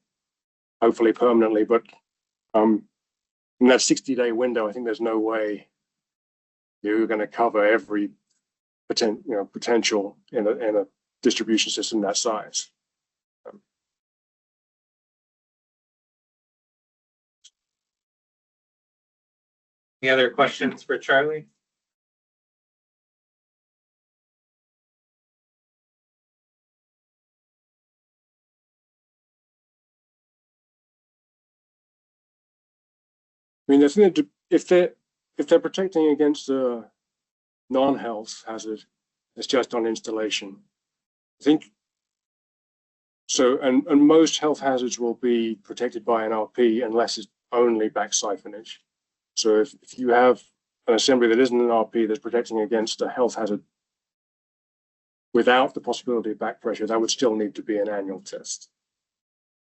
hopefully permanently. But in that 60-day window, I think there's no way you're going to cover every potential in a distribution system that size. Any other questions for Charlie? I mean, I think if they're protecting against a non-health hazard, it's just on installation. I think so, and most health hazards will be protected by an RP unless it's only back siphonage. So if you have an assembly that isn't an RP that's protecting against a health hazard without the possibility of back pressure, that would still need to be an annual test.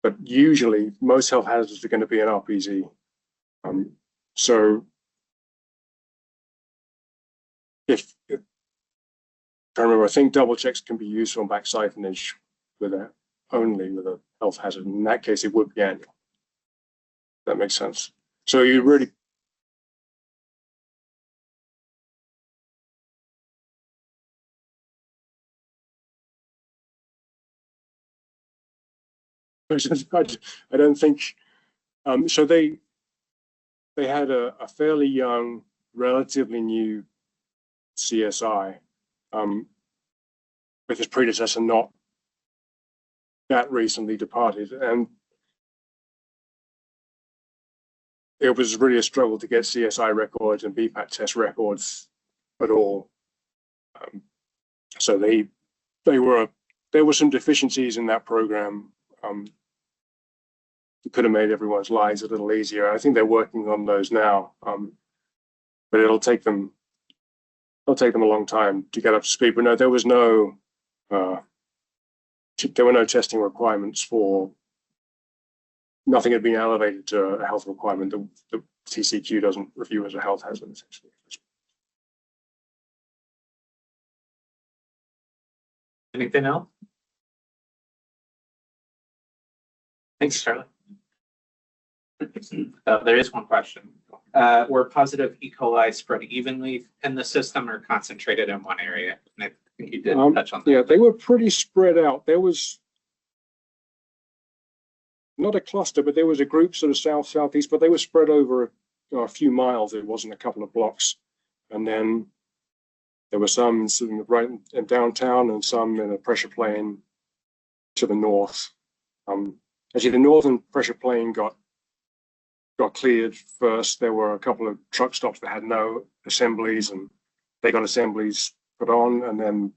But usually, most health hazards are going to be an RPZ. So I remember, I think double checks can be used on back siphonage only with a health hazard. In that case, it would be annual. That makes sense. So you really. I don't think so. They had a fairly young, relatively new CSI with his predecessor not that recently departed, and it was really a struggle to get CSI records and BPAT test records at all. So there were some deficiencies in that program. It could have made everyone's lives a little easier. I think they're working on those now, but it'll take them it'll take them a long time to get up to speed. But no, there was no, there were no testing requirements for, nothing had been elevated to a health requirement that the TCEQ doesn't review as a health hazard, essentially. Anything else? Thanks, Charlie. There is one question. Were positive E. coli spread evenly in the system or concentrated in one area? And I think you did touch on that. Yeah, they were pretty spread out. There was not a cluster, but there was a group sort of southeast, but they were spread over a few miles. It wasn't a couple of blocks. And then there were some right in downtown and some in a pressure plane to the north. Actually, the northern pressure plane got cleared first. There were a couple of truck stops that had no assemblies, and they got assemblies put on. And then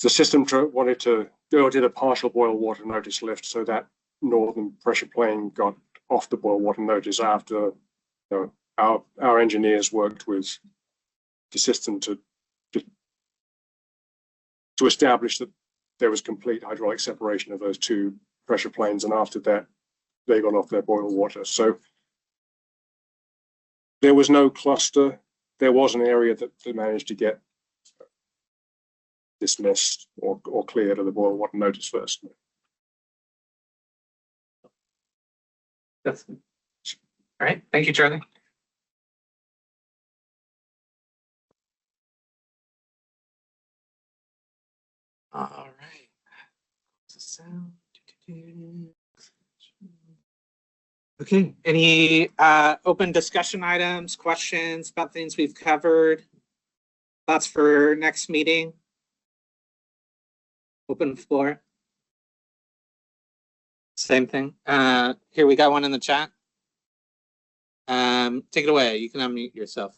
the system wanted to did a partial boil water notice lift, so that northern pressure plane got off the boil water notice after our engineers worked with the system to establish that there was complete hydraulic separation of those two pressure planes, and after that they got off their boil water. So there was no cluster. There was an area that they managed to get dismissed or cleared of the boil water notice first. That's all right. Thank you, Charlie. All right. Okay. Any open discussion items, questions about things we've covered? Thoughts for next meeting? Open floor. Same thing. Here we got one in the chat. Take it away. You can unmute yourself.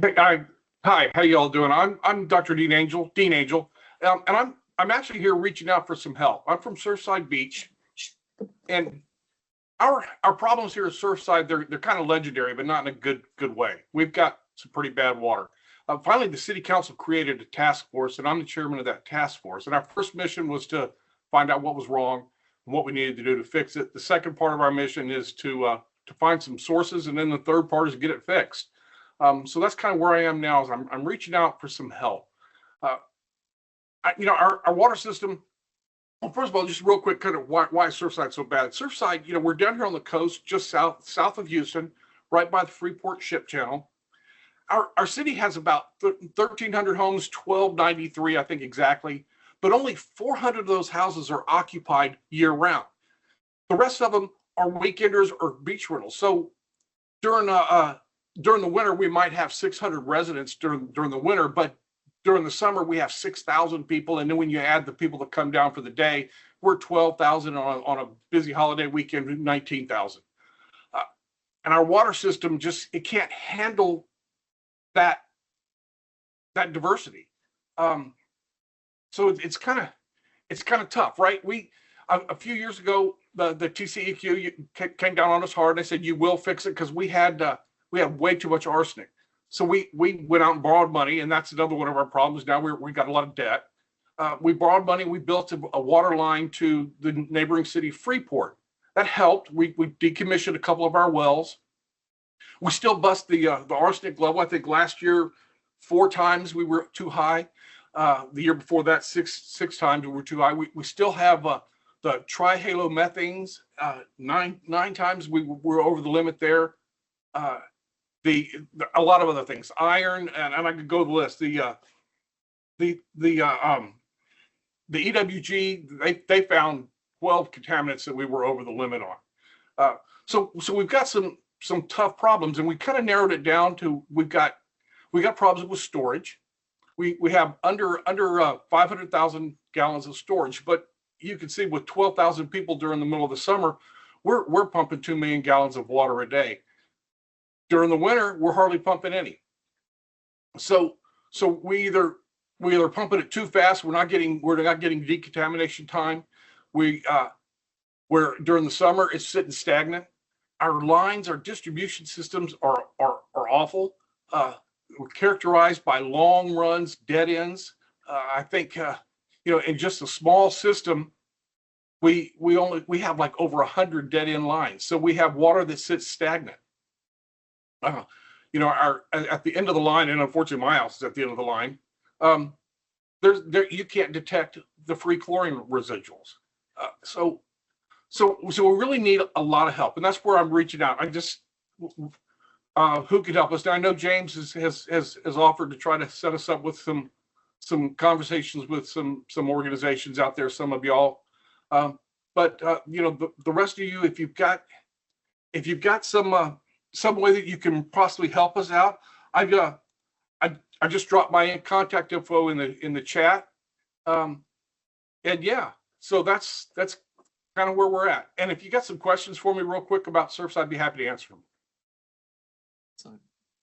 Hey, hi, how you all doing? I'm Dr. Dean Angel, and I'm actually here reaching out for some help. I'm from Surfside Beach, and our problems here at Surfside, they're kind of legendary, but not in a good way. We've got some pretty bad water. Finally, the city council created a task force, and I'm the chairman of that task force. And our first mission was to find out what was wrong and what we needed to do to fix it. The second part of our mission is to find some sources, and then the third part is to get it fixed. So that's kind of where I am now. Is I'm reaching out for some help. Our water system. Well, first of all, just real quick, kind of why Surfside so bad. Surfside, we're down here on the coast, just south of Houston, right by the Freeport Ship Channel. Our city has about 1,300 homes, 1,293, I think exactly, but only 400 of those houses are occupied year round. The rest of them are weekenders or beach rentals. So during the winter, we might have 600 residents during the winter, but during the summer, we have 6,000 people. And then when you add the people that come down for the day, we're 12,000 on a busy holiday weekend, 19,000. And our water system it can't handle that diversity. So it's kind of tough, right? A few years ago, the TCEQ came down on us hard. They said, you will fix it, because we had way too much arsenic. So we went out and borrowed money, and that's another one of our problems. Now we got a lot of debt. We borrowed money. We built a water line to the neighboring city, Freeport. That helped. We decommissioned a couple of our wells. We still bust the arsenic level. I think last year 4 times we were too high. The year before that, six times we were too high. We still have the trihalomethanes. 9 times we were over the limit there. A lot of other things, iron, and I could go the list. The EWG, they found 12 contaminants that we were over the limit on. So we've got some tough problems, and we kind of narrowed it down to we got problems with storage. We have under 500,000 gallons of storage, but you can see with 12,000 people during the middle of the summer, we're pumping 2 million gallons of water a day. During the winter, we're hardly pumping any. So we either pumping it too fast, we're not getting decontamination time. We're during the summer, it's sitting stagnant. our lines, our distribution systems are awful. We're characterized by long runs, dead ends. I think in just a small system, we have like over 100 dead end lines. So we have water that sits stagnant. At the end of the line, and unfortunately my house is at the end of the line. You can't detect the free chlorine residuals. So we really need a lot of help, and that's where I'm reaching out. Who could help us? Now, I know James has offered to try to set us up with some conversations with some organizations out there, some of y'all. But the rest of you, if you've got some way that you can possibly help us out, I just dropped my contact info in the chat. And yeah, so that's kind of where we're at. And if you got some questions for me real quick about Surfside, I'd be happy to answer them.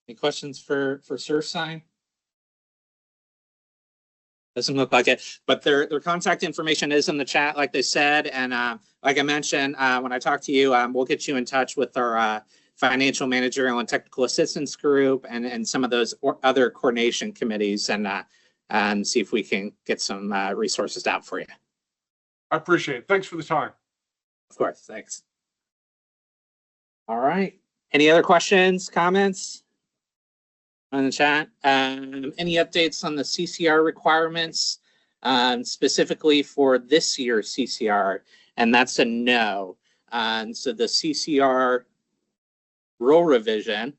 Any questions for Surfside? Doesn't look like it, but their contact information is in the chat, like they said. And like I mentioned, when I talk to you, we'll get you in touch with our financial managerial and technical assistance group and some of those other coordination committees and see if we can get some resources out for you. I appreciate it. Thanks for the time. Of course. Thanks. All right. Any other questions, comments on the chat? Any updates on the CCR requirements, specifically for this year's CCR? And that's a no. So the CCR rule revision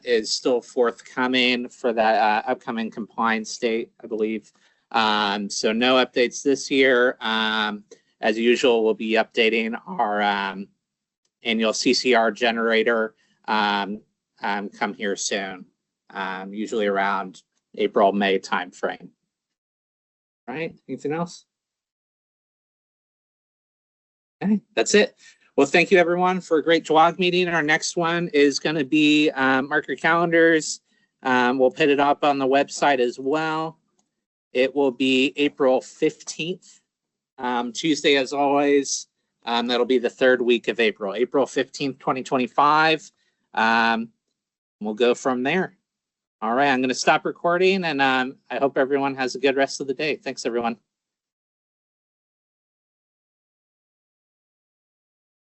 is still forthcoming for that upcoming compliance date, I believe. So no updates this year. As usual, we'll be updating our annual CCR generator come here soon, usually around April, May timeframe. All right, anything else? Okay, that's it. Well, thank you everyone for a great DWAWG meeting. Our next one is going to be mark your calendars. We'll put it up on the website as well. It will be April 15th, Tuesday as always. That'll be the third week of April, April 15th, 2025. We'll go from there. All right, I'm going to stop recording, and I hope everyone has a good rest of the day. Thanks, everyone.